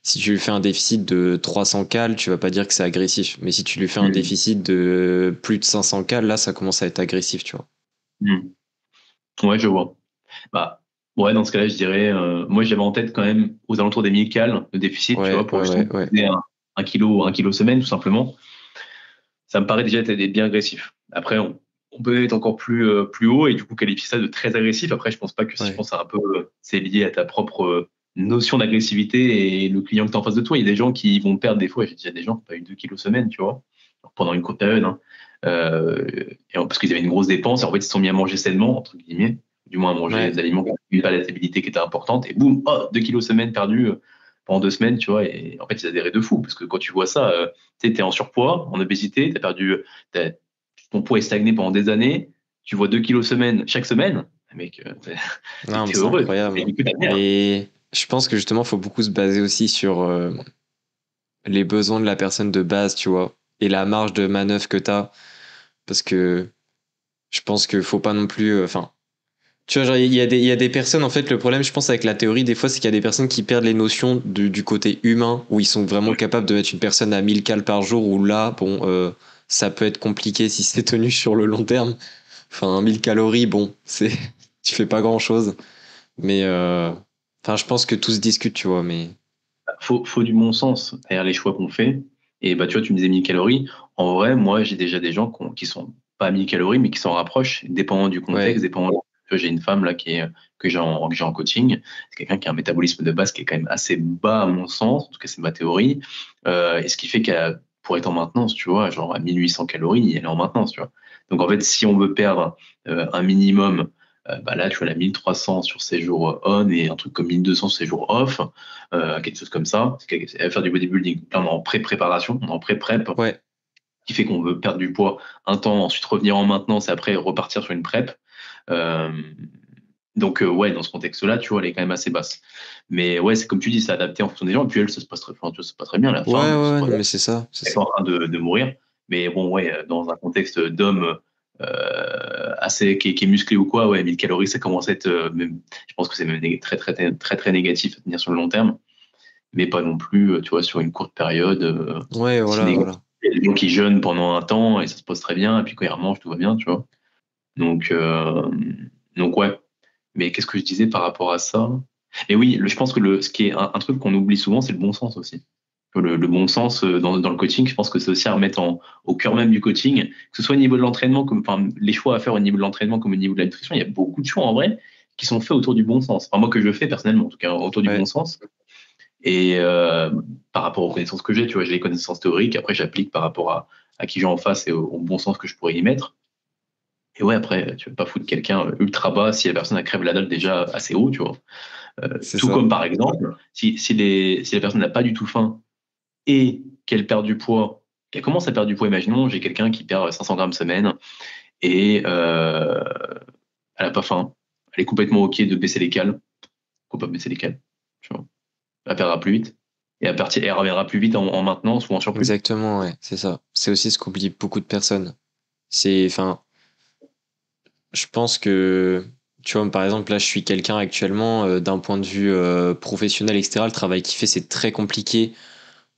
si tu lui fais un déficit de 300 cales, tu vas pas dire que c'est agressif. Mais si tu lui fais un Mm. déficit de plus de 500 cales, là, ça commence à être agressif, tu vois. Mm. Ouais, je vois. Bah, ouais, dans ce cas-là, je dirais, moi j'avais en tête quand même aux alentours des 1000 cales de déficit, tu Ouais, vois, pour ouais, justement ouais, ouais. viser un kilo semaine, tout simplement. Ça me paraît déjà être bien agressif. Après, on peut être encore plus haut et du coup qualifier ça de très agressif. Après, je pense pas que je Ouais. pense à un peu, c'est lié à ta propre notion d'agressivité et le client que tu as en face de toi. Il y a des gens qui vont perdre des fois, j'ai déjà des gens qui n'ont pas eu 2 kilos semaine, tu vois, pendant une courte période, hein. Parce qu'ils avaient une grosse dépense et en fait, ils se sont mis à manger sainement, entre guillemets, du moins à manger Ouais. des aliments qui n'avaient une palatabilité qui était importante et boum, oh, 2 kilos semaine perdus pendant 2 semaines, tu vois, et en fait, ils adhéraient de fou parce que quand tu vois ça, tu es en surpoids, en obésité, t'as- ton poids est stagné pendant des années, tu vois 2 kilos semaine chaque semaine, mec, Non, mais t'es c'est heureux. incroyable. Et du coup, t'as bien. Mais je pense que justement, il faut beaucoup se baser aussi sur les besoins de la personne de base, tu vois, et la marge de manœuvre que tu as. Parce que je pense qu'il faut pas non plus. Enfin, tu vois, genre, il y a des personnes, en fait, le problème, je pense, avec la théorie, des fois, c'est qu'il y a des personnes qui perdent les notions du côté humain, où ils sont vraiment capables de mettre une personne à 1000 cales par jour, où là, bon, ça peut être compliqué si c'est tenu sur le long terme. Enfin, 1000 calories, bon, c'est, tu fais pas grand-chose. Mais, enfin, je pense que tout se discute, tu vois, mais. Faut du bon sens derrière les choix qu'on fait. Et bah, tu vois, tu me disais 1000 calories. En vrai, moi, j'ai déjà des gens qui sont pas à 1000 calories, mais qui s'en rapprochent, dépendant du contexte, Ouais, dépendant. Tu vois, j'ai une femme là que j'ai en coaching. C'est quelqu'un qui a un métabolisme de base qui est quand même assez bas à mon sens. En tout cas, c'est ma théorie. Et ce qui fait qu'elle pour être en maintenance, tu vois, genre à 1800 calories, elle est en maintenance, tu vois. Donc en fait, si on veut perdre un minimum, bah là, tu vois, la 1300 sur ses jours on et un truc comme 1200 sur ses jours off, quelque chose comme ça. Elle va faire du bodybuilding. Là, on est en pré-préparation, on est en pré-prep, ouais, qui fait qu'on veut perdre du poids un temps, ensuite revenir en maintenance et après repartir sur une prep. Euh, donc, ouais, dans ce contexte-là, tu vois, elle est quand même assez basse. Mais ouais, c'est comme tu dis, c'est adapté en fonction des gens. Et puis elle, ça se passe très, enfin, tu vois, ça se passe très bien à la ouais, fin. ouais, C'est ouais, pas, non, mais c'est ça, c'est elle est pas ça. en train de mourir. Mais bon, ouais, dans un contexte d'homme assez qui est musclé ou quoi, ouais, 1000 calories, ça commence à être, je pense que c'est même très, très, très, très, très négatif à tenir sur le long terme, mais pas non plus, tu vois, sur une courte période. Ouais, Si voilà, négatif. voilà. Il y a des gens qui jeûnent pendant un temps et ça se passe très bien, et puis quand ils remangent, tout va bien, tu vois. Donc, euh, donc ouais. Mais qu'est-ce que je disais par rapport à ça? Et oui, je pense que ce qui est un truc qu'on oublie souvent, c'est le bon sens aussi. Le bon sens dans le coaching, je pense que c'est aussi à remettre au cœur même du coaching, que ce soit au niveau de l'entraînement, comme, enfin, les choix à faire au niveau de l'entraînement comme au niveau de la nutrition, il y a beaucoup de choix en vrai qui sont faits autour du bon sens. Enfin, moi que je fais personnellement, en tout cas autour du bon Ouais. sens. Et par rapport aux connaissances que j'ai, tu vois, j'ai les connaissances théoriques, après j'applique par rapport à qui j'ai en face et au bon sens que je pourrais y mettre. Et ouais, après, tu vas pas foutre quelqu'un ultra bas si la personne a crève la dalle déjà assez haut, tu vois. C'est Tout ça. comme par exemple, si la personne n'a pas du tout faim et qu'elle perd du poids, qu'elle commence à perdre du poids, imaginons, j'ai quelqu'un qui perd 500 grammes semaine et elle a pas faim, elle est complètement OK de baisser les cales, pourquoi pas baisser les cales, tu vois. Elle perdra plus vite et elle reviendra plus vite en maintenance ou en surplus. Exactement, ouais, c'est ça. C'est aussi ce qu'oublient beaucoup de personnes. Enfin, je pense que, tu vois, par exemple, là, je suis quelqu'un actuellement, d'un point de vue professionnel, etc. Le travail qu'il fait, c'est très compliqué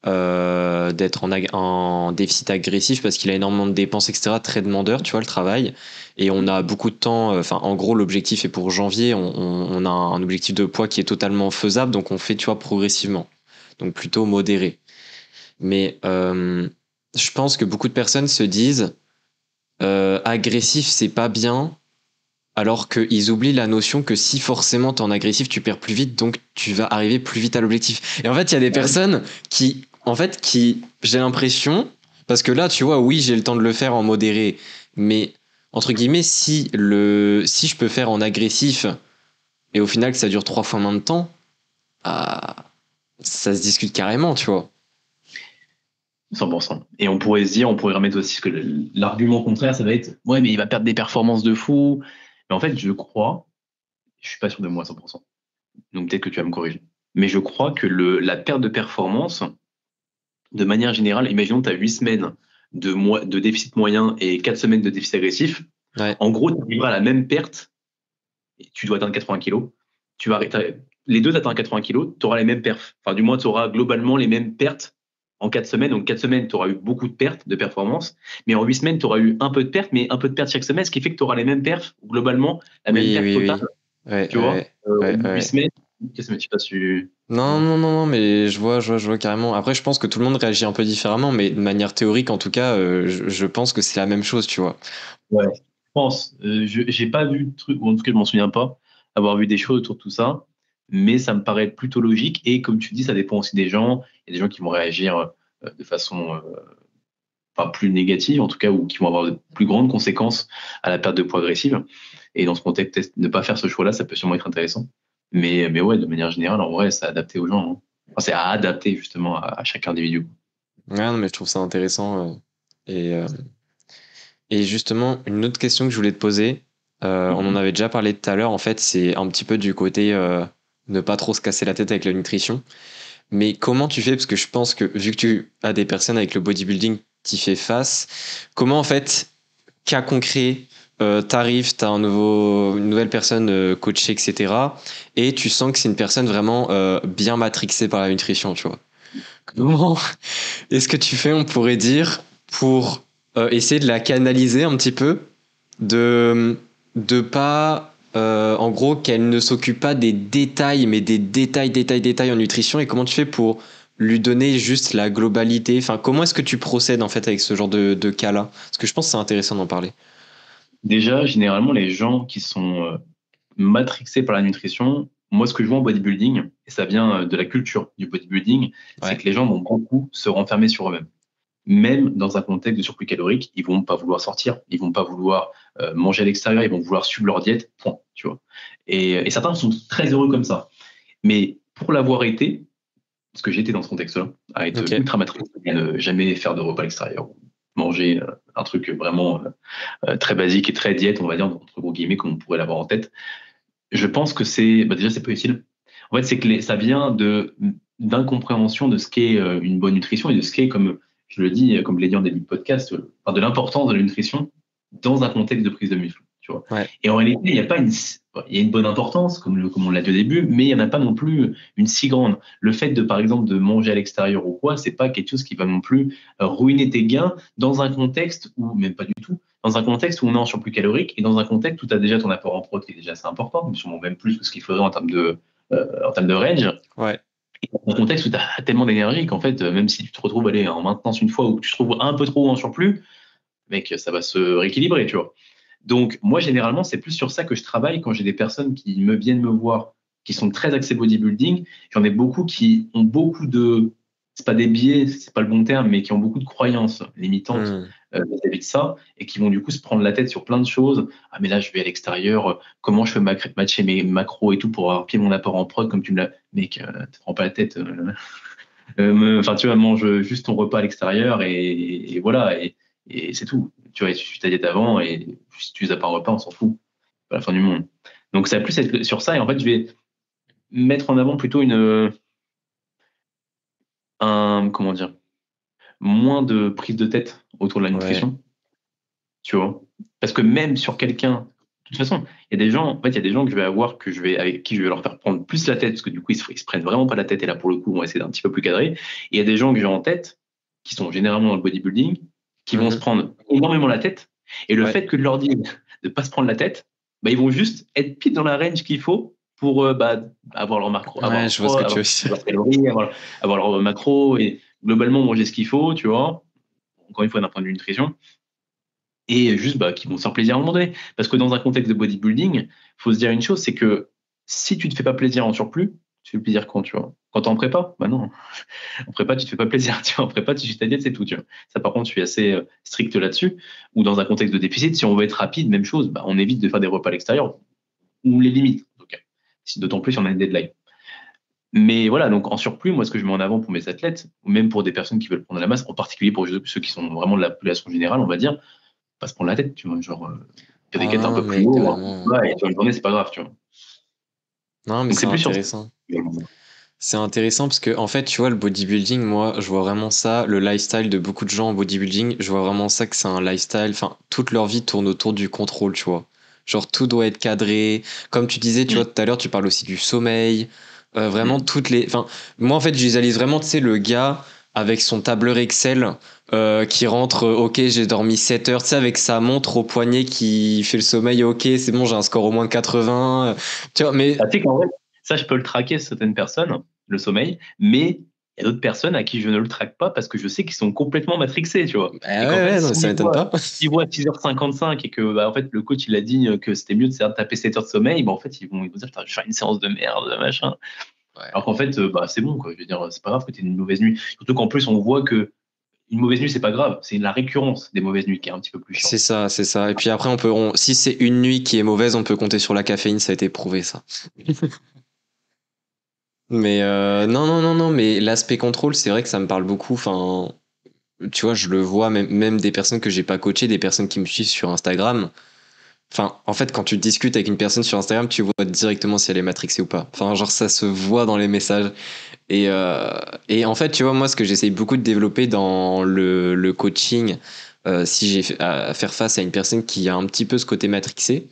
d'être en déficit agressif parce qu'il a énormément de dépenses, etc. Très demandeur, tu vois, le travail. Et on a beaucoup de temps. Enfin, en gros, l'objectif est pour janvier. On a un objectif de poids qui est totalement faisable, donc on fait, tu vois, progressivement. Donc plutôt modéré. Mais je pense que beaucoup de personnes se disent agressif, c'est pas bien. Alors qu'ils oublient la notion que si forcément t'es en agressif, tu perds plus vite, donc tu vas arriver plus vite à l'objectif. Et en fait, il y a des personnes qui, j'ai l'impression, parce que là, tu vois, oui, j'ai le temps de le faire en modéré, mais entre guillemets, si je peux faire en agressif et au final que ça dure 3 fois moins de temps, ah, ça se discute carrément, tu vois. 100%. Et on pourrait se dire, on pourrait remettre aussi que l'argument contraire, ça va être, ouais, mais il va perdre des performances de fou. Mais en fait, je suis pas sûr de moi à 100%. Donc peut-être que tu vas me corriger. Mais je crois que la perte de performance, de manière générale, imaginons que tu as 8 semaines de déficit moyen et 4 semaines de déficit agressif. Ouais, En gros, tu arriveras à la même perte, et tu dois atteindre 80 kilos. Les deux atteignent 80 kilos, tu auras les mêmes perfs. Enfin, du moins, tu auras globalement les mêmes pertes en 4 semaines. Donc, 4 semaines, tu auras eu beaucoup de pertes de performance. Mais en 8 semaines, tu auras eu un peu de pertes, mais un peu de pertes chaque semaine, ce qui fait que tu auras les mêmes perfs, globalement, la même oui, perte oui, totale. oui. Ouais, Tu vois, ouais, ouais, 8 ouais. semaines, je sais pas si Non, non, non, non, mais je vois carrément. Après, je pense que tout le monde réagit un peu différemment, mais de manière théorique, en tout cas, je pense que c'est la même chose, tu vois. Ouais, je pense. J'ai pas vu de truc, ou en tout cas, je m'en souviens pas, avoir vu des choses autour de tout ça, mais ça me paraît plutôt logique. Et comme tu dis, ça dépend aussi des gens. Il y a des gens qui vont réagir de façon enfin, plus négative, en tout cas, ou qui vont avoir de plus grandes conséquences à la perte de poids agressive. Et dans ce contexte, ne pas faire ce choix-là, ça peut sûrement être intéressant. Mais ouais, de manière générale, en vrai, c'est adapté aux gens, hein. Enfin, c'est à adapter justement à chaque individu. Ouais, non, mais je trouve ça intéressant. Et, euh, et justement, une autre question que je voulais te poser, on en Mhm. avait déjà parlé tout à l'heure, en fait, c'est un petit peu du côté ne pas trop se casser la tête avec la nutrition. Mais comment tu fais? Parce que je pense que vu que tu as des personnes avec le bodybuilding qui fait face, comment en fait, cas concret, t'arrives, t'as une nouvelle personne coachée, etc. Et tu sens que c'est une personne vraiment bien matrixée par la nutrition, tu vois. Comment est-ce que tu fais, on pourrait dire, pour essayer de la canaliser un petit peu, de pas, en gros, qu'elle ne s'occupe pas des détails, mais des détails en nutrition, et comment tu fais pour lui donner juste la globalité, enfin, comment est-ce que tu procèdes en fait avec ce genre de cas-là? Parce que je pense que c'est intéressant d'en parler. Déjà, généralement, les gens qui sont matrixés par la nutrition, moi, ce que je vois en bodybuilding, et ça vient de la culture du bodybuilding, c'est Ouais. que les gens vont beaucoup se renfermer sur eux-mêmes. Même dans un contexte de surplus calorique, ils vont pas vouloir sortir, ils vont pas vouloir manger à l'extérieur, ils vont vouloir suivre leur diète, point, tu vois. Et certains sont très heureux comme ça. Mais pour l'avoir été, parce que j'étais dans ce contexte-là, à être Ok. ultra matrixé, à ne jamais faire de repas à l'extérieur, manger un truc vraiment très basique et très diète, on va dire, entre gros guillemets, comme on pourrait l'avoir en tête. Je pense que déjà, c'est pas utile. En fait, c'est que ça vient d'incompréhension de ce qu'est une bonne nutrition et de ce qu'est, comme je le dis, comme je l'ai dit en début de podcast, enfin, de l'importance de la nutrition dans un contexte de prise de muscle, tu vois. Ouais. Et en réalité, il y a une bonne importance, comme on l'a dit au début, mais il n'y en a pas non plus une si grande. Le fait de, par exemple, de manger à l'extérieur ou quoi, c'est pas quelque chose qui va non plus ruiner tes gains dans un contexte où, même pas du tout, dans un contexte où on est en surplus calorique et dans un contexte où tu as déjà ton apport en prot qui est déjà assez important, mais sûrement même plus que ce qu'il faudrait en termes de range, Ouais. et dans un contexte où tu as tellement d'énergie qu'en fait, même si tu te retrouves allez, en maintenance une fois ou que tu te trouves un peu trop en surplus, mec, ça va se rééquilibrer, tu vois. Donc, moi, généralement, c'est plus sur ça que je travaille quand j'ai des personnes qui me viennent me voir qui sont très axés bodybuilding. J'en ai beaucoup qui ont beaucoup de, c'est pas des biais, c'est pas le bon terme, mais qui ont beaucoup de croyances limitantes vis-à-vis de ça et qui vont du coup se prendre la tête sur plein de choses. Ah, mais là, je vais à l'extérieur, comment je peux matcher mes macros et tout pour avoir pied mon apport en prod comme tu me l'as. Mec, te prends pas la tête. Enfin, tu vois, mange juste ton repas à l'extérieur et voilà, et c'est tout. Tu vois, tu suis ta diète avant et si tu n'as pas un repas, on s'en fout. C'est pas la fin du monde. Donc, ça va plus être sur ça. Et en fait, je vais mettre en avant plutôt comment dire, moins de prise de tête autour de la nutrition. Tu vois. Parce que même sur quelqu'un, de toute façon, il y a des gens, en fait, il y a des gens que je vais avoir, avec qui je vais leur faire prendre plus la tête, parce que du coup, ils se prennent vraiment pas la tête, et là, pour le coup, on va essayer d'un petit peu plus cadré. Et il y a des gens que j'ai en tête, qui sont généralement dans le bodybuilding, qui vont se prendre énormément la tête. Et le fait que je leur dise de pas se prendre la tête, bah, ils vont juste être pile dans la range qu'il faut pour avoir leur macro, avoir leur calories, avoir leur macro, et globalement manger ce qu'il faut, tu vois. Encore une fois, d'un point de vue nutrition. Et juste qui vont se faire plaisir à un moment donné. Parce que dans un contexte de bodybuilding, il faut se dire une chose, c'est que si tu te fais pas plaisir en surplus, tu fais le plaisir quand, tu vois. Quand t'es en prépa, bah non. En prépa, tu te fais pas plaisir. Tu vois. En prépa, tu suis ta diète, c'est tout. Tu vois. Ça, par contre, je suis assez strict là-dessus. Ou dans un contexte de déficit, si on veut être rapide, même chose, on évite de faire des repas à l'extérieur. On les limite. Okay. D'autant plus si on a une deadline. Mais voilà, donc en surplus, moi, ce que je mets en avant pour mes athlètes, ou même pour des personnes qui veulent prendre la masse, en particulier pour ceux qui sont vraiment de la population générale, on va dire, pas se prendre la tête, tu vois, genre, il y a des quêtes un peu plus haut, et sur une journée, c'est pas grave, tu vois. Non, mais c'est intéressant. C'est intéressant parce que, en fait, tu vois, le bodybuilding, moi, je vois vraiment ça, le lifestyle de beaucoup de gens en bodybuilding, je vois vraiment ça que c'est un lifestyle, enfin, toute leur vie tourne autour du contrôle, tu vois. Genre, tout doit être cadré. Comme tu disais, tu vois, tout à l'heure, tu parles aussi du sommeil. Vraiment, toutes les. Enfin, moi, en fait, je visualise vraiment, tu sais, le gars avec son tableur Excel qui rentre, ok, j'ai dormi 7 heures, tu sais, avec sa montre au poignet qui fait le sommeil, ok, c'est bon, j'ai un score au moins de 80. Tu vois, mais. Tu sais qu'en vrai, ça, je peux le traquer, certaines personnes, le sommeil, mais il y a d'autres personnes à qui je ne le traque pas parce que je sais qu'ils sont complètement matrixés, tu vois. Et ouais, non, ça m'étonne pas. S'ils voient 6h55 et que, en fait, le coach, il a dit que c'était mieux de taper 7 heures de sommeil, en fait, ils vont dire, putain, je vais faire une séance de merde, machin. Ouais. Alors qu'en fait, c'est bon, quoi. Je veux dire, c'est pas grave que tu aies une mauvaise nuit. Surtout qu'en plus, on voit que une mauvaise nuit, c'est pas grave. C'est la récurrence des mauvaises nuits qui est un petit peu plus chiant. C'est ça. Et puis après, si c'est une nuit qui est mauvaise, on peut compter sur la caféine. Ça a été prouvé, ça. Mais non. Mais l'aspect contrôle, c'est vrai que ça me parle beaucoup. Enfin, tu vois, je le vois, même des personnes que j'ai pas coachées, des personnes qui me suivent sur Instagram. Enfin, en fait, quand tu discutes avec une personne sur Instagram, tu vois directement si elle est matrixée ou pas. Enfin, genre, ça se voit dans les messages. Et en fait, tu vois, moi, ce que j'essaye beaucoup de développer dans le coaching, si j'ai à faire face à une personne qui a un petit peu ce côté matrixé,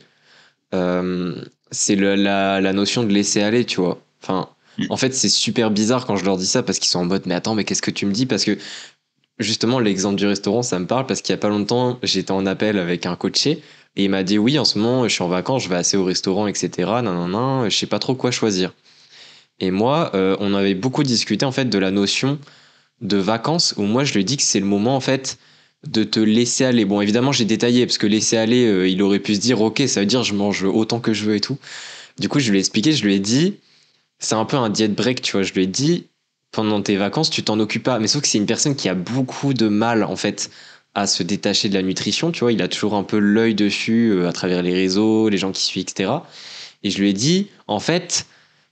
c'est la notion de laisser aller, tu vois. Enfin, en fait, c'est super bizarre quand je leur dis ça parce qu'ils sont en mode, mais attends, mais qu'est-ce que tu me dis? Parce que justement, l'exemple du restaurant, ça me parle parce qu'il y a pas longtemps, j'étais en appel avec un coaché et il m'a dit, oui, en ce moment, je suis en vacances, je vais assez au restaurant, etc. Non, je sais pas trop quoi choisir. Et moi, on avait beaucoup discuté en fait de la notion de vacances où moi je lui dis que c'est le moment en fait de te laisser aller. Bon, évidemment, j'ai détaillé parce que laisser aller, il aurait pu se dire ok, ça veut dire je mange autant que je veux et tout. Du coup, je lui ai expliqué, je lui ai dit c'est un peu un diet break, tu vois. Je lui ai dit pendant tes vacances, tu t'en occupes pas. Mais sauf que c'est une personne qui a beaucoup de mal en fait à se détacher de la nutrition, tu vois. Il a toujours un peu l'œil dessus à travers les réseaux, les gens qui suivent, etc. Et je lui ai dit en fait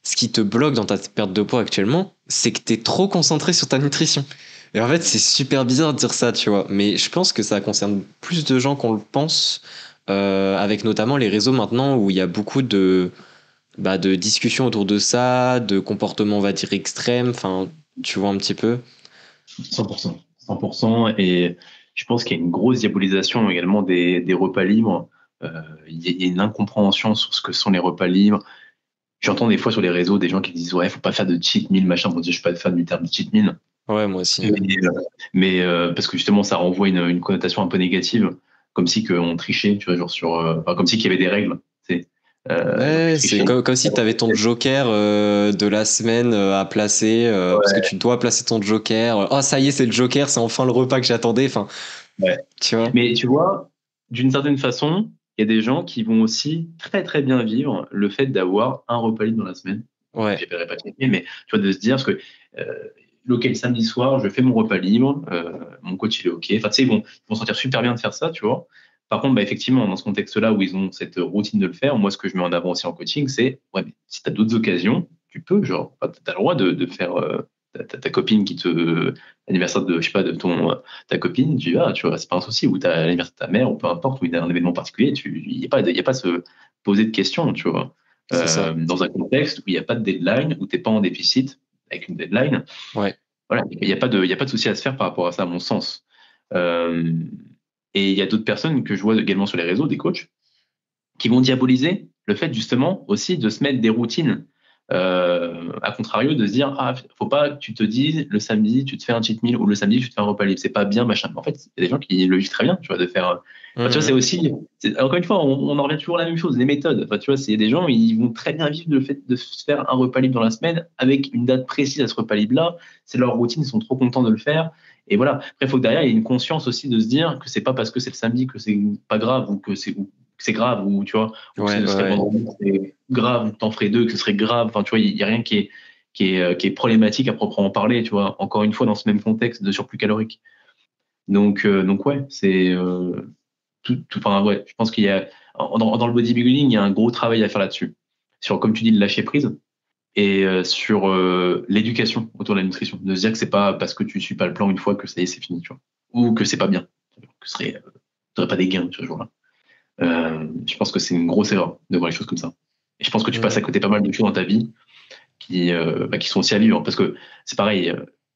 ce qui te bloque dans ta perte de poids actuellement, c'est que tu es trop concentré sur ta nutrition. Et en fait, c'est super bizarre de dire ça, tu vois. Mais je pense que ça concerne plus de gens qu'on le pense, avec notamment les réseaux maintenant où il y a beaucoup de discussions autour de ça, de comportements, on va dire, extrêmes. Enfin, tu vois un petit peu. 100%. 100%. Et je pense qu'il y a une grosse diabolisation également des repas libres. Il y a une incompréhension sur ce que sont les repas libres. J'entends des fois sur les réseaux des gens qui disent ouais, faut pas faire de cheat meal, machin. Bon, je suis pas fan du terme cheat meal. Ouais, moi aussi. Mais parce que justement, ça renvoie une connotation un peu négative, comme si on trichait, tu vois, genre comme si qu'il y avait des règles. Ouais, c'est comme si tu avais ton joker de la semaine à placer, parce que tu dois placer ton joker. Oh, ça y est, c'est le joker, c'est enfin le repas que j'attendais. Enfin, ouais. tu vois. Mais tu vois, d'une certaine façon, il y a des gens qui vont aussi très très bien vivre le fait d'avoir un repas libre dans la semaine. Ouais, J'appellerai pas de mais tu vois, de se dire, parce que le samedi soir, je fais mon repas libre, mon coach il est OK. Enfin, tu sais, ils vont se sentir super bien de faire ça, tu vois. Par contre, bah, effectivement, dans ce contexte-là où ils ont cette routine de le faire, moi, ce que je mets en avant aussi en coaching, c'est, ouais, mais si tu as d'autres occasions, tu peux, genre, tu as le droit de faire ta copine qui te. L'anniversaire de, je sais pas, de ta copine, tu vas, tu vois, c'est pas un souci, ou t'as l'anniversaire de ta mère, ou peu importe, où il y a un événement particulier, il n'y a pas, y a pas se poser de questions, tu vois. c'est ça. Dans un contexte où il n'y a pas de deadline, où tu n'es pas en déficit avec une deadline, Ouais. voilà, il y a pas de souci à se faire par rapport à ça, à mon sens. Euh, et il y a d'autres personnes que je vois également sur les réseaux, des coachs, qui vont diaboliser le fait justement aussi de se mettre des routines. À contrario, de se dire, ah, faut pas que tu te dises le samedi, tu te fais un cheat meal ou le samedi, tu te fais un repas libre. C'est pas bien, machin. En fait, il y a des gens qui le vivent très bien, tu vois, de faire. Enfin, tu vois, c'est Mhm. aussi. Encore une fois, on en revient toujours à la même chose, les méthodes. Enfin, tu vois, il y a des gens, ils vont très bien vivre le fait de se faire un repas libre dans la semaine avec une date précise à ce repas libre-là. C'est leur routine, ils sont trop contents de le faire. Et voilà. Après, il faut que derrière, il y ait une conscience aussi de se dire que c'est pas parce que c'est le samedi que c'est pas grave ou que c'est grave ou tu vois ou que Ouais, ce ouais, serait le ouais. vendredi, c'est grave, ou que t'en ferais deux, que ce serait grave. Enfin, tu vois, il y a rien qui est problématique à proprement parler, tu vois. Encore une fois, dans ce même contexte de surplus calorique. Donc ouais, c'est enfin, ouais, je pense qu'il y a dans le bodybuilding, il y a un gros travail à faire là-dessus. Sur, comme tu dis, le lâcher prise et sur l'éducation autour de la nutrition. De se dire que c'est pas parce que tu suis pas le plan une fois que ça y est, c'est fini, tu vois. Ou que c'est pas bien. Que t'aurais pas des gains ce jour-là. Je pense que c'est une grosse erreur de voir les choses comme ça. Et je pense que tu passes à Mhm. côté pas mal de choses dans ta vie qui sont aussi à vivre. Parce que c'est pareil,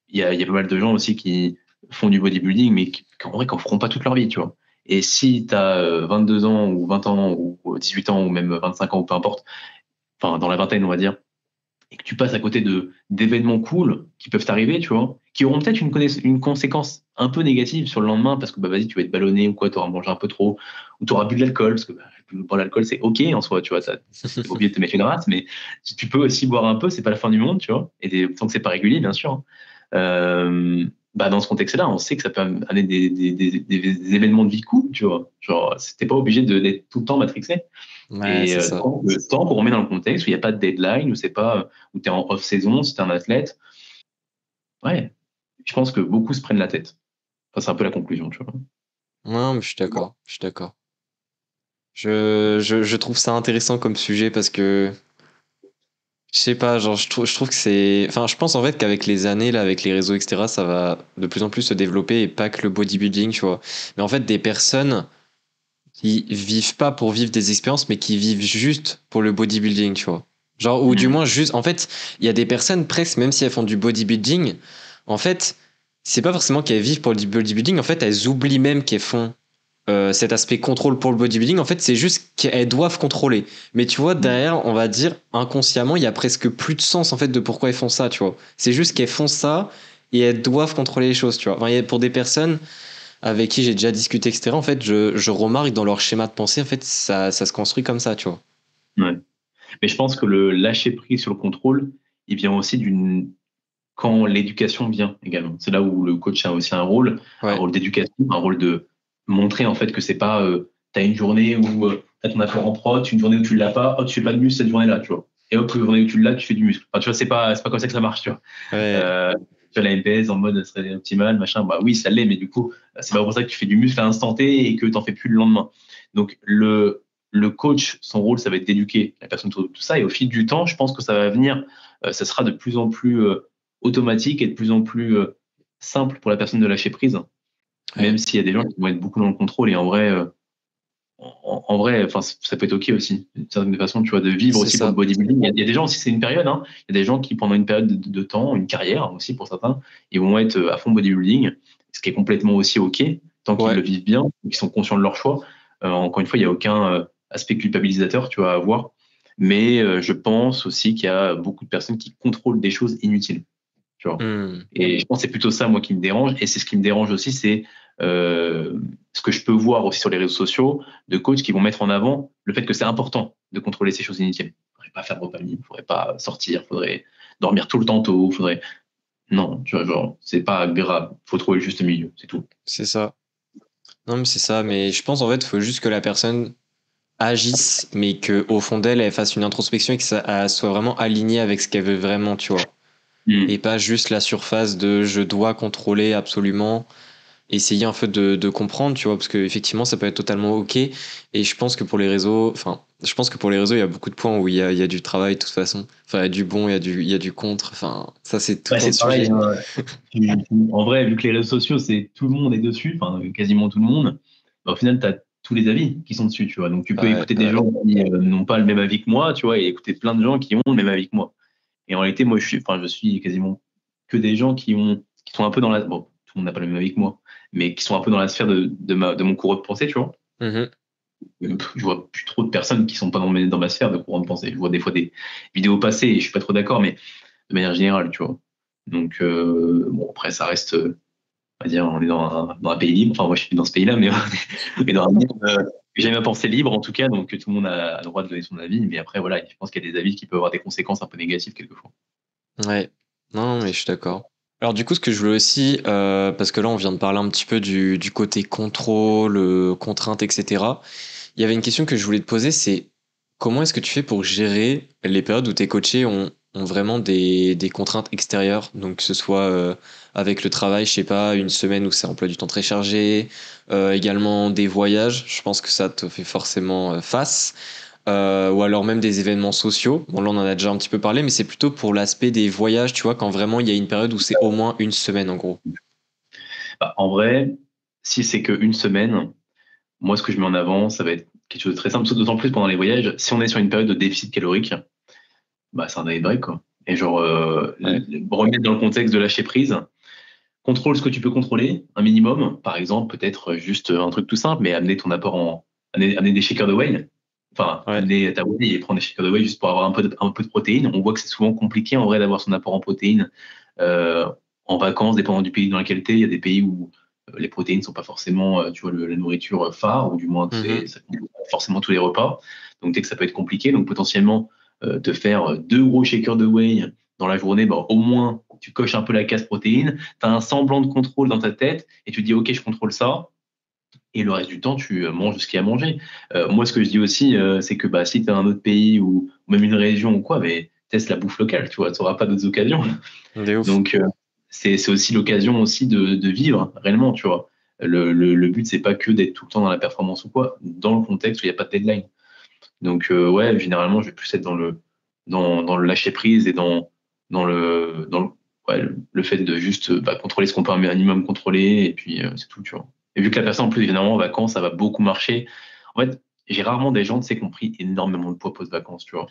il y a pas mal de gens aussi qui font du bodybuilding, mais en vrai, qui en feront pas toute leur vie, tu vois. Et si tu as 22 ans ou 20 ans ou 18 ans ou même 25 ans ou peu importe, enfin dans la vingtaine on va dire, et que tu passes à côté de d'événements cool qui peuvent t'arriver, tu vois, qui auront peut-être une conséquence un peu négative sur le lendemain parce que bah vas-y, tu vas être ballonné ou quoi, tu auras mangé un peu trop, ou tu auras bu de l'alcool, parce que bah, boire de l'alcool c'est ok en soi, tu vois, t'es pas obligé de te mettre une race, mais si tu peux aussi boire un peu, c'est pas la fin du monde, tu vois, et tant que c'est pas régulier, bien sûr. Hein. Bah dans ce contexte-là, on sait que ça peut amener des événements de vie cool, tu vois. Genre, t'es pas obligé d'être tout le temps matrixé. Ouais, Et c'est ça. tant qu'on remet dans le contexte où il n'y a pas de deadline, où c'est pas où tu es en off-saison, si tu es un athlète, ouais, je pense que beaucoup se prennent la tête. Enfin, c'est un peu la conclusion, tu vois. Non, mais je suis d'accord. Je suis d'accord. Je trouve ça intéressant comme sujet parce que je sais pas, genre je trouve que c'est. Enfin, je pense en fait qu'avec les années, là, avec les réseaux, etc., ça va de plus en plus se développer et pas que le bodybuilding, tu vois. Mais en fait, des personnes qui vivent pas pour vivre des expériences, mais qui vivent juste pour le bodybuilding, tu vois. Genre, ou du Mhm. moins juste. En fait, il y a des personnes presque, même si elles font du bodybuilding, en fait, c'est pas forcément qu'elles vivent pour le bodybuilding, en fait, elles oublient même qu'elles font cet aspect contrôle pour le bodybuilding, en fait, c'est juste qu'elles doivent contrôler. Mais tu vois, Mhm. derrière, on va dire inconsciemment, il y a presque plus de sens en fait de pourquoi elles font ça, tu vois. C'est juste qu'elles font ça et elles doivent contrôler les choses, tu vois. Enfin, pour des personnes avec qui j'ai déjà discuté, etc., en fait, je remarque dans leur schéma de pensée, en fait, ça se construit comme ça, tu vois. Ouais. Mais je pense que le lâcher prise sur le contrôle, il vient aussi quand l'éducation vient également. C'est là où le coach a aussi un Ouais, rôle d'éducation, un rôle de montrer en fait que c'est pas t'as une journée où t'as ton apport en prot, une journée où tu l'as pas, oh tu fais pas de muscle cette journée-là, tu vois. Et hop, une journée où tu l'as, tu fais du muscle. Enfin, tu vois, c'est pas comme ça que ça marche, tu vois. ouais, Euh, tu vois, la MPS en mode serait optimal, machin, bah oui, ça l'est, mais du coup, c'est pas pour ça que tu fais du muscle à l'instant T et que t'en fais plus le lendemain. Donc, le coach, son rôle, ça va être d'éduquer la personne autour de tout ça. Et au fil du temps, je pense que ça va venir, ça sera de plus en plus automatique et de plus en plus simple pour la personne de lâcher prise. Même ouais, s'il y a des gens qui vont être beaucoup dans le contrôle et en vrai, en vrai, enfin, ça peut être ok aussi, d'une certaine façon, tu vois, de vivre c'est aussi pour le ça. bodybuilding. Il y a des gens aussi, c'est une période, hein. Il y a des gens qui, pendant une période de temps, une carrière aussi pour certains, ils vont être à fond bodybuilding, ce qui est complètement aussi ok, tant qu'ils le Ouais, vivent bien, qu'ils sont conscients de leur choix. Encore une fois, il n'y a aucun aspect culpabilisateur, tu vois, à avoir. Mais je pense aussi qu'il y a beaucoup de personnes qui contrôlent des choses inutiles, tu vois. hmm, Et je pense que c'est plutôt ça, moi, qui me dérange. Et c'est ce qui me dérange aussi, c'est euh, ce que je peux voir aussi sur les réseaux sociaux de coachs qui vont mettre en avant le fait que c'est important de contrôler ces choses inutiles. Il ne faudrait pas faire de repas libre, il ne faudrait pas sortir, il faudrait dormir tout le temps tôt, faudrait. Non, tu vois, genre, c'est pas grave. Il faut trouver le juste milieu, c'est tout. c'est ça. Non, mais c'est ça. Mais je pense en fait, il faut juste que la personne agisse, mais que au fond d'elle, elle fasse une introspection et que ça elle soit vraiment alignée avec ce qu'elle veut vraiment, tu vois. Et Mm. pas juste la surface de je dois contrôler absolument, essayer un peu de comprendre, tu vois, parce que effectivement ça peut être totalement ok. Et je pense que pour les réseaux, enfin, je pense que pour les réseaux, il y a beaucoup de points où il y a du travail de toute façon. Enfin, il y a du bon, il y a du contre. Enfin, ça c'est tout Bah, un c'est pareil, sujet. hein. En vrai, vu que les réseaux sociaux, c'est tout le monde est dessus, enfin quasiment tout le monde, bah, au final, tu as tous les avis qui sont dessus, tu vois. Donc tu peux Ouais, écouter des ouais. gens qui n'ont pas le même avis que moi, tu vois, et écouter plein de gens qui ont le même avis que moi. Et en réalité, moi, je suis quasiment que des gens qui sont un peu dans la, bon, tout le monde n'a pas le même avis que moi, mais qui sont un peu dans la sphère de mon courant de pensée, tu vois. Mhm. Je vois plus trop de personnes qui sont pas dans ma sphère de courant de pensée. Je vois des fois des vidéos passer et je suis pas trop d'accord, mais de manière générale, tu vois. Donc, bon, après, ça reste, on va dire, on est dans un pays libre. Enfin, moi, je suis dans ce pays-là, mais on est dans un monde, j'ai ma pensée libre, en tout cas, donc tout le monde a le droit de donner son avis. Mais après, voilà, je pense qu'il y a des avis qui peuvent avoir des conséquences un peu négatives quelquefois. Ouais. Non, mais je suis d'accord. Alors du coup, ce que je voulais aussi, parce que là, on vient de parler un petit peu du côté contrôle, contrainte, etc. Il y avait une question que je voulais te poser, c'est comment est-ce que tu fais pour gérer les périodes où tes coachés ont vraiment des contraintes extérieures, donc que ce soit avec le travail, je sais pas, une semaine où c'est emploi du temps très chargé, également des voyages, je pense que ça te fait forcément face, ou alors même des événements sociaux. Bon, là, on en a déjà un petit peu parlé, mais c'est plutôt pour l'aspect des voyages, tu vois, quand vraiment il y a une période où c'est au moins une semaine en gros. Bah, en vrai, si c'est qu'une semaine, moi, ce que je mets en avant, ça va être quelque chose de très simple, d'autant plus pendant les voyages. Si on est sur une période de déficit calorique, bah, c'est un day break, quoi. Et genre, Ouais. remettre dans le contexte de lâcher prise. Contrôle ce que tu peux contrôler, un minimum. Par exemple, peut-être juste un truc tout simple, mais amener ton apport amener des shakers de whey. Enfin, Ouais. amener ta whey et prendre des shakers de whey juste pour avoir un peu de protéines. On voit que c'est souvent compliqué en vrai d'avoir son apport en protéines. Euh, En vacances, dépendant du pays dans lequel tu es, il y a des pays où les protéines sont pas forcément, tu vois, la nourriture phare, ou du moins que Mhm. ça compte pas forcément tous les repas. Donc, dès que ça peut être compliqué, donc potentiellement te faire deux gros shakers de whey dans la journée, bah, au moins tu coches un peu la case protéines, tu as un semblant de contrôle dans ta tête et tu dis ok, je contrôle ça. Et le reste du temps, tu manges ce qu'il y a à manger. Moi, ce que je dis aussi, c'est que bah, si tu as un autre pays ou même une région ou quoi, mais teste la bouffe locale, tu vois, tu n'auras pas d'autres occasions. De ouf. Donc, c'est aussi l'occasion aussi de vivre réellement, tu vois. Le but, c'est pas que d'être tout le temps dans la performance ou quoi, dans le contexte où il n'y a pas de deadline. Donc, ouais, généralement, je vais plus être dans le lâcher prise et ouais, le fait de juste bah, contrôler ce qu'on peut un minimum contrôler, et puis c'est tout, tu vois. Et vu que la personne, en plus, évidemment, en vacances, ça va beaucoup marcher. En fait, j'ai rarement des gens, tu sais, qui ont pris énormément de poids post-vacances, tu vois,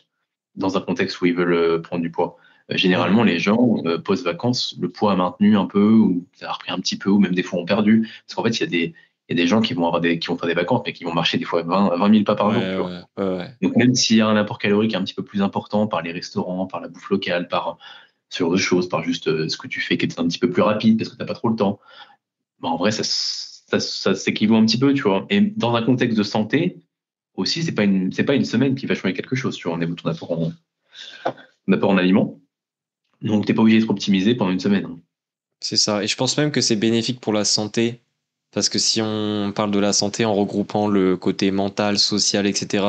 dans un contexte où ils veulent prendre du poids. Mhm. Généralement, les gens, post-vacances, le poids a maintenu un peu, ou ça a repris un petit peu, ou même des fois ont perdu. Parce qu'en fait, il y a des gens qui vont faire des vacances, mais qui vont marcher des fois 20 000 pas par Ouais, jour, tu vois. ouais, ouais, ouais. Donc même s'il y a un apport calorique un petit peu plus important par les restaurants, par la bouffe locale, par ce genre de choses, par juste ce que tu fais qui est un petit peu plus rapide parce que t'as pas trop le temps, bah, en vrai ça s'équivaut un petit peu, tu vois. Et dans un contexte de santé aussi, c'est pas une semaine qui va changer quelque chose, tu vois, au niveau de ton apport en aliments. Donc t'es pas obligé d'être optimisé pendant une semaine, hein. C'est ça. Et je pense même que c'est bénéfique pour la santé. Parce que si on parle de la santé en regroupant le côté mental, social, etc.,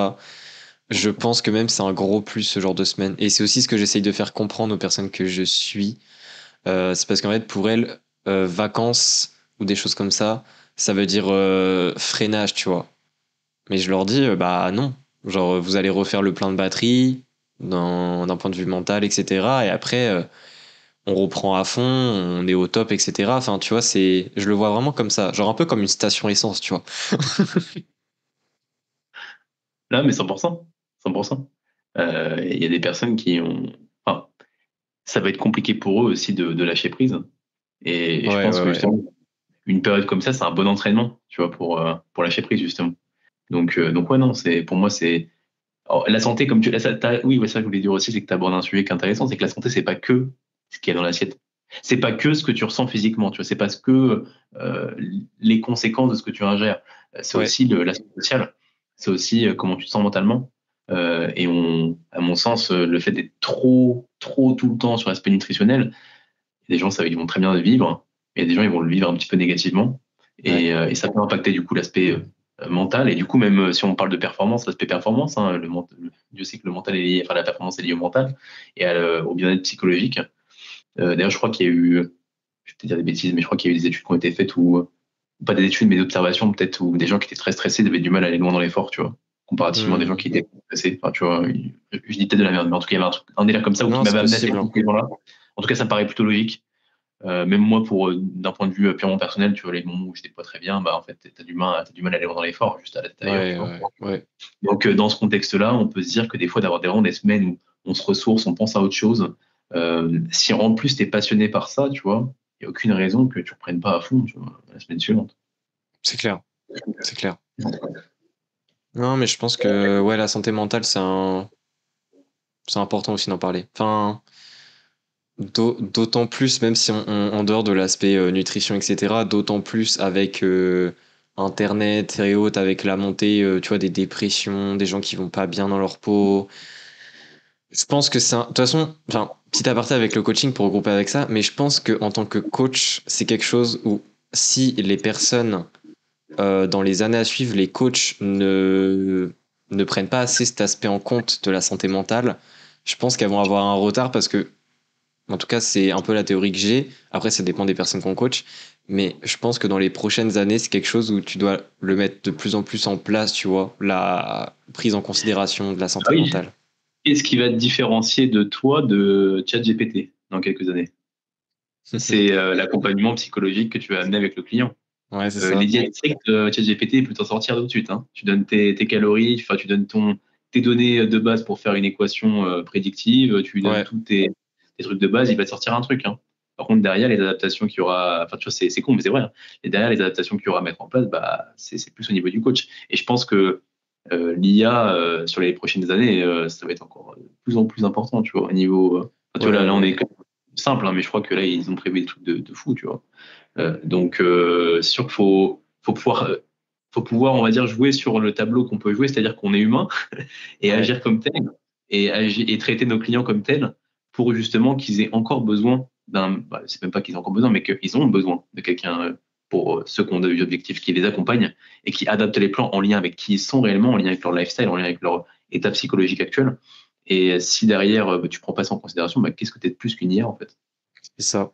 je pense que même c'est un gros plus ce genre de semaine. Et c'est aussi ce que j'essaye de faire comprendre aux personnes que je suis. C'est parce qu'en fait, pour elles, vacances ou des choses comme ça veut dire freinage, tu vois. Mais je leur dis, bah non. Genre, vous allez refaire le plein de batterie d'un point de vue mental, etc. Et après, on reprend à fond, on est au top, etc. Enfin, tu vois, je le vois vraiment comme ça. Genre un peu comme une station essence, tu vois. Là, mais 100%. 100%. Il y a des personnes qui ont. Enfin, ça va être compliqué pour eux aussi de lâcher prise. Et je Ouais, pense ouais, que ouais. justement, une période comme ça, c'est un bon entraînement, tu vois, pour lâcher prise, justement. Donc ouais, non, pour moi, c'est, alors, la santé, comme oui, ouais, ça, je voulais dire aussi, c'est que tu abordes un sujet qui est intéressant, c'est que la santé, c'est pas que ce qu'il y a dans l'assiette. C'est pas que ce que tu ressens physiquement, tu vois, c'est pas ce que, euh, les conséquences de ce que tu ingères. C'est Ouais, aussi l'aspect social. C'est aussi comment tu te sens mentalement. À mon sens, le fait d'être trop tout le temps sur l'aspect nutritionnel, il y a des gens, ils vont très bien le vivre. Il y a des gens, ils vont le vivre un petit peu négativement. ouais. Et ça peut impacter du coup l'aspect mental. Et du coup, même si on parle de performance, l'aspect performance, hein, Dieu sait que le mental est lié, enfin la performance est liée au mental et au bien-être psychologique. D'ailleurs, je crois qu'il y a eu, je vais te dire des bêtises, mais je crois qu'il y a eu des études qui ont été faites où, pas des études, mais des observations peut-être où des gens qui étaient très stressés avaient du mal à aller loin dans l'effort, tu vois, comparativement à des gens qui étaient stressés. Enfin, tu vois, je dis peut-être de la merde, mais en tout cas, il y avait un délire comme ça ou qui Non, c'est m'avait amené à ces possible, hein. conclusions-là. En tout cas, ça me paraît plutôt logique. Même moi, d'un point de vue purement personnel, tu vois, les moments où j'étais pas très bien, bah, en fait, t'as du mal à aller loin dans l'effort, juste à la tête ailleurs, tu Ouais, vois. ouais, ouais. Donc, dans ce contexte-là, on peut se dire que des fois, d'avoir des semaines où on se ressource, on pense à autre chose, si en plus t'es passionné par ça, tu vois, il n'y a aucune raison que tu ne reprennes pas à fond, tu vois, la semaine suivante. C'est clair, c'est clair. Non, mais je pense que ouais, la santé mentale, c'est important aussi d'en parler. Enfin, d'autant plus, même si en dehors de l'aspect nutrition, etc., d'autant plus avec Internet et autres, avec la montée, tu vois, des dépressions, des gens qui vont pas bien dans leur peau. Je pense que de toute façon, enfin, petit aparté avec le coaching pour regrouper avec ça, mais je pense que en tant que coach, c'est quelque chose où si les personnes dans les années à suivre, les coachs ne prennent pas assez cet aspect en compte de la santé mentale, je pense qu'elles vont avoir un retard parce que, en tout cas, c'est un peu la théorie que j'ai. Après, ça dépend des personnes qu'on coach. Mais je pense que dans les prochaines années, c'est quelque chose où tu dois le mettre de plus en plus en place, tu vois, la prise en considération de la Ah santé oui. mentale. Qu'est-ce qui va te différencier de toi de ChatGPT dans quelques années? C'est l'accompagnement psychologique que tu vas amener avec le client. Ouais, c'est Les ça. diètes strictes, ChatGPT peut t'en sortir tout de suite, hein. Tu donnes tes calories, enfin, tu donnes tes données de base pour faire une équation prédictive, tu lui donnes Ouais, tous tes trucs de base, il va te sortir un truc, hein. Par contre, derrière, les adaptations qu'il y aura, enfin, tu vois, c'est con, mais c'est vrai, hein. Et derrière, les adaptations qu'il y aura à mettre en place, bah, c'est plus au niveau du coach. Et je pense que l'IA, sur les prochaines années, ça va être encore de plus en plus important, tu vois, au niveau. Enfin, tu vois, ouais, là, on ouais. est simple, hein, mais je crois que là, ils ont prévu des trucs de fou, tu vois. Donc, c'est sûr qu'il faut pouvoir, on va dire, jouer sur le tableau qu'on peut jouer, c'est-à-dire qu'on est humain et Ouais. agir comme tel et traiter nos clients comme tels pour justement qu'ils aient encore besoin c'est même pas qu'ils ont encore besoin, mais qu'ils ont besoin de quelqu'un pour ceux qui ont des objectifs qui les accompagnent et qui adaptent les plans en lien avec qui ils sont réellement, en lien avec leur lifestyle, en lien avec leur état psychologique actuel. Et si derrière, tu prends pas ça en considération, qu'est-ce que tu es de plus qu'une IA en fait? C'est ça.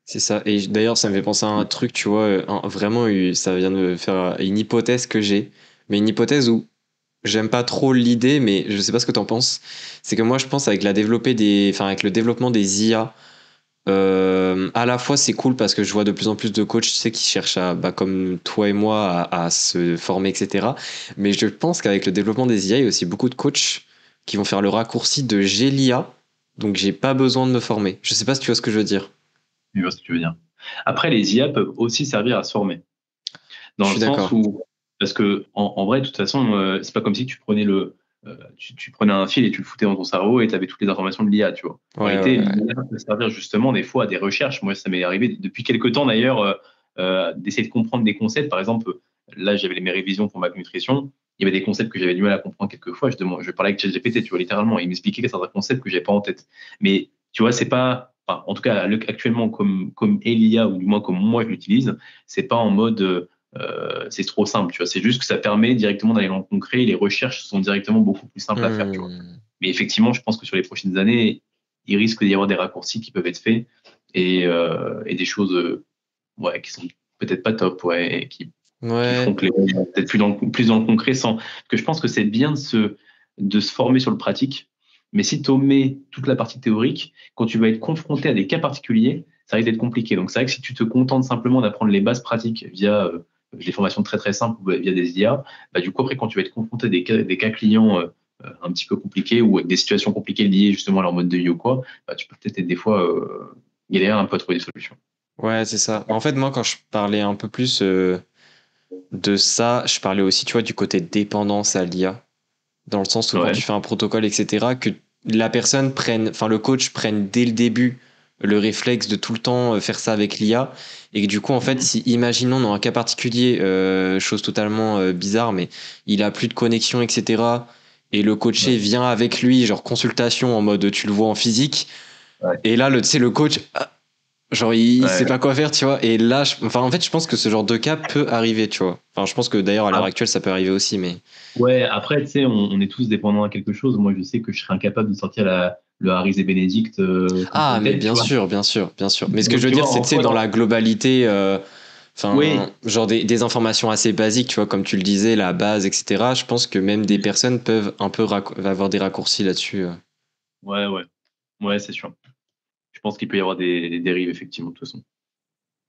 C'est ça. Et d'ailleurs, ça me fait penser à un truc, tu vois, vraiment, ça vient de me faire une hypothèse que j'ai. Mais une hypothèse où j'aime pas trop l'idée, mais je sais pas ce que t'en penses. C'est que moi, je pense enfin, avec le développement des IA, à la fois c'est cool parce que je vois de plus en plus de coachs, tu sais, qui cherchent bah, comme toi et moi, à se former, etc. Mais je pense qu'avec le développement des IA, il y a aussi beaucoup de coachs qui vont faire le raccourci de j'ai l'IA, donc j'ai pas besoin de me former. Je sais pas si tu vois ce que je veux dire. Tu vois ce que tu veux dire. Après, les IA peuvent aussi servir à se former. Je Dans le suis sens d'accord. où, parce que en vrai, de toute façon, c'est pas comme si tu prenais tu prenais un fil et tu le foutais dans ton cerveau et tu avais toutes les informations de l'IA, tu vois. En Ouais, réalité, ouais, ouais. l'IA peut servir justement des fois à des recherches. Moi, ça m'est arrivé depuis quelques temps d'ailleurs, d'essayer de comprendre des concepts. Par exemple, là, j'avais mes révisions pour ma nutrition. Il y avait des concepts que j'avais du mal à comprendre quelquefois. Je parlais avec ChatGPT, tu vois, littéralement. Et il m'expliquait certains concepts que j'avais pas en tête. Mais tu vois, c'est pas, enfin, en tout cas, actuellement, comme Elia, ou du moins comme moi je l'utilise, c'est pas en mode c'est trop simple, tu vois. C'est juste que ça permet directement d'aller dans le concret. Les recherches sont directement beaucoup plus simples à faire, tu vois. Hmm. Mais effectivement, je pense que sur les prochaines années, il risque d'y avoir des raccourcis qui peuvent être faits et des choses ouais, qui sont peut-être pas top, ouais, et qui feront Ouais, que les peut-être plus dans le concret sans. Parce que je pense que c'est bien de se former sur le pratique. Mais si tu omets toute la partie théorique, quand tu vas être confronté à des cas particuliers, ça risque d'être compliqué. Donc c'est vrai que si tu te contentes simplement d'apprendre les bases pratiques via des formations très très simples ou via des IA, bah, du coup après quand tu vas être confronté à des cas clients un petit peu compliqués ou avec des situations compliquées liées justement à leur mode de vie ou quoi, bah, tu peux peut-être être des fois galérer un peu à trouver des solutions. ouais, c'est ça. En fait, moi, quand je parlais un peu plus de ça, je parlais aussi, tu vois, du côté dépendance à l'IA, dans le sens où quand Ouais. tu fais un protocole, etc., que la personne prenne, enfin, le coach prenne dès le début le réflexe de tout le temps faire ça avec l'IA, et que du coup, en fait, si, imaginons dans un cas particulier, chose totalement bizarre, mais il a plus de connexion, etc., et le coaché Ouais. vient avec lui, genre consultation en mode tu le vois en physique, Ouais. et là, tu sais, le coach, Genre, il Ouais. sait pas quoi faire, tu vois. Et là, enfin, en fait, je pense que ce genre de cas peut arriver, tu vois. Enfin, je pense que d'ailleurs, à l'heure actuelle, ça peut arriver aussi, mais. Ouais, après, tu sais, on est tous dépendants à quelque chose. Moi, je sais que je serais incapable de sortir le Harris et Benedict comme ça Ah, de mais tête, tu bien vois. sûr, bien sûr, bien sûr. Mais ce que je Donc, veux tu dire, vois, c'est, en tu sais, soi, dans la globalité, oui, enfin, genre des informations assez basiques, tu vois, comme tu le disais, la base, etc. Je pense que même des personnes peuvent un peu avoir des raccourcis là-dessus. ouais, ouais, ouais, c'est sûr. Je pense qu'il peut y avoir des dérives, effectivement, de toute façon.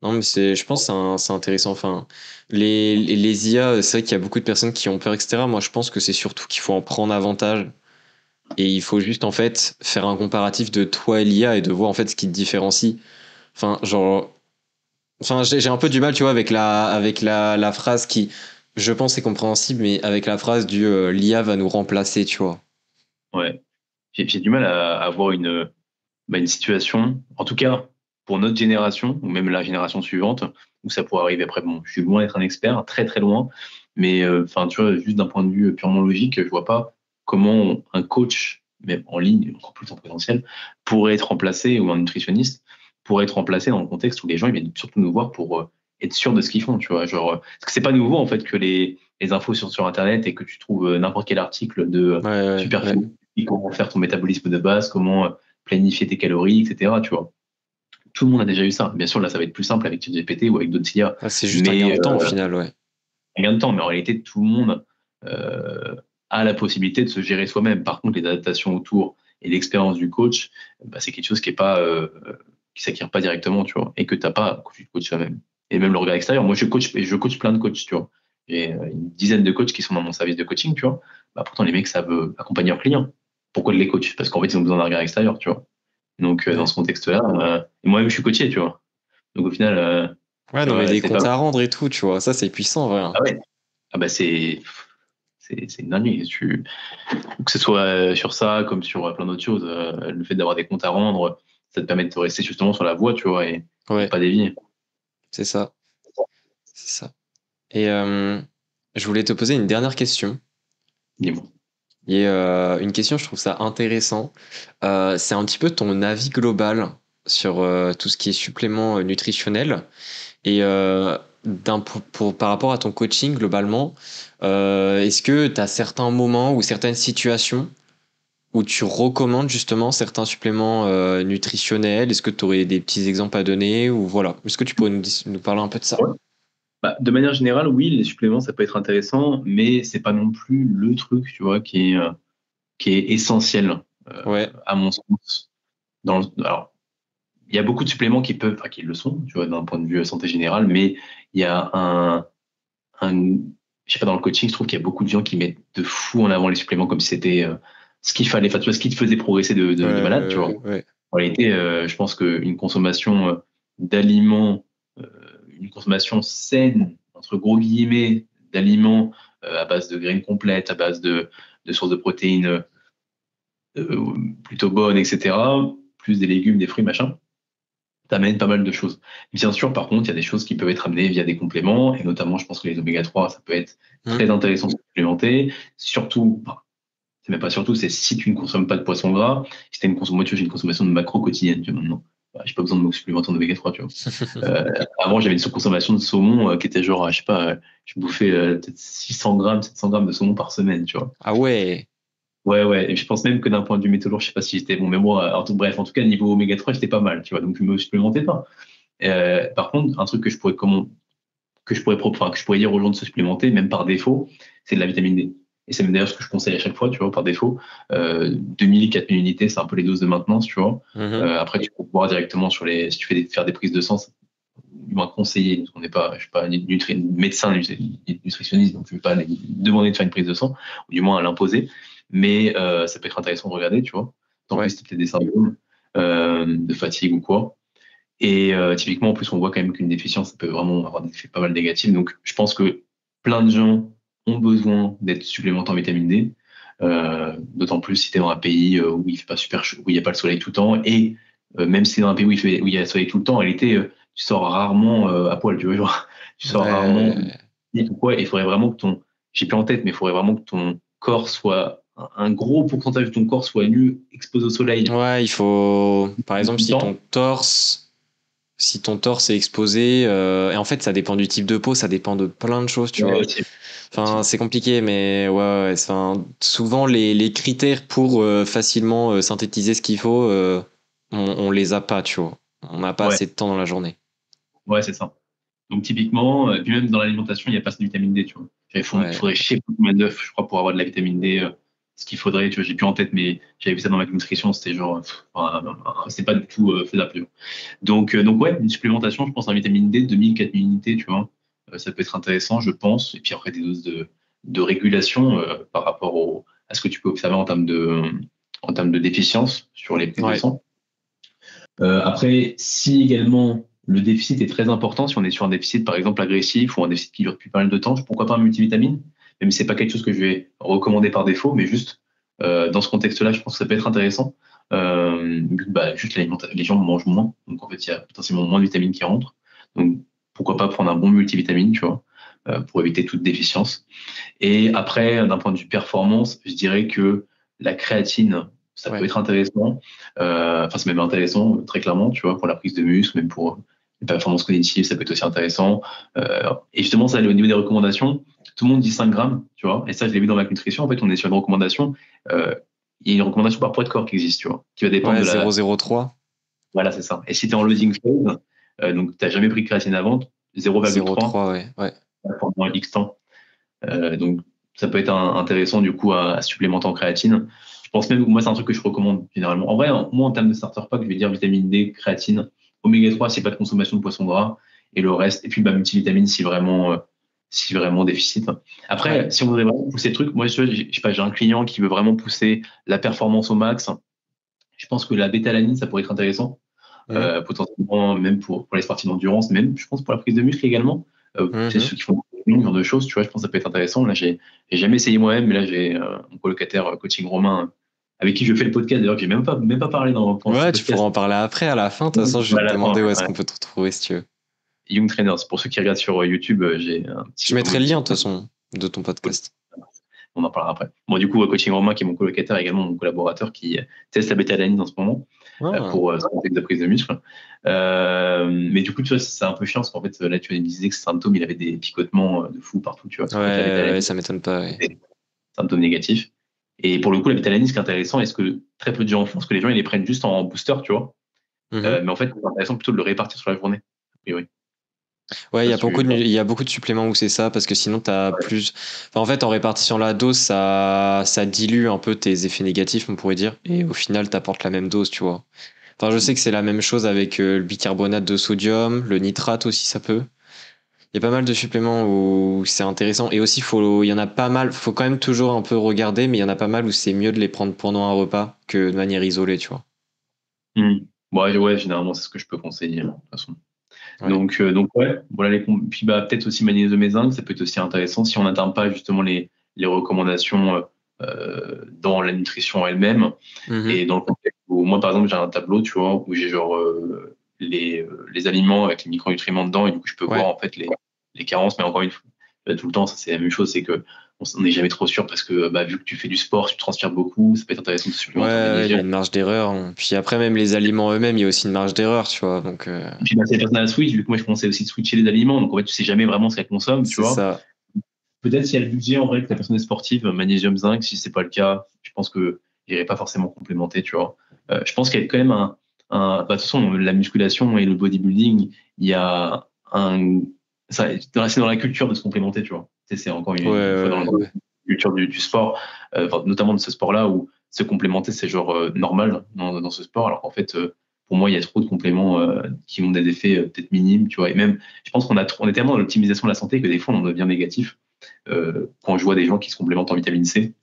Non, mais je pense que c'est intéressant. Enfin, les IA, c'est vrai qu'il y a beaucoup de personnes qui ont peur, etc. Moi, je pense que c'est surtout qu'il faut en prendre avantage. Et il faut juste, en fait, faire un comparatif de toi et l'IA et de voir, en fait, ce qui te différencie. Enfin, genre, enfin, j'ai un peu du mal, tu vois, avec la phrase qui, je pense, est compréhensible, mais avec la phrase du l'IA va nous remplacer, tu vois. Ouais. J'ai du mal à voir une situation, en tout cas pour notre génération, ou même la génération suivante, où ça pourrait arriver après. Bon, je suis loin d'être un expert, très très loin, mais enfin, tu vois, juste d'un point de vue purement logique, je vois pas comment un coach, même en ligne, encore plus en présentiel, pourrait être remplacé, ou un nutritionniste pourrait être remplacé dans le contexte où les gens ils viennent surtout nous voir pour être sûrs de ce qu'ils font, tu vois. Genre, parce que c'est pas nouveau en fait que les infos sur Internet et que tu trouves n'importe quel article de Ouais, ouais, ouais. superphysique, comment faire ton métabolisme de base, comment planifier tes calories, etc. Tu vois. Tout le monde a déjà eu ça. Bien sûr, là, ça va être plus simple avec ChatGPT ou avec d'autres IA, Ah, c'est juste un gain mais de temps, au final, ouais. un gain de temps. Mais en réalité, tout le monde euh, a la possibilité de se gérer soi-même. Par contre, les adaptations autour et l'expérience du coach, bah, c'est quelque chose qui est pas qui s'acquiert pas directement, tu vois, et que t'as pas quand tu te coaches toi-même. Et même le regard extérieur. Moi, je coach plein de coachs, tu vois. J'ai une dizaine de coachs qui sont dans mon service de coaching, tu vois. Bah, pourtant, les mecs savent accompagner leurs clients. Pourquoi de les coachs? Parce qu'en fait, ils ont besoin d'un regard extérieur, tu vois. Donc, dans Ouais. ce contexte-là, et moi-même, je suis coaché, tu vois. Donc, au final, Ouais, tu non, mais vois, des c'est pas. comptes à rendre et tout, tu vois. Ça, c'est puissant, vraiment. Ah ouais. Ah bah, c'est une dinguerie. Que ce soit sur ça, comme sur plein d'autres choses, le fait d'avoir des comptes à rendre, ça te permet de rester justement sur la voie, tu vois, et de Ouais, pas dévier. c'est ça. C'est ça. Et je voulais te poser une dernière question. Dis-moi. Et une question, je trouve ça intéressant. C'est un petit peu ton avis global sur tout ce qui est supplément nutritionnel. Et par rapport à ton coaching, globalement, est-ce que tu as certains moments ou certaines situations où tu recommandes justement certains suppléments nutritionnels? Est-ce que tu aurais des petits exemples à donner ou voilà? Est-ce que tu pourrais nous parler un peu de ça? Ouais. Bah, de manière générale, oui, les suppléments, ça peut être intéressant, mais c'est pas non plus le truc, tu vois, qui est essentiel, Ouais, à mon sens. Alors, il y a beaucoup de suppléments qui peuvent, enfin, qui le sont, tu vois, d'un point de vue santé générale, mais il y a je sais pas, dans le coaching, je trouve qu'il y a beaucoup de gens qui mettent de fou en avant les suppléments comme si c'était ce qu'il fallait, enfin, tu vois, ce qui te faisait progresser de malade, tu vois. ouais. En réalité, je pense qu'une consommation d'aliments, euh, une consommation saine, entre gros guillemets, d'aliments à base de graines complètes, à base de sources de protéines plutôt bonnes, etc., plus des légumes, des fruits, machin, t'amène pas mal de choses. Bien sûr, par contre, il y a des choses qui peuvent être amenées via des compléments, et notamment, je pense que les oméga 3 ça peut être Hmm. très intéressant de supplémenter. Surtout, enfin, c'est même pas surtout, c'est si tu ne consommes pas de poisson gras, si t'as une consommation, moi, tu vois, j'ai une consommation de macro quotidienne, tu vois, maintenant. Bah, j'ai pas besoin de me supplémenter en oméga 3, tu vois. Avant, j'avais une surconsommation de saumon qui était genre, je sais pas, je bouffais peut-être 600 grammes, 700 grammes de saumon par semaine, tu vois. Ah ouais. Ouais, ouais. Et je pense même que d'un point de vue métallurgique, je sais pas si j'étais bon, mais moi, bref, en tout cas, niveau oméga 3 j'étais pas mal, tu vois. Donc, je me supplémentais pas. Par contre, un truc enfin, que je pourrais dire aux gens de se supplémenter, même par défaut, c'est de la vitamine D. Et c'est même d'ailleurs ce que je conseille à chaque fois, tu vois, par défaut. 2000, 4000 unités, c'est un peu les doses de maintenance, tu vois. Mhm. Après, tu peux voir directement si tu faire des prises de sang, du moins conseillé, parce qu'on n'est pas, je suis pas médecin, nutritionniste, donc je ne vais pas demander de faire une prise de sang, ou du moins à l'imposer. Mais ça peut être intéressant de regarder, tu vois. En Ouais. plus, tu as peut-être des symptômes de fatigue ou quoi. Et typiquement, en plus, on voit quand même qu'une déficience, ça peut vraiment avoir des effets pas mal négatifs. Donc, je pense que plein de gens ont besoin d'être supplémentés en vitamine D. D'autant plus si tu es dans un pays où il fait pas super chaud, où il n'y a pas le soleil tout le temps. Et même si tu es dans un pays où il y a le soleil tout le temps, en réalité, tu sors rarement à poil, tu vois. Genre, tu sors rarement Ouais. ou quoi. Et il faudrait vraiment que j'ai plus en tête, mais il faudrait vraiment que ton corps soit, un gros pourcentage de ton corps soit nu, exposé au soleil Ouais, il faut, par tout exemple, le si ton temps. torse, si ton torse est exposé. Et en fait, ça dépend du type de peau, ça dépend de plein de choses, tu Ouais, vois. aussi. Enfin, c'est compliqué, mais ouais, enfin, souvent les critères pour facilement synthétiser ce qu'il faut, on les a pas, tu vois. On n'a pas Ouais, assez de temps dans la journée. ouais, c'est ça. Donc typiquement, puis même dans l'alimentation, il n'y a pas assez de vitamine D, tu vois. Il Ouais, faudrait je sais pas combien d'œufs, je crois, pour avoir de la vitamine D. Ce qu'il faudrait, tu vois, j'ai plus en tête, mais j'avais vu ça dans ma nutrition, c'était genre, c'est pas du tout faisable. Tu vois. Donc ouais, une supplémentation, je pense, en vitamine D, 2000-4000 unités, tu vois. Ça peut être intéressant, je pense. Et puis après, des doses de régulation par rapport à ce que tu peux observer en termes de déficience sur les prises de ouais, sang. Après, si également le déficit est très important, si on est sur un déficit par exemple agressif ou un déficit qui dure depuis pas mal de temps, pourquoi pas un multivitamine, même si c'est pas quelque chose que je vais recommander par défaut, mais juste dans ce contexte-là, je pense que ça peut être intéressant. Juste les gens mangent moins, donc en fait il y a potentiellement moins de vitamines qui rentrent, donc pourquoi pas prendre un bon multivitamine, tu vois, pour éviter toute déficience. Et après, d'un point de vue performance, je dirais que la créatine, ça peut ouais. être intéressant. Enfin, c'est même intéressant, très clairement, tu vois, pour la prise de muscle, même pour les performances cognitives, ça peut être aussi intéressant. Et justement, ça, au niveau des recommandations, tout le monde dit 5 grammes, tu vois. Et ça, je l'ai vu dans ma nutrition. En fait, on est sur une recommandation. Il y a une recommandation par poids de corps qui existe, tu vois, qui va dépendre Ouais, de la. 0,03, Voilà, c'est ça. Et si tu es en loading phase, donc tu n'as jamais pris de créatine avant, 0,3 0,3, ouais, ouais. pendant X temps. Donc, ça peut être intéressant du coup à supplémenter en créatine. Je pense même, moi, c'est un truc que je recommande généralement. En vrai, moi, en termes de starter pack, je vais dire vitamine D, créatine, oméga 3 si pas de consommation de poisson gras, et le reste, et puis multivitamine si vraiment déficit. Ouais. Après, si on voudrait vraiment pousser le truc, moi, je sais pas, j'ai un client qui veut vraiment pousser la performance au max. Je pense que la bétalanine, ça pourrait être intéressant, Mhm. potentiellement même pour les sportifs d'endurance, même, je pense, pour la prise de muscle également. Tu sais, Mhm. ceux qui font ce genre de choses, tu vois, je pense que ça peut être intéressant. Là, j'ai jamais essayé moi-même, mais là, j'ai mon colocataire coaching Romain, avec qui je fais le podcast, d'ailleurs, que j'ai même pas parlé pendant ce Ouais, tu pourras podcast. en parler après, à la fin. De toute façon, je vais te Voilà, demander où est-ce qu'on peut te retrouver si tu veux. Young Trainers. Pour ceux qui regardent sur YouTube, j'ai un Je petit, mettrai le lien, de toute façon, de ton cool. podcast. On en parlera après. Bon, du coup, coaching Romain, qui est mon colocataire, également mon collaborateur, qui teste la bétalanine en ce moment. Ah, Pour son contexte de prise de muscle. Mais du coup, tu vois, c'est un peu chiant parce qu'en fait, là, tu disais que ce symptôme, il avait des picotements de fou partout, tu vois, ouais, avec la ouais, bétalanine, ça m'étonne pas, ouais. des symptômes négatifs. Et pour le coup, la bétalanine, ce qui est intéressant, est-ce que très peu de gens font, parce que les gens, ils les prennent juste en booster, tu vois. Mhm. Mais en fait, c'est intéressant plutôt de le répartir sur la journée. Oui, oui. Ouais, Parce que, il y a beaucoup de suppléments où c'est ça, parce que sinon, t'as plus. Enfin, en fait, en répartissant la dose, ça dilue un peu tes effets négatifs, on pourrait dire. Et au final, t'apportes la même dose, tu vois. Enfin, je sais que c'est la même chose avec le bicarbonate de sodium, le nitrate aussi, ça peut. Il y a pas mal de suppléments où c'est intéressant. Et aussi, il y en a pas mal. Faut quand même toujours un peu regarder, mais il y en a pas mal où c'est mieux de les prendre pendant un repas que de manière isolée, tu vois. ouais, généralement, c'est ce que je peux conseiller, de toute façon. Ouais. Donc ouais, voilà puis peut-être aussi magnésium et zinc, ça peut être aussi intéressant si on n'atteint pas justement les recommandations dans la nutrition elle-même. Mhm. Et dans le contexte où moi, par exemple, j'ai un tableau, tu vois, où j'ai genre les aliments avec les micronutriments dedans, et du coup, je peux voir Ouais. en fait les carences, mais encore une fois, tout le temps, ça c'est la même chose, c'est que on n'est jamais trop sûr parce que vu que tu fais du sport, tu transpires beaucoup, ça peut être intéressant de Ouais, supplémenter en ouais, il y a magnésium. une marge d'erreur, hein. Puis après, même les aliments eux-mêmes, il y a aussi une marge d'erreur, tu vois. Donc, Et puis c'est les personnes à switch, vu que moi je pensais aussi de switcher les aliments, donc en fait tu sais jamais vraiment ce qu'elle consomme, tu c'est vois. ça. Peut-être si elle a le budget en vrai que la personne est sportive, magnésium, zinc, si c'est pas le cas, je pense que j'irai pas forcément complémenter, tu vois. Je pense qu'il y a quand même de toute façon, la musculation et le bodybuilding, il y a c'est dans la culture de se complémenter, tu vois. Tu sais, c'est encore Ouais, une fois dans ouais, la ouais. culture du sport, notamment de ce sport-là où se complémenter, c'est genre normal dans ce sport, alors qu'en fait, pour moi, il y a trop de compléments qui ont des effets peut-être minimes, tu vois. Et même, je pense on est tellement dans l'optimisation de la santé que des fois, on en devient négatif quand je vois des gens qui se complémentent en vitamine C.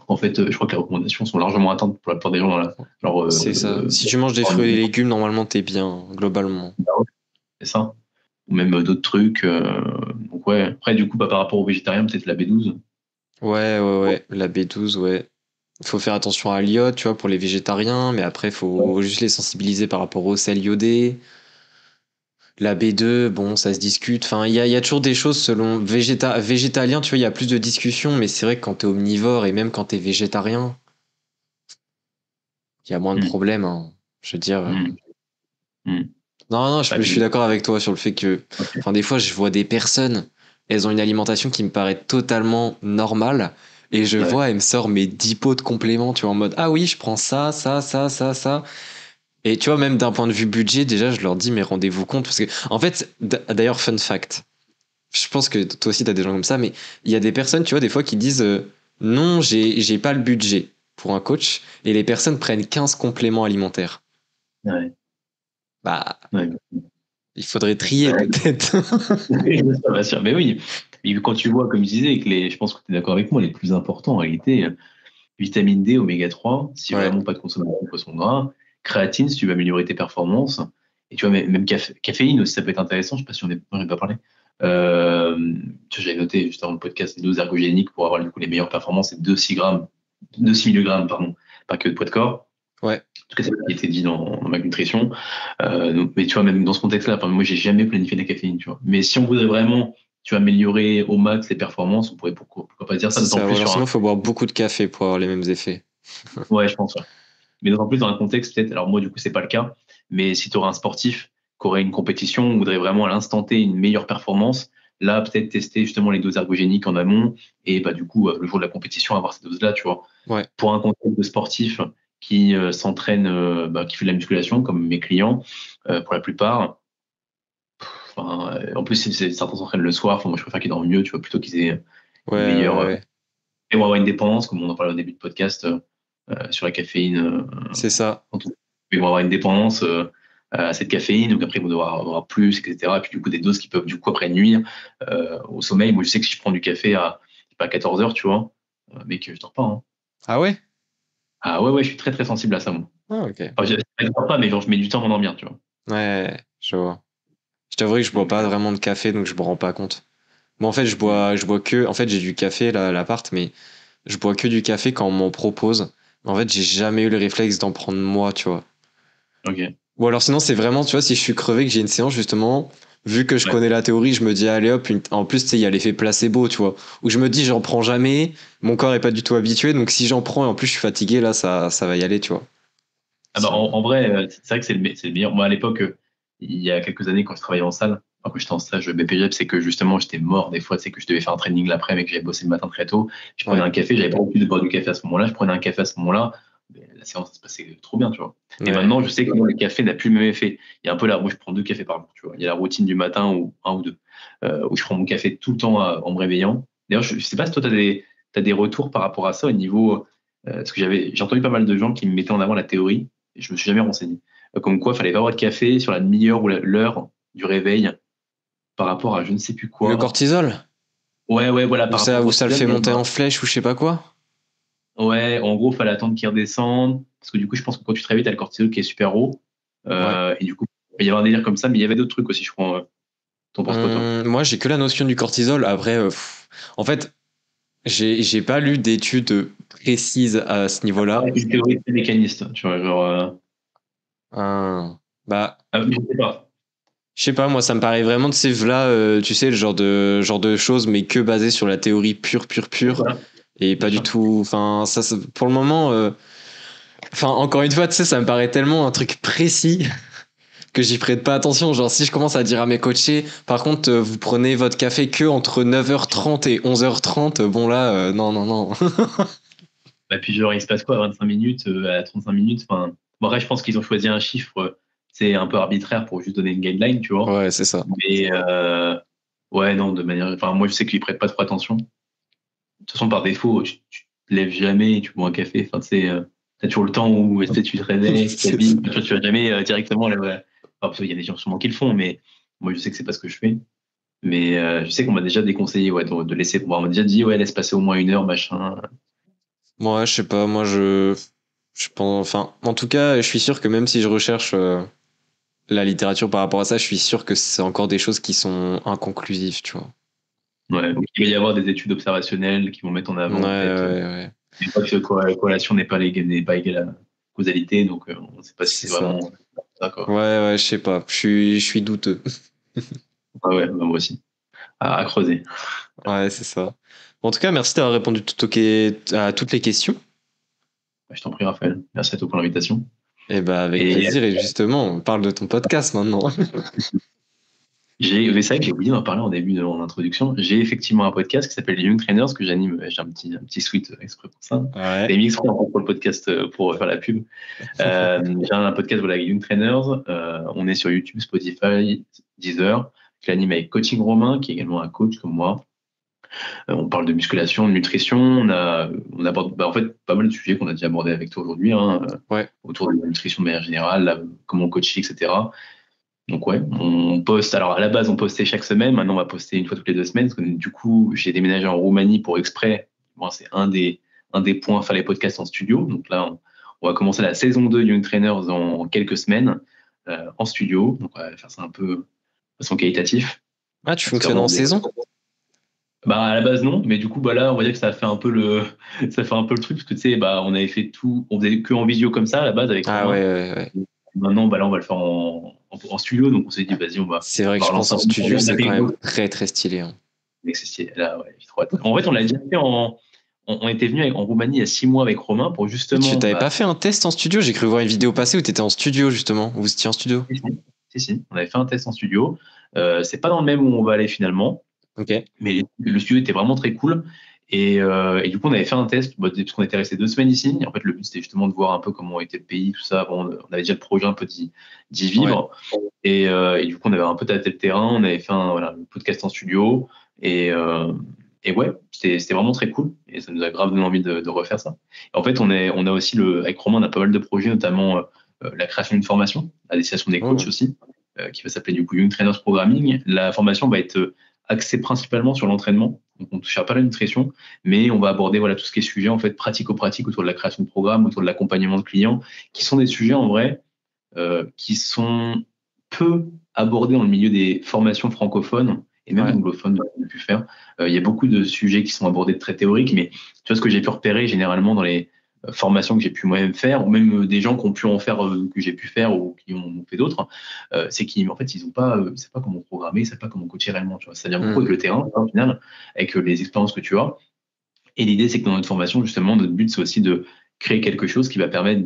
En fait, je crois que les recommandations sont largement atteintes pour la plupart des gens dans leur, C'est ça. Si tu manges des fruits et des légumes, normalement, t'es bien, globalement. c'est ça. Ou même d'autres trucs. Donc ouais. Après, du coup, par rapport aux végétariens, peut-être la B12. Ouais, ouais, ouais. La B12, ouais. Il faut faire attention à l'iode, tu vois, pour les végétariens, mais après, il faut juste les sensibiliser par rapport au sel iodé. La B2, bon, ça se discute. Enfin, il y a toujours des choses selon végétalien, tu vois, il y a plus de discussions, mais c'est vrai que quand t'es omnivore et même quand t'es végétarien, il y a moins de Mm, problèmes, hein. Je veux dire, mm, mm. Non, non, Pas je suis plus. d'accord avec toi sur le fait que, Ok. enfin, des fois, je vois des personnes, elles ont une alimentation qui me paraît totalement normale, et je Ouais. vois, elle me sort mes 10 pots de compléments, tu vois, en mode, ah oui, je prends ça, ça, ça, ça, ça. Et tu vois, même d'un point de vue budget, déjà, je leur dis, mais rendez-vous compte, parce que, en fait, d'ailleurs, fun fact, je pense que toi aussi, t'as des gens comme ça, mais il y a des personnes, tu vois, des fois, qui disent, non, j'ai pas le budget pour un coach, et les personnes prennent 15 compléments alimentaires. Ouais. Bah, Ouais. il faudrait trier Ouais. peut-être. Oui, bien sûr. Mais oui, et quand tu vois, comme je disais, que je pense que tu es d'accord avec moi, les plus importants en réalité, vitamine D, oméga 3, si Ouais. vraiment pas de consommation de poisson gras, créatine, si tu veux améliorer tes performances, et tu vois, même caféine aussi, ça peut être intéressant, je sais pas si on n'a pas parlé. Euh, Tu vois, j'avais noté juste avant le podcast les doses ergogéniques pour avoir du coup les meilleures performances, c'est 2 6 grammes, 2 6 milligrammes, pardon, pas que de poids de corps. Ouais. En tout cas, c'est ce qui était dit dans ma nutrition. Mais tu vois, même dans ce contexte-là, moi, j'ai jamais planifié la caféine, tu vois. Mais si on voudrait vraiment, tu vois, améliorer au max les performances, on pourrait pourquoi pas dire ça, C'est d'autant ça. Ou plus alors sur sinon, un. il faut boire beaucoup de café pour avoir les mêmes effets. Ouais, je pense, ouais. Mais d'autant plus dans un contexte, peut-être, alors moi, du coup, c'est pas le cas, mais si tu aurais un sportif qui aurait une compétition, ou voudrait vraiment à l'instant T une meilleure performance, là, peut-être tester justement les doses ergogéniques en amont, et bah, du coup, le jour de la compétition, avoir ces doses-là, tu vois. Ouais. Pour un contexte de sportif qui s'entraîne, qui fait de la musculation, comme mes clients, pour la plupart, enfin, en plus, certains s'entraînent le soir, enfin, moi, je préfère qu'ils dorment mieux, tu vois, plutôt qu'ils aient Ouais, une ouais, meilleure. ouais. Et vont avoir une dépendance, comme on en parlait au début de podcast, sur la caféine. C'est ça. En tout. Ils vont avoir une dépendance à cette caféine, donc après ils vont devoir avoir plus, etc. Et puis du coup des doses qui peuvent du coup après nuire au sommeil. Moi je sais que si je prends du café à, je sais pas, 14 heures, tu vois, mec, je dors pas. Hein. Ah ouais? Ah ouais, ouais, je suis très très sensible à ça, moi. Ah, ok. Enfin, je dors pas, mais genre je mets du temps à m'endormir, tu vois. Ouais, je vois. Je t'avoue que je bois Donc, pas vraiment de café, donc je me rends pas compte. Moi, en fait, je bois que. En fait, j'ai du café là, à l'appart, mais je bois que du café quand on m'en propose. En fait, j'ai jamais eu le réflexe d'en prendre moi, tu vois. ok. Ou alors sinon, c'est vraiment, tu vois, si je suis crevé, que j'ai une séance, justement, vu que je Ouais. connais la théorie, je me dis, allez hop, en plus, tu sais, il y a l'effet placebo, tu vois, où je me dis, j'en prends jamais, mon corps est pas du tout habitué, donc si j'en prends et en plus je suis fatigué, là, ça va y aller, tu vois. Ah bah, Ça- en vrai, c'est vrai que c'est le meilleur. Moi, à l'époque, il y a quelques années, quand je travaillais en salle, enfin, quand j'étais en stage BPGEP, c'est que justement, j'étais mort des fois, c'est que je devais faire un training l'après, mais que j'avais bossé le matin très tôt. Je prenais Ouais, un café, j'avais pas l'habitude de boire du café à ce moment-là, je prenais un café à ce moment-là, mais la séance se passait trop bien, tu vois. Et ouais, maintenant, je sais que moi, le café n'a plus le même effet. Il y a un peu là, moi, je prends 2 cafés par jour, tu vois. Il y a la routine du matin ou un ou deux, où je prends mon café tout le temps en me réveillant. D'ailleurs, je sais pas si toi, t'as des retours par rapport à ça au niveau, parce que j'ai entendu pas mal de gens qui me mettaient en avant la théorie et je me suis jamais renseigné. Comme quoi, il fallait pas boire de café sur la demi-heure ou l'heure du réveil par rapport à je ne sais plus le quoi. cortisol, Ouais, ouais, voilà, par rapport au ou ça le cortisol. fait monter en flèche, ou je sais pas quoi. Ouais, en gros, il fallait attendre qu'il redescende. Parce que du coup, je pense que quand tu te réveilles, t'as le cortisol qui est super haut. Ouais. Et du coup, il y avait un délire comme ça, mais il y avait d'autres trucs aussi, je crois. T'en penses quoi, toi? Moi, j'ai que la notion du cortisol. Après, en fait, j'ai pas lu d'études précises à ce niveau-là. Ouais, une théorie très mécaniste, tu vois, genre. Bah, Mais je sais pas. je sais pas, moi, ça me paraît vraiment, tu sais, là, tu sais, le genre de choses, mais que basé sur la théorie pure, pure, Oui, pure, voilà, et bien pas du sûr. tout. Enfin, pour le moment, enfin, encore une fois, tu sais, ça me paraît tellement un truc précis que j'y prête pas attention. Genre, si je commence à dire à mes coachés, par contre, vous prenez votre café que entre 9h30 et 11h30, bon là, non, non, non. Bah, puis genre, il se passe quoi à 25 minutes, à 35 minutes? Enfin, bon, après, je pense qu'ils ont choisi un chiffre, c'est un peu arbitraire pour juste donner une guideline, tu vois. Ouais, c'est ça. Mais ouais, non, de manière. Enfin, moi, je sais qu'ils prêtent pas trop attention. De toute façon, par défaut, tu te lèves jamais, tu bois un café. Enfin, tu sais, t'as toujours le temps où tu sais, tu te réveilles, tu C'est ça. t'habilles, tu vas jamais directement là. Ouais. Enfin, parce qu'il y a des gens sûrement qui le font, mais moi, je sais que c'est pas ce que je fais. Mais je sais qu'on m'a déjà déconseillé ouais, de laisser. Bon, on m'a déjà dit, ouais, laisse passer au moins 1 heure, machin. Moi, je sais pas, je pense, enfin, en tout cas, je suis sûr que même si je recherche la littérature par rapport à ça, je suis sûr que c'est encore des choses qui sont inconclusives, tu vois. Ouais, donc il va y avoir des études observationnelles qui vont mettre en Ouais, avant peut-être ouais, ouais, une fois que la corrélation n'est pas égale à causalité, donc on ne sait pas si c'est c'est ça. vraiment ça Ouais, quoi. ouais, je sais pas, je suis douteux. Ah ouais, bah, moi aussi. À creuser. Ouais, c'est ça. Bon, en tout cas, merci d'avoir répondu à toutes les questions. Je t'en prie, Raphaël. Merci à toi pour l'invitation. Et bah, avec Et plaisir. Et justement, on parle de ton podcast maintenant. c'est vrai que j'ai oublié d'en parler en début de mon introduction. J'ai effectivement un podcast qui s'appelle les Young Trainers que j'anime. J'ai un petit suite exprès pour ça. Ouais. J'ai mis exprès pour le podcast pour faire la pub. J'ai un podcast, voilà, Young Trainers. On est sur YouTube, Spotify, Deezer. Je l'anime avec Coaching Romain, qui est également un coach comme moi. On parle de musculation, de nutrition. On aborde en fait pas mal de sujets qu'on a déjà abordés avec toi aujourd'hui, hein, Ouais. autour de la nutrition de manière générale, comment coacher, etc. Donc ouais, on poste. Alors à la base, on postait chaque semaine. Maintenant, on va poster une fois toutes les 2 semaines. Parce que du coup, j'ai déménagé en Roumanie pour exprès. Bon, c'est un des points, faire les podcasts en studio. Donc là, on va commencer la saison 2 Young Trainers en quelques semaines en studio. Donc on va faire ça un peu de façon qualitative. Ah, tu Se faire fonctionnes en dans des- saison? Bah à la base non, mais du coup bah là on va dire que ça fait un peu le ça fait un peu le truc parce que tu sais bah on avait fait tout, on faisait que en visio comme ça à la base avec Ah ouais, Romain. ouais, ouais. Maintenant bah là on va le faire en studio, donc on s'est dit vas-y C'est vrai on que va je pense relancer en un peu. studio, On a c'est fait quand une même pause, très très stylé, hein. mais là ouais, j'ai trop hâte. En fait on l'a déjà fait on était venu en Roumanie il y a 6 mois avec Romain pour Et tu justement t'avais pas bah fait un test en studio? J'ai cru voir une vidéo passer où t'étais en studio, justement. Où vous étiez en studio. si, si, on avait fait un test en studio. C'est pas dans le même où on va aller finalement. Ok. Mais le studio était vraiment très cool. Et du coup, on avait fait un test, parce qu'on était resté 2 semaines ici. En fait, le but, c'était justement de voir un peu comment était le pays, tout ça. Bon, on avait déjà le projet un peu d'y Ouais. vivre. Et du coup, on avait un peu tâté le terrain. On avait fait voilà, le podcast en studio. Et ouais, c'était vraiment très cool. Et ça nous a grave donné envie de refaire ça. Et en fait, on a aussi, avec Romain, on a pas mal de projets, notamment la création d'une formation à destination des coachs Oh. aussi, qui va s'appeler du coup Young Trainers Programming. La formation va être axé principalement sur l'entraînement. Donc, on ne touchera pas à la nutrition, mais on va aborder voilà, tout ce qui est sujet en fait, pratico-pratique autour de la création de programmes, autour de l'accompagnement de clients, qui sont des sujets en vrai qui sont peu abordés dans le milieu des formations francophones et même Ouais. anglophones qu'on a pu faire. Il y a beaucoup de sujets qui sont abordés de très théoriques, mais tu vois ce que j'ai pu repérer généralement dans les formations que j'ai pu moi-même faire, ou même des gens qui ont pu en faire, que j'ai pu faire ou qui ont fait d'autres, c'est qu'en fait, ils ont pas, ils savent pas comment programmer, ils savent pas comment coacher réellement. Tu vois. Ça vient beaucoup avec Hmm. le terrain, au final, avec les expériences que tu as. Et l'idée, c'est que dans notre formation, justement, notre but, c'est aussi de créer quelque chose qui va permettre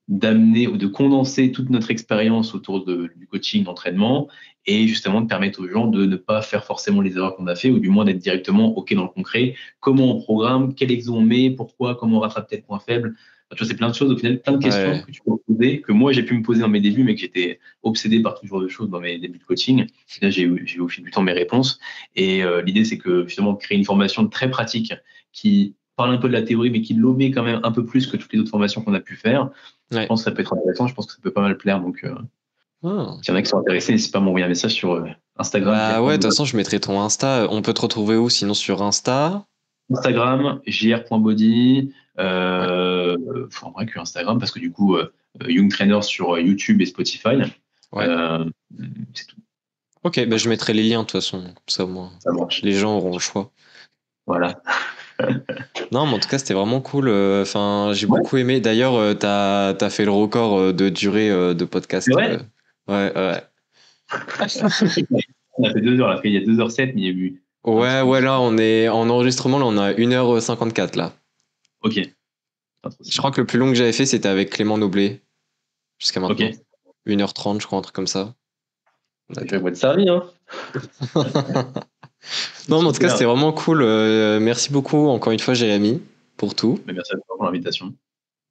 d'amener ou de condenser toute notre expérience autour du coaching, d'entraînement, et justement de permettre aux gens de ne pas faire forcément les erreurs qu'on a fait, ou du moins d'être directement OK dans le concret. Comment on programme, quel exo on met, pourquoi, comment on rattrape tel point faible. Enfin, tu vois, c'est plein de choses, au final, plein de questions Ouais. que tu peux poser, que moi j'ai pu me poser dans mes débuts, mais que j'étais obsédé par ce genre de choses dans mes débuts de coaching. Là, j'ai eu au fil du temps mes réponses. Et l'idée, c'est que justement, créer une formation très pratique qui parle un peu de la théorie, mais qui l'omet quand même un peu plus que toutes les autres formations qu'on a pu faire. Je Ouais. pense que ça peut être intéressant, je pense que ça peut pas mal plaire. Donc, Ah. s'il y en a qui sont intéressés, n'hésitez pas à m'envoyer un message sur Instagram, Bah ouais, de toute façon, je mettrai ton Insta. On peut te retrouver où sinon sur Insta? Instagram, jr.body. Ouais. En vrai que Instagram, parce que du coup, Young Trainer sur YouTube et Spotify. Ouais. Euh, c'est tout, Ok, bah je mettrai les liens de toute façon. Comme ça, au moins, ça marche. les gens auront le choix. Voilà. Non, mais en tout cas, c'était vraiment cool. Enfin, j'ai Ouais, beaucoup aimé. D'ailleurs, t'as fait le record de durée de c'est podcast. vrai. Ouais, ouais. On a fait 2 heures, là. Il y a 2h07, mais il y a eu un petit Ouais, peu de ouais, discussion. là, on est en enregistrement, là, on a 1h54 là. Ok, pas trop Je stylé. crois que le plus long que j'avais fait, c'était avec Clément Noblet, jusqu'à Ok, maintenant. 1h30, je crois, un truc comme ça. je vais être servi, hein. Non, mais en tout cas, Super. c'était vraiment cool. Merci beaucoup, encore une fois, Jérémy, pour tout. Mais merci à toi pour l'invitation.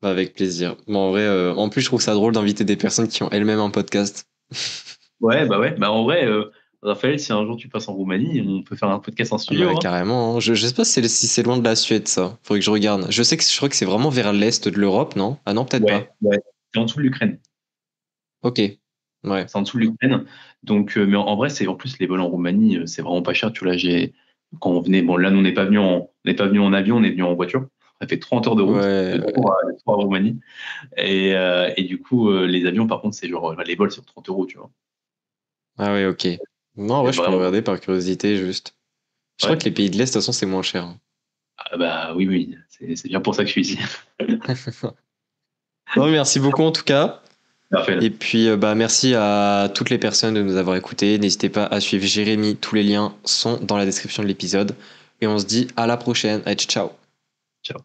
Bah, avec plaisir. Bon, en vrai, en plus, je trouve ça drôle d'inviter des personnes qui ont elles-mêmes un podcast. Ouais, bah ouais. Bah en vrai, Raphaël, si un jour tu passes en Roumanie, on peut faire un podcast en Ah bah, studio, hein. carrément, hein. Je sais pas si c'est loin de la Suède, ça. Faudrait que je regarde. Je crois que c'est vraiment vers l'est de l'Europe, non? Ah non, peut-être Ouais, pas. ouais. C'est en dessous de l'Ukraine. Ok. Ouais. C'est en dessous de l'Ukraine. Donc, mais en vrai, c'est en plus les vols en Roumanie, c'est vraiment pas cher. Tu vois, là, quand on venait, bon, là, nous, on n'est pas venu en avion, on est venu en voiture. Ça fait 30 heures de route Ouais. de Tours à Roumanie. Et du coup, les avions, par contre, c'est genre, les vols, c'est 30 euros, tu vois. Ah ouais, ok. Non, ouais, C'est je peux vraiment. regarder par curiosité, juste. Je crois Ouais. que les pays de l'Est, de toute façon, c'est moins cher, hein. Ah, bah oui, oui. C'est bien pour ça que je suis ici. Non, merci beaucoup en tout cas. Parfait. Et puis, bah, merci à toutes les personnes de nous avoir écoutés. N'hésitez pas à suivre Jérémy. Tous les liens sont dans la description de l'épisode. Et on se dit à la prochaine. Allez, ciao. Ciao.